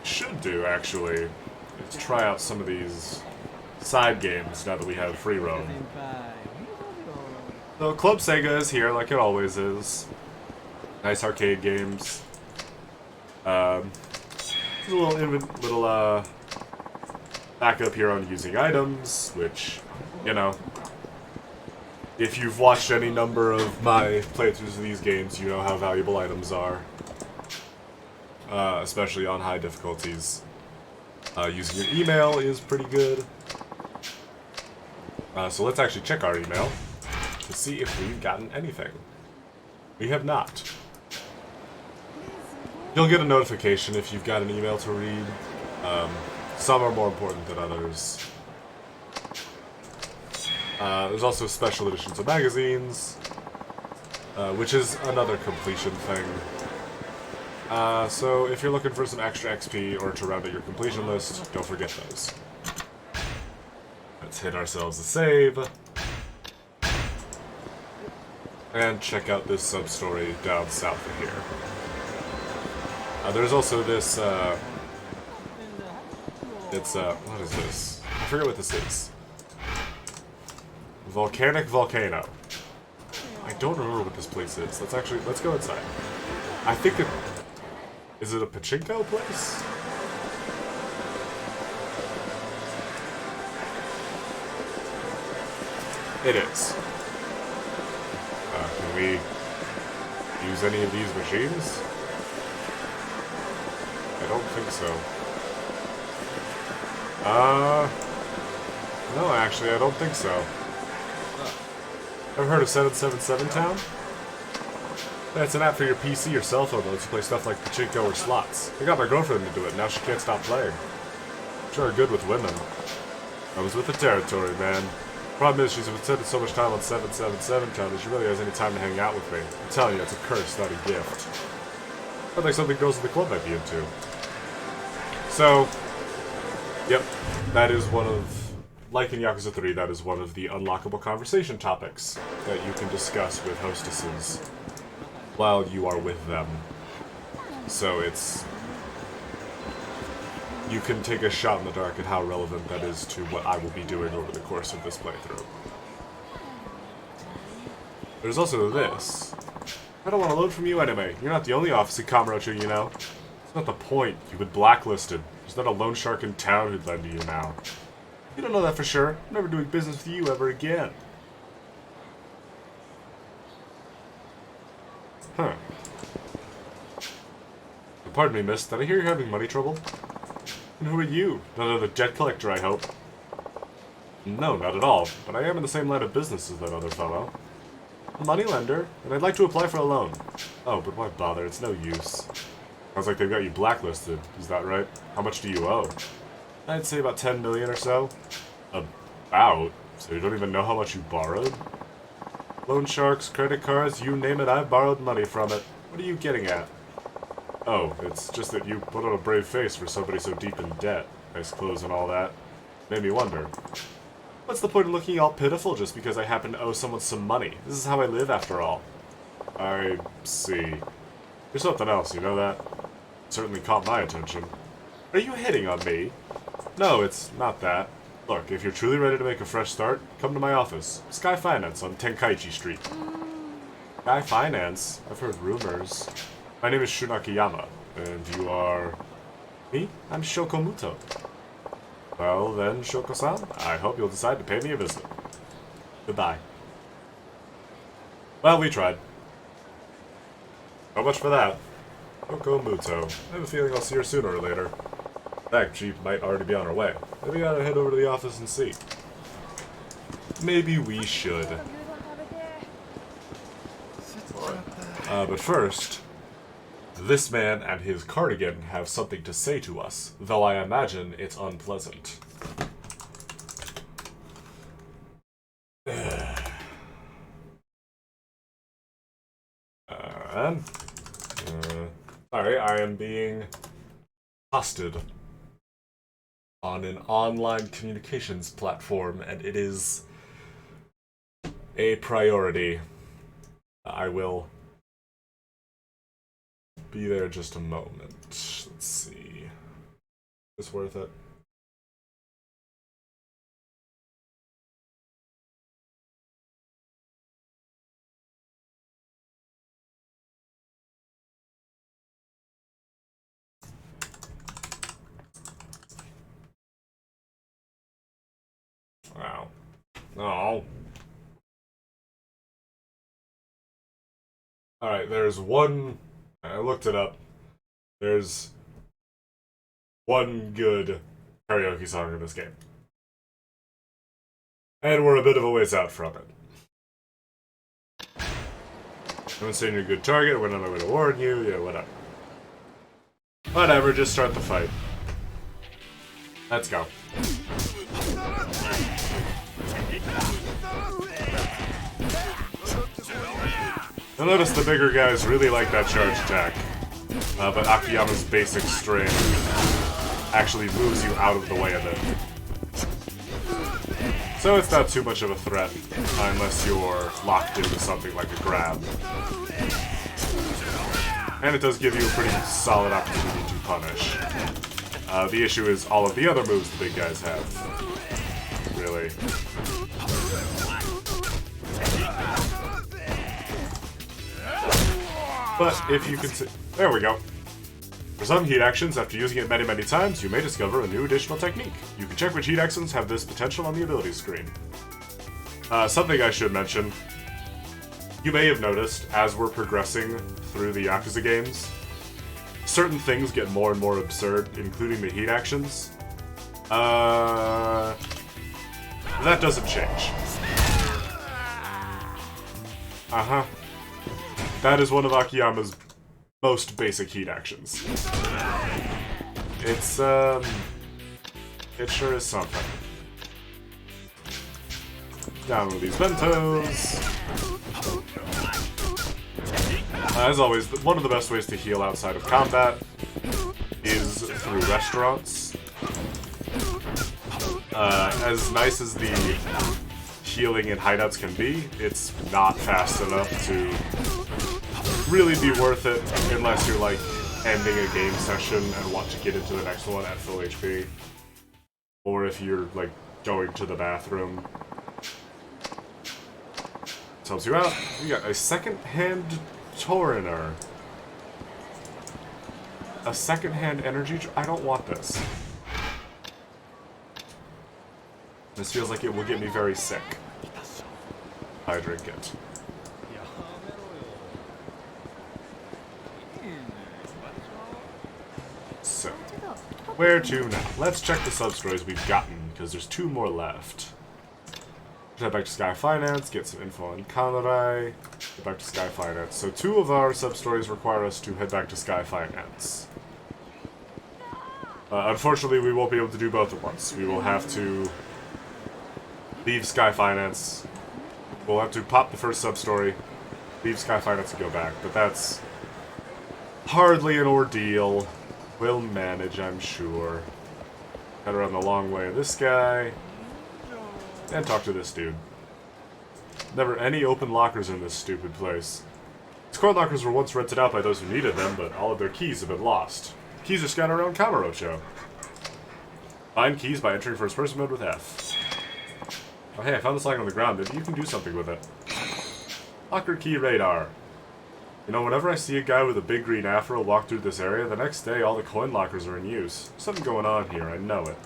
should do, actually, is try out some of these side games now that we have free roam. So Club Sega is here, like it always is. Nice arcade games. A little backup here on using items, which, you know, if you've watched any number of my playthroughs of these games, you know how valuable items are. Especially on high difficulties. Using your email is pretty good. So let's actually check our email to see if we've gotten anything. We have not. You'll get a notification if you've got an email to read. Some are more important than others. There's also special editions of magazines, which is another completion thing. So if you're looking for some extra XP or to round out your completion list, don't forget those. Let's hit ourselves a save. And check out this sub-story down south of here. There's also this, what is this? I forget what this is. Volcanic Volcano. I don't remember what this place is. Let's go inside. I think is it a pachinko place? It is. Can we use any of these machines? I don't think so. No, actually, I don't think so. Ever heard of 777 Town? That's an app for your PC or cell phone that lets you play stuff like pachinko or slots. I got my girlfriend to do it, now she can't stop playing. Sure good with women. Comes with the territory, man. Problem is, she's spending so much time on 777 Town that she really has any time to hang out with me. I'm telling you, it's a curse, not a gift. I think something girls in the club might be into. So, yep, that is one of, like in Yakuza 3, that is one of the unlockable conversation topics that you can discuss with hostesses while you are with them. So you can take a shot in the dark at how relevant that is to what I will be doing over the course of this playthrough. There's also this. I don't want to load from you anyway. You're not the only officer Kamurocho, you know. It's not the point. You've been blacklisted. There's not a loan shark in town who'd lend to you now. You don't know that for sure. I'm never doing business with you ever again. Huh. Pardon me, miss. Did I hear you're having money trouble? And who are you? None other debt collector, I hope. No, not at all. But I am in the same line of business as that other fellow. A moneylender, and I'd like to apply for a loan. Oh, but why bother? It's no use. Sounds like they've got you blacklisted. Is that right? How much do you owe? I'd say about 10 million or so. About? So you don't even know how much you borrowed? Loan sharks, credit cards, you name it, I've borrowed money from it. What are you getting at? Oh, it's just that you put on a brave face for somebody so deep in debt. Nice clothes and all that. Made me wonder. What's the point of looking all pitiful just because I happen to owe someone some money? This is how I live, after all. I see. You're something else, you know that? Certainly caught my attention. Are you hitting on me? No, it's not that. Look, if you're truly ready to make a fresh start, come to my office. Sky Finance on Tenkaichi Street. Sky Finance? I've heard rumors. My name is Shunakiyama, and you are... Me? I'm Shoko Muto. Well then, Shoko-san, I hope you'll decide to pay me a visit. Goodbye. Well, we tried. So much for that. Shoko Muto. I have a feeling I'll see her sooner or later. In fact, she might already be on her way. Maybe I ought to head over to the office and see. Maybe we should. But first... This man and his cardigan have something to say to us, though I imagine it's unpleasant. Sorry, I am being hosted on an online communications platform, and it is a priority. I will be there just a moment. Let's see. It's worth it. Wow. Oh. Alright, there's one. I looked it up. There's one good karaoke song in this game. And we're a bit of a ways out from it. I'm saying you're a good target, when I'm going to warn you, yeah, whatever. Whatever, just start the fight. Let's go. You'll notice the bigger guys really like that charge attack. But Akiyama's basic string actually moves you out of the way of it. So it's not too much of a threat, unless you're locked into something like a grab. And it does give you a pretty solid opportunity to punish. The issue is all of the other moves the big guys have. Really. But if you can see... There we go. For some heat actions, after using it many times, you may discover a new additional technique. You can check which heat actions have this potential on the ability screen. Something I should mention. You may have noticed, as we're progressing through the Yakuza games, certain things get more and more absurd, including the heat actions. That doesn't change. Uh-huh. That is one of Akiyama's most basic heat actions. It's, it sure is something. Download these bentos. As always, one of the best ways to heal outside of combat is through restaurants. As nice as the healing in hideouts can be, it's not fast enough to really be worth it unless you're like ending a game session and want to get into the next one at full HP. Or if you're like going to the bathroom. This helps you out. You got a second-hand Toriner. A second-hand energy... I don't want this. This feels like it will get me very sick. I drink it. So, where to now? Let's check the sub-stories we've gotten, because there's 2 more left. Head back to Sky Finance, get some info on Kanarai, get back to Sky Finance. So 2 of our sub-stories require us to head back to Sky Finance. Unfortunately, we won't be able to do both at once. We will have to leave Sky Finance. We'll have to pop the first sub-story, leave Sky Finance and go back. But that's hardly an ordeal. We'll manage, I'm sure. Head around the long way of this guy. And talk to this dude. Never any open lockers in this stupid place. These coin lockers were once rented out by those who needed them, but all of their keys have been lost. Keys are scattered around Kamurocho. Find keys by entering first person mode with F. Oh hey, I found this locker on the ground. Maybe you can do something with it. Locker key radar. You know, whenever I see a guy with a big green afro walk through this area, the next day all the coin lockers are in use. Something going on here, I know it.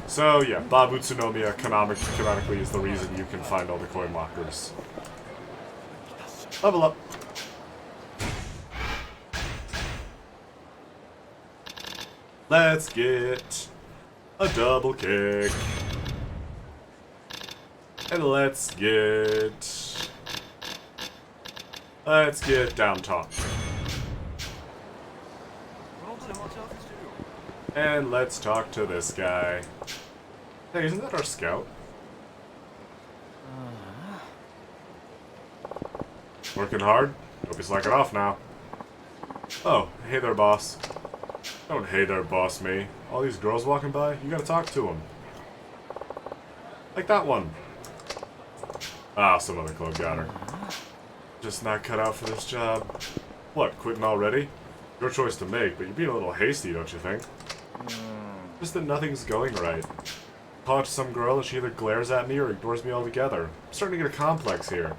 So, yeah, Babu Tsunomiya canonically is the reason you can find all the coin lockers. Level up. Let's get a double kick. And let's get down top. And let's talk to this guy. Hey, isn't that our scout? Working hard? Don't be slacking off now. Oh, hey there, boss. Don't hey there, boss me. All these girls walking by, you gotta talk to them. Like that one. Ah, some other club got her. Just not cut out for this job. What, quitting already? Your choice to make, but you're being a little hasty, don't you think? Just that nothing's going right. Call out to some girl and she either glares at me or ignores me altogether. I'm starting to get a complex here.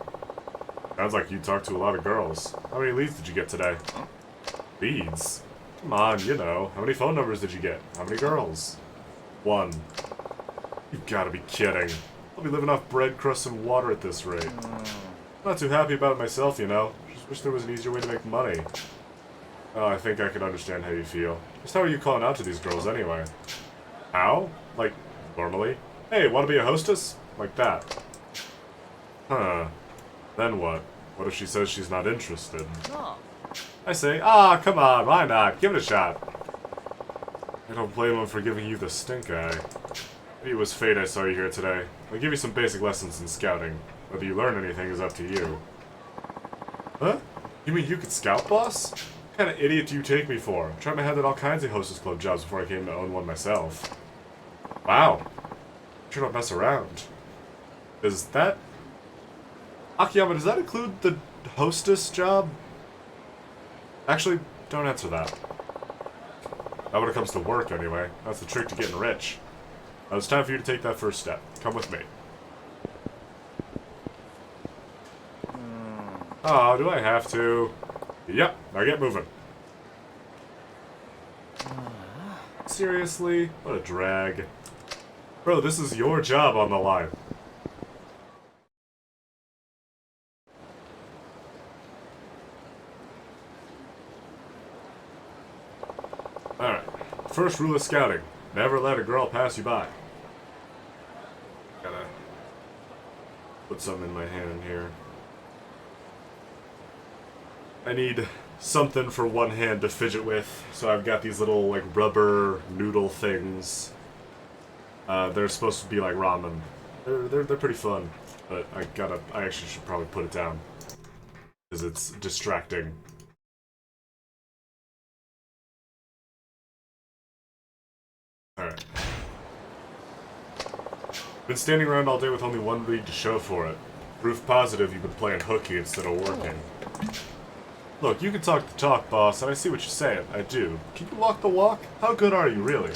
Sounds like you talked to a lot of girls. How many leads did you get today? Leads? Come on, you know. How many phone numbers did you get? How many girls? 1. You've gotta be kidding. I'll be living off bread crusts and water at this rate. I'm not too happy about it myself, you know. Just wish there was an easier way to make money. Oh, I think I can understand how you feel. Just how are you calling out to these girls anyway? How? Like, normally? Hey, wanna be a hostess? Like that. Huh. Then what? What if she says she's not interested? I say, come on, why not? Give it a shot. I don't blame him for giving you the stink eye. Maybe it was fate I saw you here today. I'll give you some basic lessons in scouting. Whether you learn anything is up to you. Huh? You mean you could scout, boss? What kind of idiot do you take me for? I'm trying my hand at all kinds of hostess club jobs before I came to own one myself. Wow. You don't mess around. Does that... Akiyama, does that include the hostess job? Actually, don't answer that. Not when it comes to work, anyway. That's the trick to getting rich. Now it's time for you to take that first step. Come with me. Oh, do I have to? Yep, now get moving. Seriously? What a drag. Bro, this is your job on the line. Alright. First rule of scouting. Never let a girl pass you by. Gotta put something in my hand here. I need something for one hand to fidget with, so I've got these little, like, rubber noodle things. They're supposed to be like ramen. They're pretty fun, but I actually should probably put it down. Because it's distracting. Alright. Been standing around all day with only one lead to show for it. Proof positive you've been playing hooky instead of working. Look, you can talk the talk, boss, and I see what you're saying. I do. Can you walk the walk? How good are you, really?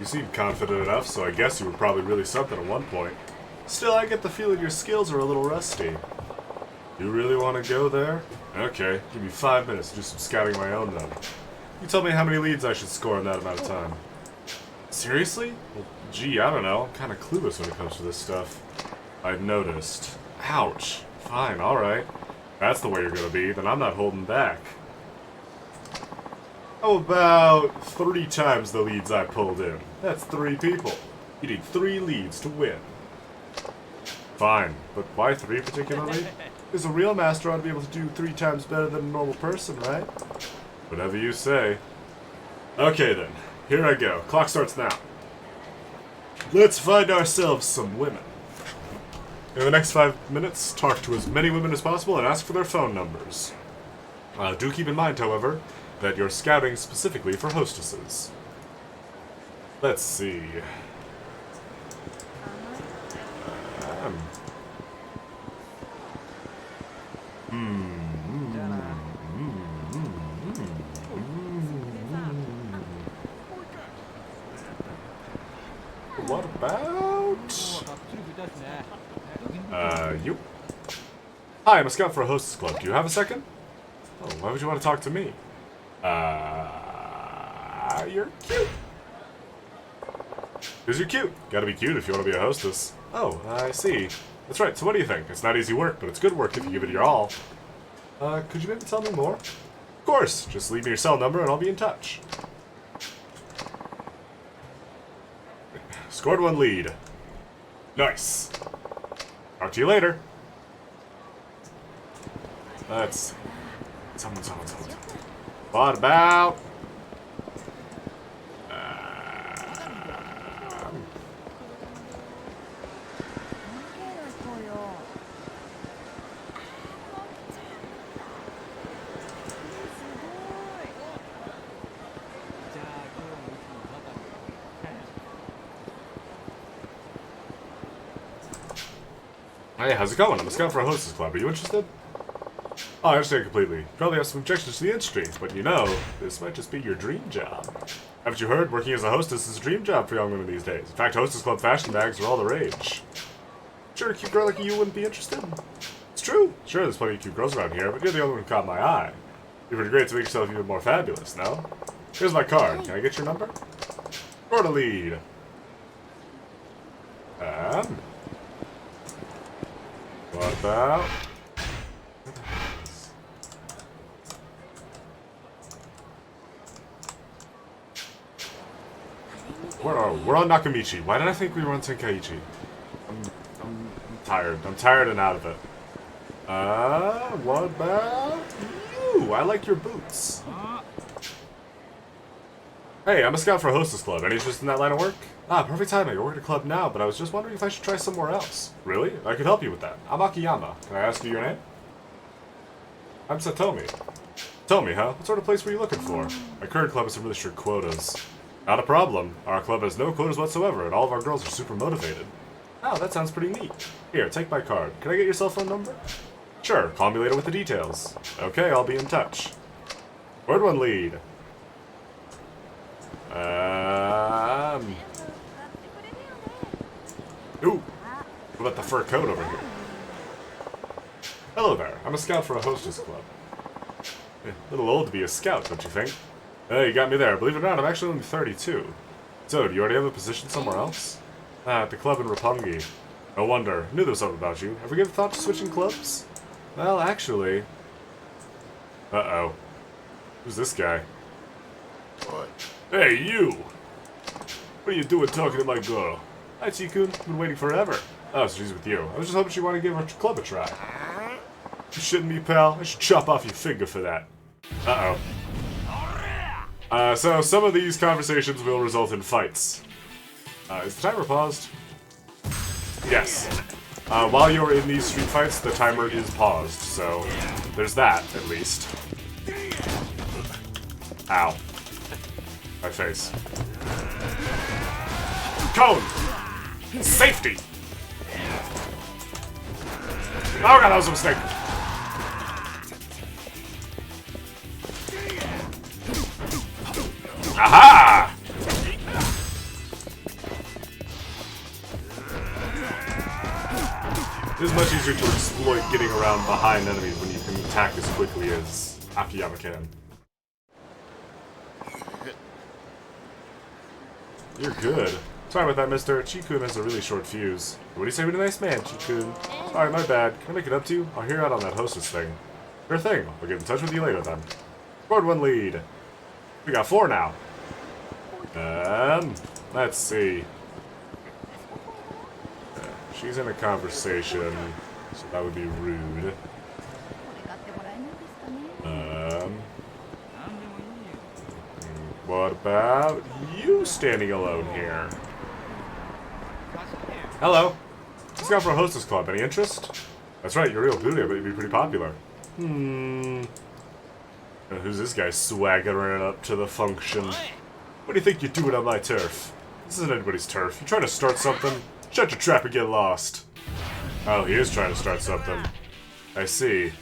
You seem confident enough, so I guess you were probably really something at one point. Still, I get the feeling your skills are a little rusty. You really want to go there? Okay, give me 5 minutes to do some scouting of my own, then. You tell me how many leads I should score in that amount of time. Seriously? Well, gee, I don't know. I'm kind of clueless when it comes to this stuff. I've noticed. Ouch. Fine, alright. That's the way you're gonna be, then I'm not holding back. How about 3 times the leads I pulled in? That's 3 people. You need 3 leads to win. Fine, but why 3 particularly? Because a real master ought to be able to do 3 times better than a normal person, right? Whatever you say. Okay then, here I go. Clock starts now. Let's find ourselves some women. In the next 5 minutes, talk to as many women as possible and ask for their phone numbers. Do keep in mind, however, that you're scouting specifically for hostesses. Let's see. What about... you? Hi, I'm a scout for a hostess club. Do you have a second? Oh, why would you want to talk to me? You're cute. Because you're cute. Gotta be cute if you want to be a hostess. Oh, I see. That's right, so what do you think? It's not easy work, but it's good work if you give it your all. Could you maybe tell me more? Of course, just leave me your cell number and I'll be in touch. Scored 1 lead. Nice. Talk to you later. Let's... Someone. What about... Hey, how's it going? I'm a scout for a hostess club. Are you interested? Oh, I understand completely. You probably have some objections to the industry, but you know, this might just be your dream job. Haven't you heard? Working as a hostess is a dream job for young women these days. In fact, Hostess Club fashion bags are all the rage. Sure, a cute girl like you wouldn't be interested? It's true. Sure, there's plenty of cute girls around here, but you're the only one who caught my eye. You'd be great to make yourself even more fabulous, no? Here's my card. Can I get your number? For the lead. What about... Where are we? We're on Nakamichi. Why did I think we were on Tenkaichi? I'm tired. I'm tired and out of it. What about you? I like your boots. Hey, I'm a scout for a hostess club. Any interest in that line of work? Ah, perfect timing. I work at a club now, but I was just wondering if I should try somewhere else. Really? I could help you with that. I'm Akiyama. Can I ask you your name? I'm Satomi. Tell me, huh? What sort of place were you looking for? My current club has some really strict quotas. Not a problem. Our club has no quotas whatsoever, and all of our girls are super motivated. Oh, that sounds pretty neat. Here, take my card. Can I get your cell phone number? Sure, call me later with the details. Okay, I'll be in touch. Word one lead. Ooh, what about the fur coat over here? Hello there, I'm a scout for a hostess club. A little old to be a scout, don't you think? Hey, you got me there. Believe it or not, I'm actually only 32. So, do you already have a position somewhere else? Ah, at the club in Roppongi. No wonder. Knew there was something about you. Ever given thought to switching clubs? Well, actually... Uh-oh. Who's this guy? What? Hey, you! What are you doing talking to my girl? Hi, Chikun. Been waiting forever. Oh, so she's with you. I was just hoping she wanted to give our club a try. You shouldn't be, pal. I should chop off your finger for that. Uh-oh. So some of these conversations will result in fights. Is the timer paused? Yes. While you're in these street fights, the timer is paused, so there's that, at least. Ow. My face. Cone! Safety! Oh god, that was a mistake! Aha! It is much easier to exploit getting around behind enemies when you can attack as quickly as Akiyama can. You're good. Sorry about that, mister. Chikun has a really short fuse. What do you say to a nice man, Chikun? Sorry, my bad. Can I make it up to you? I'll hear you out on that hostess thing. Sure thing. I'll get in touch with you later then. Scored one lead. We got 4 now. Let's see. She's in a conversation, so that would be rude. What about you standing alone here? Hello. Let's go for a hostess club. Any interest? That's right, you're real booty. I bet you'd be pretty popular. Who's this guy swaggering up to the function? What do you think you're doing on my turf? This isn't anybody's turf. You trying to start something? Shut your trap and get lost. Oh, he is trying to start something. I see.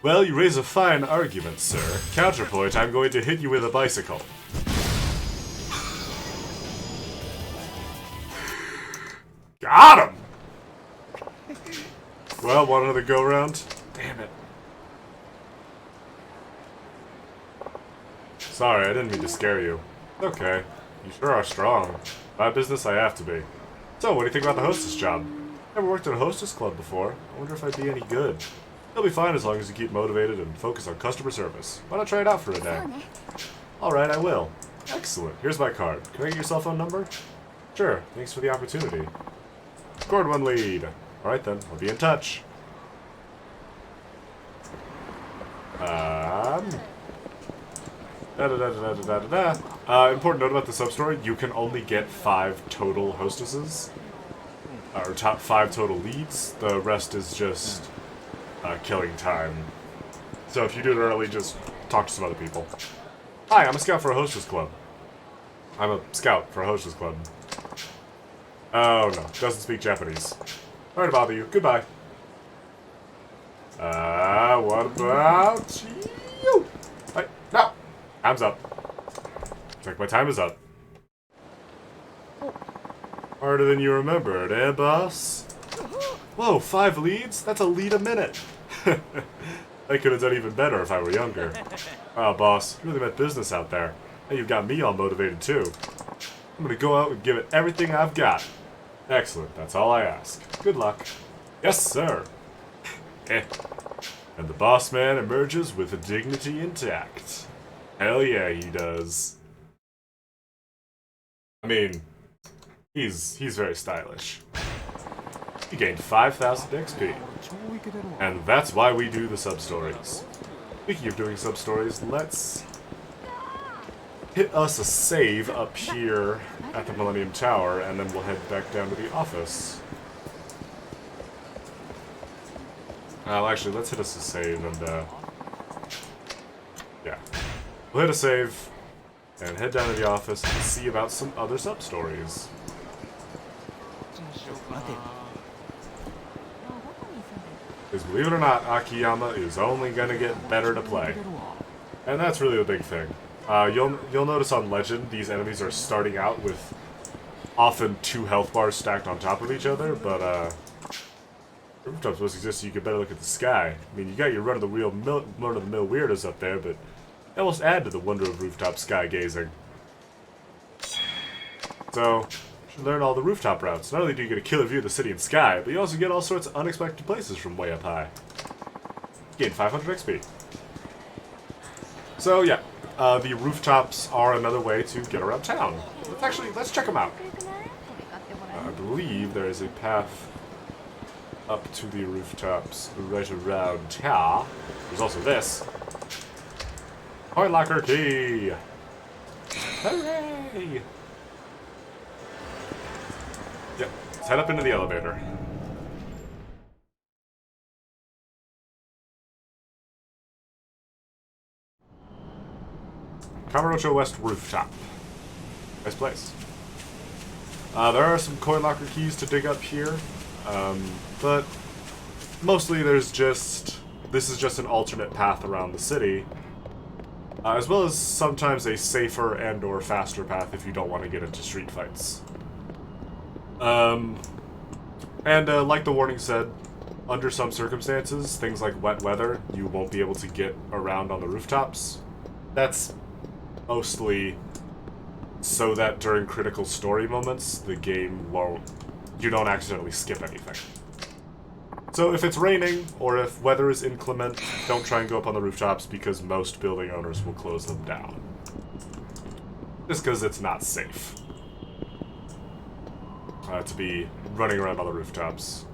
Well, you raise a fine argument, sir. Counterpoint, I'm going to hit you with a bicycle. Got him! Well, want another go-round? Damn it. Sorry, I didn't mean to scare you. Okay. You sure are strong. My business, I have to be. So, what do you think about the hostess job? Never worked at a hostess club before. I wonder if I'd be any good. You'll be fine as long as you keep motivated and focus on customer service. Why not try it out for a day? Alright, I will. Excellent. Here's my card. Can I get your cell phone number? Sure. Thanks for the opportunity. Scored one lead. Alright then, I'll be in touch. Important note about the sub-story, you can only get 5 total hostesses. Or top 5 total leads. The rest is just killing time. So if you do it early, just talk to some other people. Hi, I'm a scout for a hostess club. I'm a scout for a hostess club. Oh no, doesn't speak Japanese. Sorry to bother you. Goodbye. What about you? Hey, no! Time's up. Looks like my time is up. Harder than you remembered, eh, boss? Whoa, 5 leads? That's a lead a minute. I could have done even better if I were younger. Wow, boss, you really meant business out there. And you've got me all motivated too. I'm gonna go out and give it everything I've got. Excellent, that's all I ask. Good luck. Yes, sir. And the boss man emerges with dignity intact. Hell yeah, he does. I mean, he's very stylish. He gained 5,000 XP. And that's why we do the sub-stories. Speaking of doing sub-stories, let's hit us a save up here at the Millennium Tower, and then we'll head back down to the office. Actually, let's hit us a save and, yeah. We'll hit a save, and head down to the office and see about some other sub-stories. Because believe it or not, Akiyama is only gonna get better to play. And that's really the big thing. You'll notice on Legend, these enemies are starting out with often 2 health bars stacked on top of each other, but, rooftops must exist so you can better look at the sky. I mean, you got your run-of-the-mill weirdos up there, but they almost add to the wonder of rooftop sky gazing. So, you should learn all the rooftop routes. Not only do you get a killer view of the city and sky, but you also get all sorts of unexpected places from way up high. Gain 500 XP. So, yeah. The rooftops are another way to get around town. Let's check them out. I believe there is a path up to the rooftops right around here. There's also this. Coin locker key! Hooray! Yep, let's head up into the elevator. Kamurocho West Rooftop. Nice place. There are some coin locker keys to dig up here, but mostly this is just an alternate path around the city, as well as sometimes a safer and or faster path if you don't want to get into street fights. Like the warning said, under some circumstances, things like wet weather, you won't be able to get around on the rooftops. That's mostly so that during critical story moments, the game you don't accidentally skip anything. So if it's raining, or if weather is inclement, don't try and go up on the rooftops because most building owners will close them down. Just because it's not safe to be running around on the rooftops.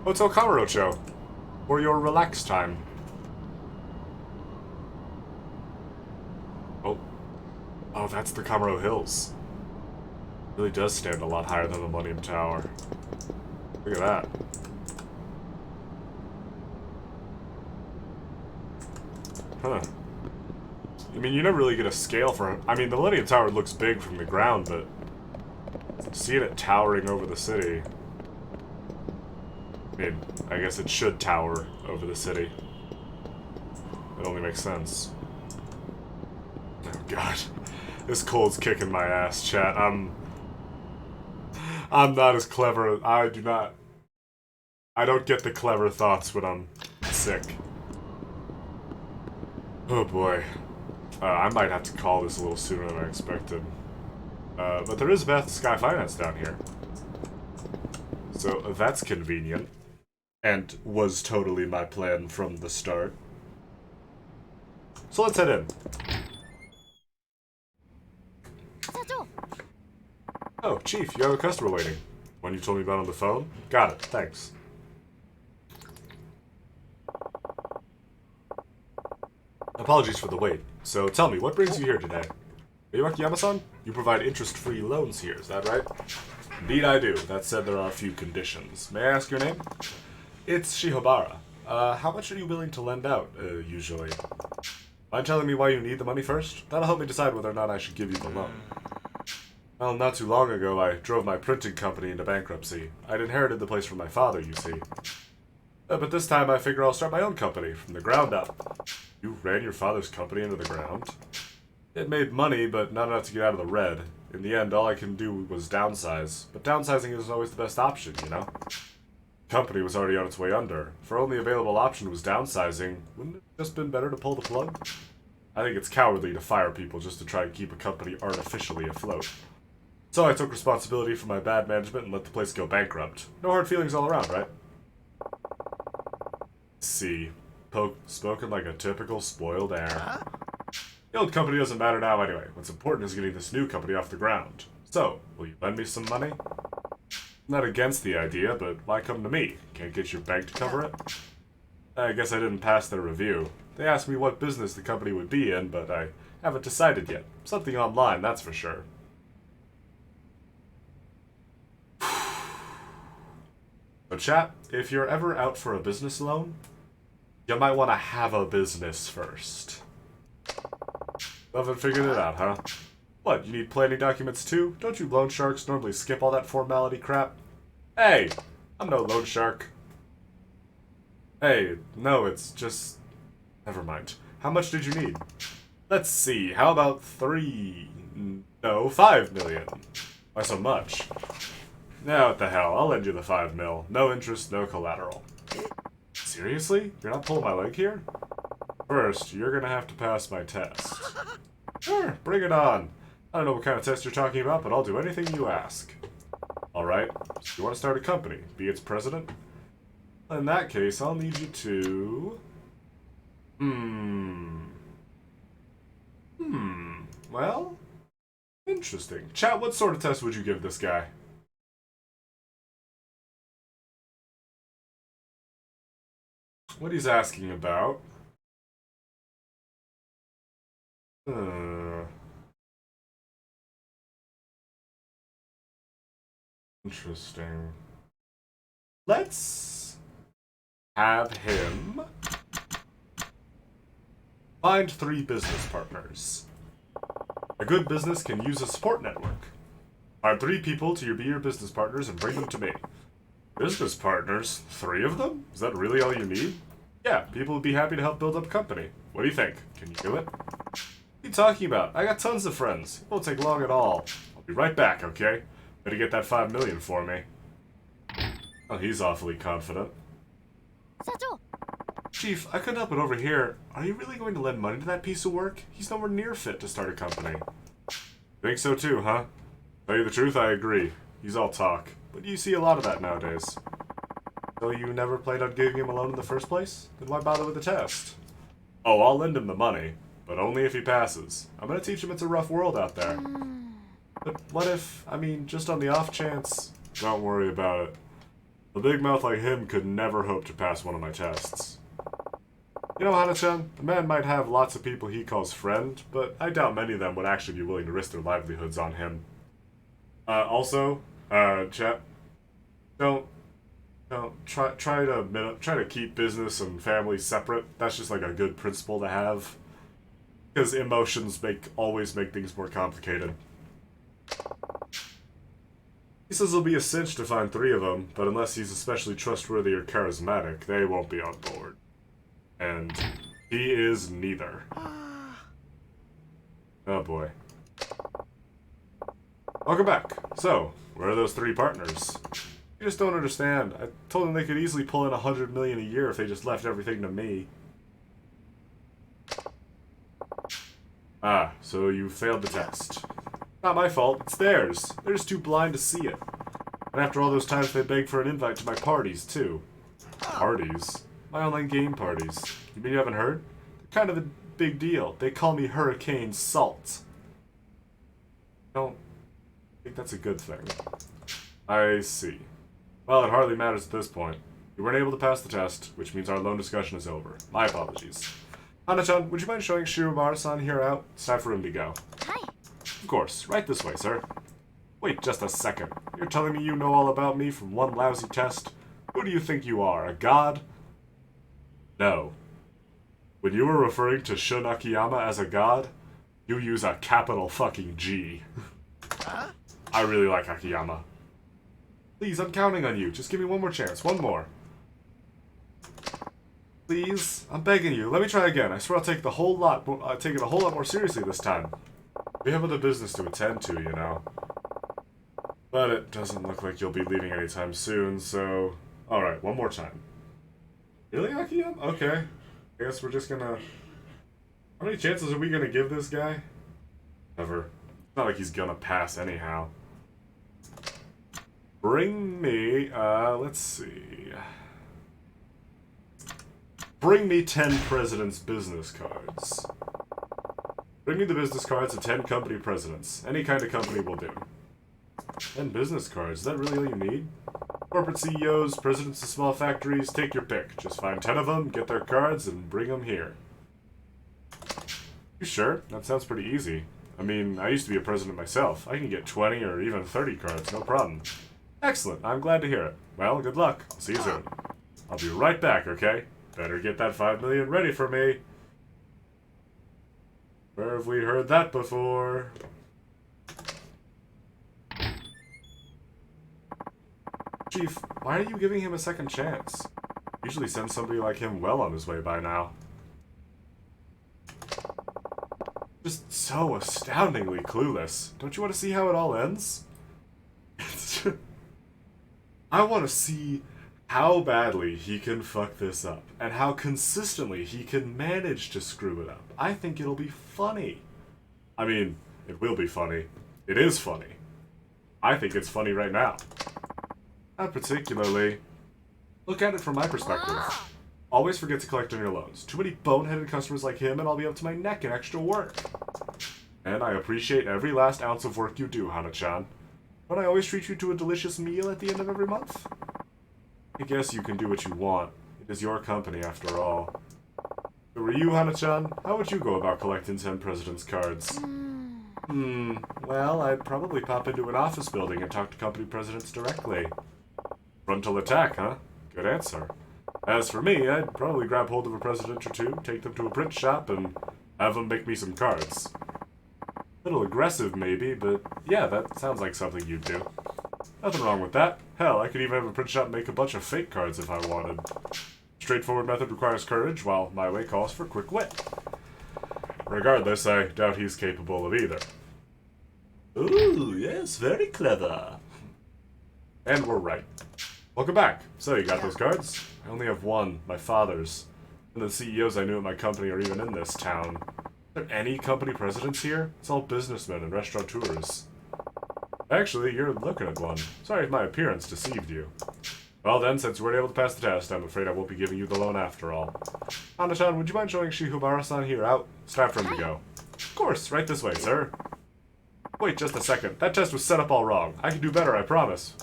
Hotel Kamurocho, for your relax time. Oh, that's the Kamuro Hills. It really does stand a lot higher than the Millennium Tower. Look at that. Huh. I mean, you never really get a scale for... I mean, the Millennium Tower looks big from the ground, but... seeing it towering over the city... I mean, I guess it should tower over the city. It only makes sense. Oh, God. This cold's kicking my ass, chat. I'm not as clever. I don't get the clever thoughts when I'm sick. Oh boy. I might have to call this a little sooner than I expected. But there is Beth Sky Finance down here. So that's convenient. And was totally my plan from the start. So let's head in. Oh, Chief, you have a customer waiting. One you told me about on the phone? Got it, thanks. Apologies for the wait. So tell me, what brings you here today? Are you Akiyama-san? You provide interest-free loans here, is that right? Indeed I do. That said, there are a few conditions. May I ask your name? It's Shihobara. How much are you willing to lend out, usually? Mind telling me why you need the money first? That'll help me decide whether or not I should give you the loan. Well, not too long ago, I drove my printing company into bankruptcy. I'd inherited the place from my father, you see. But this time I figure I'll start my own company from the ground up. You ran your father's company into the ground? It made money, but not enough to get out of the red. In the end, all I can do was downsize. But downsizing isn't always the best option, you know? The company was already on its way under. If our only available option was downsizing, wouldn't it have just been better to pull the plug? I think it's cowardly to fire people just to try and keep a company artificially afloat. So I took responsibility for my bad management and let the place go bankrupt. No hard feelings all around, right? See. Spoken like a typical spoiled heir. The old company doesn't matter now anyway. What's important is getting this new company off the ground. So, will you lend me some money? Not against the idea, but why come to me? Can't get your bank to cover it? I guess I didn't pass their review. They asked me what business the company would be in, but I haven't decided yet. Something online, that's for sure. So chat, if you're ever out for a business loan, you might want to have a business first. Haven't figured it out, huh? What, you need planning documents too? Don't you loan sharks normally skip all that formality crap? Hey, I'm no loan shark. Hey, no, it's just... Never mind. How much did you need? Let's see, how about 5 million? Why so much? Now what the hell, I'll lend you the 5 mil. No interest, no collateral. Seriously? You're not pulling my leg here? First, you're gonna have to pass my test. Sure, bring it on. I don't know what kind of test you're talking about, but I'll do anything you ask. Alright, so you want to start a company, be its president? In that case, I'll need you to... Well, interesting. Chat, what sort of test would you give this guy? What he's asking about... Interesting. Let's have him find 3 business partners. A good business can use a support network. Find 3 people to be your business partners and bring them to me. Business partners? 3 of them? Is that really all you need? Yeah, people would be happy to help build up a company. What do you think? Can you do it? What are you talking about? I got tons of friends. It won't take long at all. I'll be right back, okay? Better get that 5 million for me. Oh, he's awfully confident. Chief, I couldn't help but overhear. Are you really going to lend money to that piece of work? He's nowhere near fit to start a company. Think so too, huh? Tell you the truth, I agree. He's all talk. But you see a lot of that nowadays. So you never planned on giving him a loan in the first place? Then why bother with the test? Oh, I'll lend him the money. But only if he passes. I'm gonna teach him it's a rough world out there. But what if, just on the off chance... Don't worry about it. A big mouth like him could never hope to pass one of my tests. You know, Hana-chan, a man might have lots of people he calls friend, but I doubt many of them would actually be willing to risk their livelihoods on him. Chat, don't try to keep business and family separate. That's just like a good principle to have, because emotions always make things more complicated. He says it'll be a cinch to find 3 of them, but unless he's especially trustworthy or charismatic, they won't be on board. And he is neither. Oh boy. Welcome back. So, where are those 3 partners? You just don't understand. I told them they could easily pull in 100 million a year if they just left everything to me. Ah, so you failed the test. Not my fault, it's theirs. They're just too blind to see it. And after all those times they begged for an invite to my parties, too. Parties? My online game parties. You mean you haven't heard? They're kind of a big deal. They call me Hurricane Salt. I don't think that's a good thing. I see. Well, it hardly matters at this point. You weren't able to pass the test, which means our loan discussion is over. My apologies. Hana-chan, would you mind showing Shirobara-san here out? It's time for him to go. Hi. Of course. Right this way, sir. Wait just a second. You're telling me you know all about me from one lousy test? Who do you think you are, a god? No. When you were referring to Shun Akiyama as a god, you use a capital fucking G. Huh? I really like Akiyama. Please, I'm counting on you. Just give me one more chance. One more. Please? I'm begging you. Let me try again. I swear I'll take it a whole lot more seriously this time. We have other business to attend to, you know. But it doesn't look like you'll be leaving anytime soon, so... Alright, one more time. Really, Akiyama? Okay. I guess we're just gonna... How many chances are we gonna give this guy? Never. It's not like he's gonna pass anyhow. Bring me, let's see. Bring me 10 presidents' business cards. Bring me the business cards of 10 company presidents. Any kind of company will do. 10 business cards, is that really all you need? Corporate CEOs, presidents of small factories, take your pick. Just find 10 of them, get their cards, and bring them here. You sure? That sounds pretty easy. I mean, I used to be a president myself. I can get 20 or even 30 cards, no problem. Excellent, I'm glad to hear it. Well, good luck. I'll see you soon. I'll be right back, okay? Better get that 5 million ready for me. Where have we heard that before? Chief, why are you giving him a second chance? Usually send somebody like him well on his way by now. Just so astoundingly clueless. Don't you want to see how it all ends? I want to see how badly he can fuck this up, and how consistently he can manage to screw it up. I think it'll be funny. I mean, it will be funny. It is funny. I think it's funny right now. Not particularly. Look at it from my perspective. Always forget to collect on your loans. Too many boneheaded customers like him and I'll be up to my neck in extra work. And I appreciate every last ounce of work you do, Hana-chan. But I always treat you to a delicious meal at the end of every month. I guess you can do what you want. It is your company, after all. If it were you, Hana-chan, how would you go about collecting 10 president's cards? Well, I'd probably pop into an office building and talk to company presidents directly. Frontal attack, huh? Good answer. As for me, I'd probably grab hold of a president or two, take them to a print shop, and have them make me some cards. A little aggressive, maybe, but yeah, that sounds like something you'd do. Nothing wrong with that. Hell, I could even have a print shop make a bunch of fake cards if I wanted. Straightforward method requires courage, while my way calls for quick wit. Regardless, I doubt he's capable of either. Ooh, yes, very clever. And we're right. Welcome back. So, you got those cards? I only have one, my father's. None of the CEOs I knew at my company are even in this town. Are there any company presidents here? It's all businessmen and restaurateurs. Actually, you're looking at one. Sorry if my appearance deceived you. Well then, since you weren't able to pass the test, I'm afraid I won't be giving you the loan after all. Hana-chan, would you mind showing Shihobara-san here out? It's time for him to go. Of course, right this way, sir. Wait just a second. That test was set up all wrong. I can do better, I promise.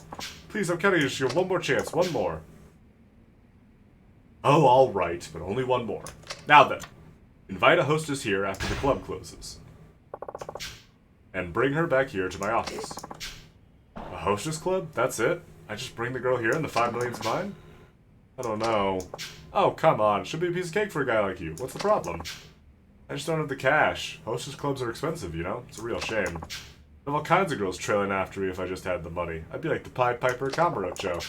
Please, I'm counting you one more chance. One more. Oh, all right, but only one more. Now then, invite a hostess here after the club closes. And bring her back here to my office. A hostess club? That's it? I just bring the girl here and the 5 million's mine? I don't know. Oh, come on. Should be a piece of cake for a guy like you. What's the problem? I just don't have the cash. Hostess clubs are expensive, you know? It's a real shame. I have all kinds of girls trailing after me if I just had the money. I'd be like the Pied Piper Kamurocho.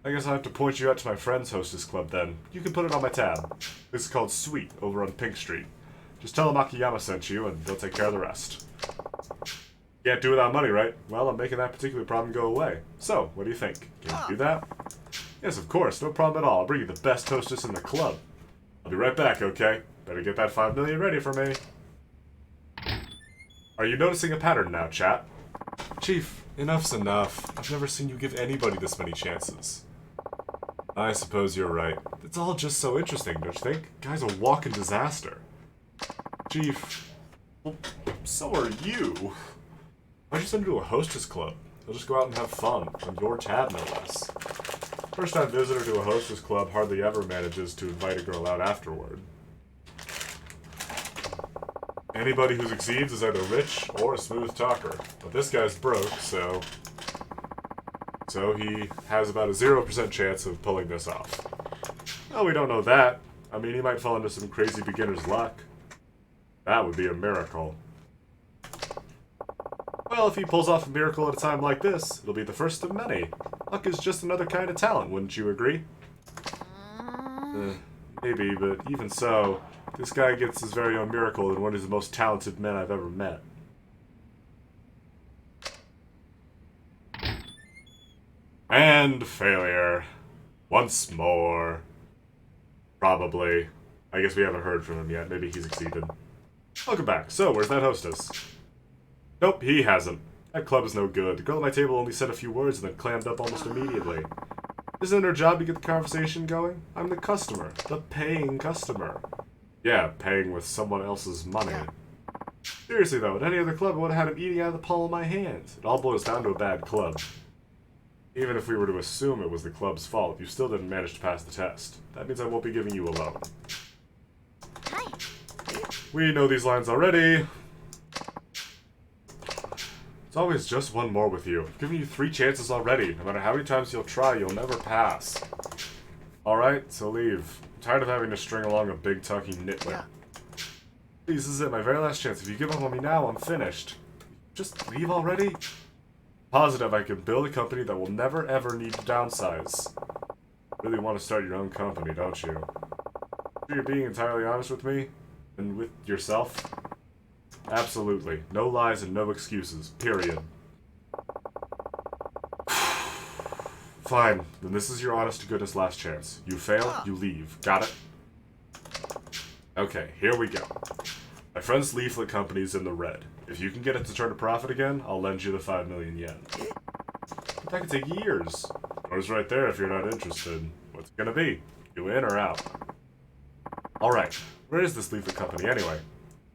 I guess I'll have to point you out to my friend's hostess club then. You can put it on my tab. This is called Sweet, over on Pink Street. Just tell them Akiyama sent you, and they'll take care of the rest. Can't do it without money, right? Well, I'm making that particular problem go away. So, what do you think? Can you do that? Yes, of course. No problem at all. I'll bring you the best hostess in the club. I'll be right back, okay? Better get that 5 million ready for me. Are you noticing a pattern now, chat? Chief, enough's enough. I've never seen you give anybody this many chances. I suppose you're right. It's all just so interesting, don't you think? Guy's a walking disaster. Chief, well, so are you. Why'd you send him to a hostess club? He'll just go out and have fun, on your tab no less. First-time visitor to a hostess club hardly ever manages to invite a girl out afterward. Anybody who succeeds is either rich or a smooth talker, but this guy's broke, so he has about a 0% chance of pulling this off. Well, we don't know that. I mean, he might fall into some crazy beginner's luck. That would be a miracle. Well, if he pulls off a miracle at a time like this, it'll be the first of many. Luck is just another kind of talent, wouldn't you agree? Maybe, but even so, this guy gets his very own miracle and one of the most talented men I've ever met. And failure. Once more. Probably. I guess we haven't heard from him yet. Maybe he succeeded. Welcome back. So, where's that hostess? Nope, he hasn't. That club is no good. The girl at my table only said a few words and then clammed up almost immediately. Isn't it her job to get the conversation going? I'm the customer. The paying customer. Yeah, paying with someone else's money. Seriously though, at any other club I would have had him eating out of the palm of my hand. It all boils down to a bad club. Even if we were to assume it was the club's fault, you still didn't manage to pass the test. That means I won't be giving you a loan. Hi. We know these lines already. It's always just one more with you. I've given you 3 chances already. No matter how many times you'll try, you'll never pass. Alright, so leave. I'm tired of having to string along a big talking nitwit. Please, this is it, my very last chance. If you give up on me now, I'm finished. Just leave already? Positive I can build a company that will never ever need to downsize. Really want to start your own company, don't you? Sure you're being entirely honest with me? And with yourself? Absolutely. No lies and no excuses. Period. Fine. Then this is your honest-to-goodness last chance. You fail, you leave. Got it? Okay, here we go. My friend's leaflet company's in the red. If you can get it to turn a profit again, I'll lend you the 5 million yen. But that could take years. Door's right there if you're not interested. What's it gonna be? You in or out? Alright, where is this leaflet company anyway?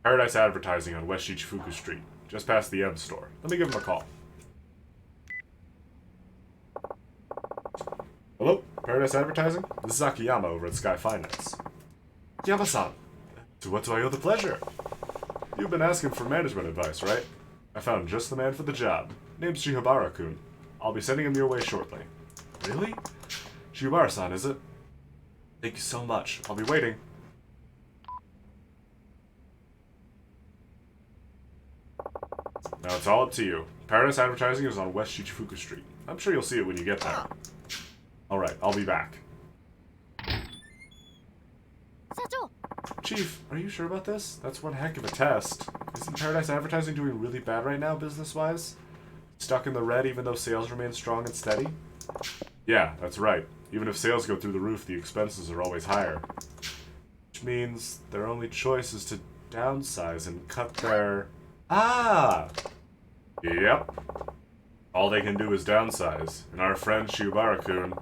Paradise Advertising on West Shichifuku Street, just past the M store. Let me give him a call. Hello, Paradise Advertising? This is Akiyama over at Sky Finance. Akiyama-san, to what do I owe the pleasure? You've been asking for management advice, right? I found just the man for the job. Name's Shihabara-kun. I'll be sending him your way shortly. Really? Shihabara-san, is it? Thank you so much. I'll be waiting. Now it's all up to you. Paradise Advertising is on West Shichifuku Street. I'm sure you'll see it when you get there. Alright, I'll be back. Chief, are you sure about this? That's one heck of a test. Isn't Paradise Advertising doing really bad right now, business-wise? Stuck in the red even though sales remain strong and steady? Yeah, that's right. Even if sales go through the roof, the expenses are always higher. Which means their only choice is to downsize and cut their... Ah! Yep. All they can do is downsize, and our friend Shihabara-kun,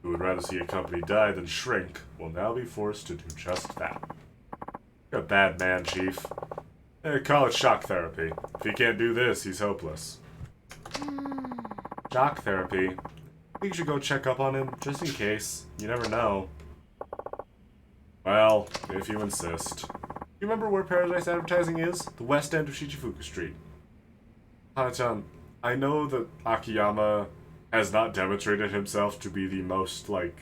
who would rather see a company die than shrink, will now be forced to do just that. You're a bad man, Chief. Call it shock therapy. If he can't do this, he's hopeless. Shock therapy? I think you should go check up on him, just in case. You never know. Well, if you insist. You remember where Paradise Advertising is? The west end of Shichifuku Street. Hana-chan, I know that Akiyama has not demonstrated himself to be the most, like,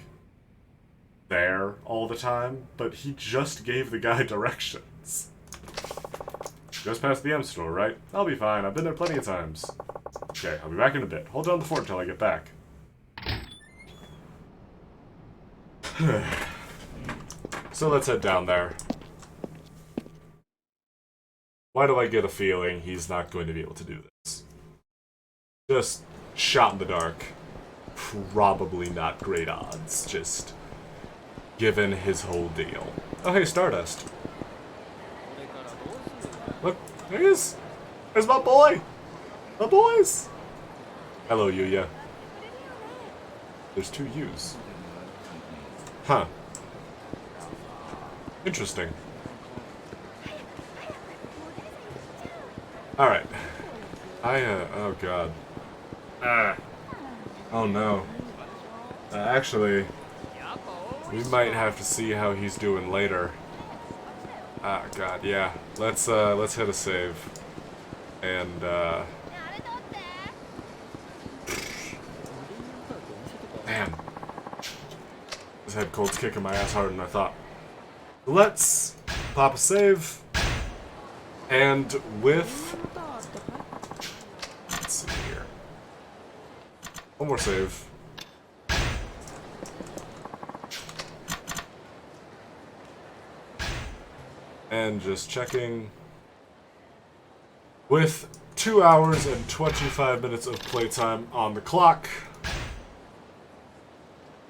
there all the time, but he just gave the guy directions. Just past the M store, right? I'll be fine. I've been there plenty of times. Okay, I'll be back in a bit. Hold down the fort until I get back. So let's head down there. Why do I get a feeling he's not going to be able to do this? Just shot in the dark. Probably not great odds, just given his whole deal. Oh hey, Stardust. Look, there he is. There's my boy. My boys. Hello, Yuya. There's 2 U's. Huh. Interesting. Alright. Oh god. Oh no. Actually, we might have to see how he's doing later. Ah, god, yeah. Let's hit a save. And, man. This head cold's kicking my ass harder than I thought. Let's pop a save. And with... Let's see here. One more save. And just checking. With 2 hours and 25 minutes of playtime on the clock.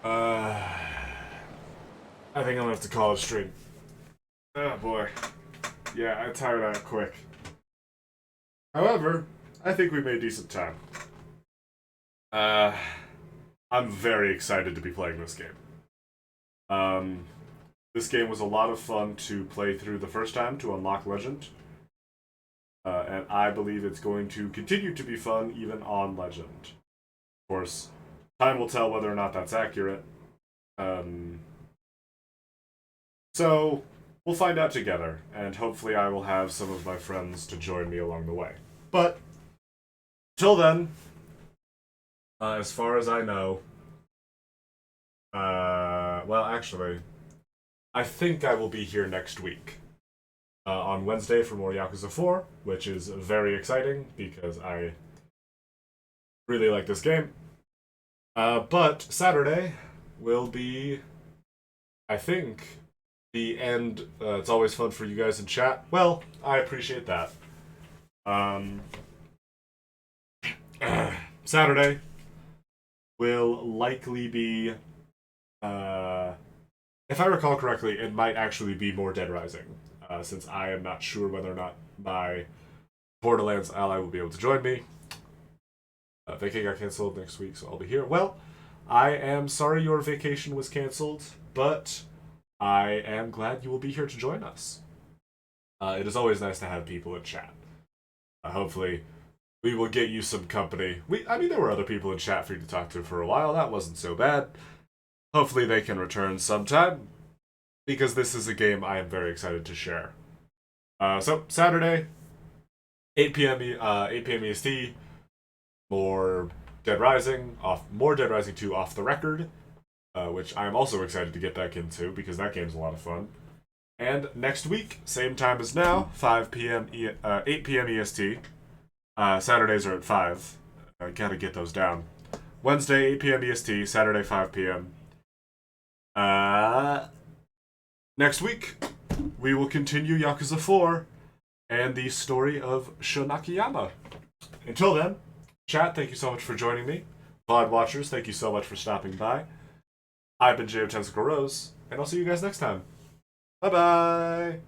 I think I'm gonna have to call it stream. Oh boy. Yeah, I tired out quick. However, I think we made decent time. I'm very excited to be playing this game. This game was a lot of fun to play through the first time to unlock Legend. And I believe it's going to continue to be fun even on Legend. Of course, time will tell whether or not that's accurate. So, we'll find out together, and hopefully I will have some of my friends to join me along the way. But, till then, as far as I know, well, actually, I think I will be here next week. On Wednesday for more Yakuza 4, which is very exciting, because I really like this game. But Saturday will be, I think, the end. It's always fun for you guys in chat. Well, I appreciate that. Saturday will likely be, if I recall correctly, it might actually be more Dead Rising, since I am not sure whether or not my Borderlands ally will be able to join me. Vacay got cancelled next week, so I'll be here. Well, I am sorry your vacation was cancelled, but I am glad you will be here to join us. It is always nice to have people in chat. Hopefully, we will get you some company. I mean, there were other people in chat for you to talk to for a while. That wasn't so bad. Hopefully they can return sometime, because this is a game I am very excited to share. So, Saturday, 8 p.m. 8 p.m. EST, more Dead Rising 2 off the record, which I'm also excited to get back into, because that game's a lot of fun. And next week, same time as now, 8 p.m. EST. Saturdays are at 5. I gotta get those down. Wednesday, 8 p.m. EST, Saturday, 5 p.m. Next week, we will continue Yakuza 4 and the story of Shun Akiyama. Until then, chat, thank you so much for joining me. VOD watchers, thank you so much for stopping by. I've been Jay of Tentacle Rose, and I'll see you guys next time. Bye-bye!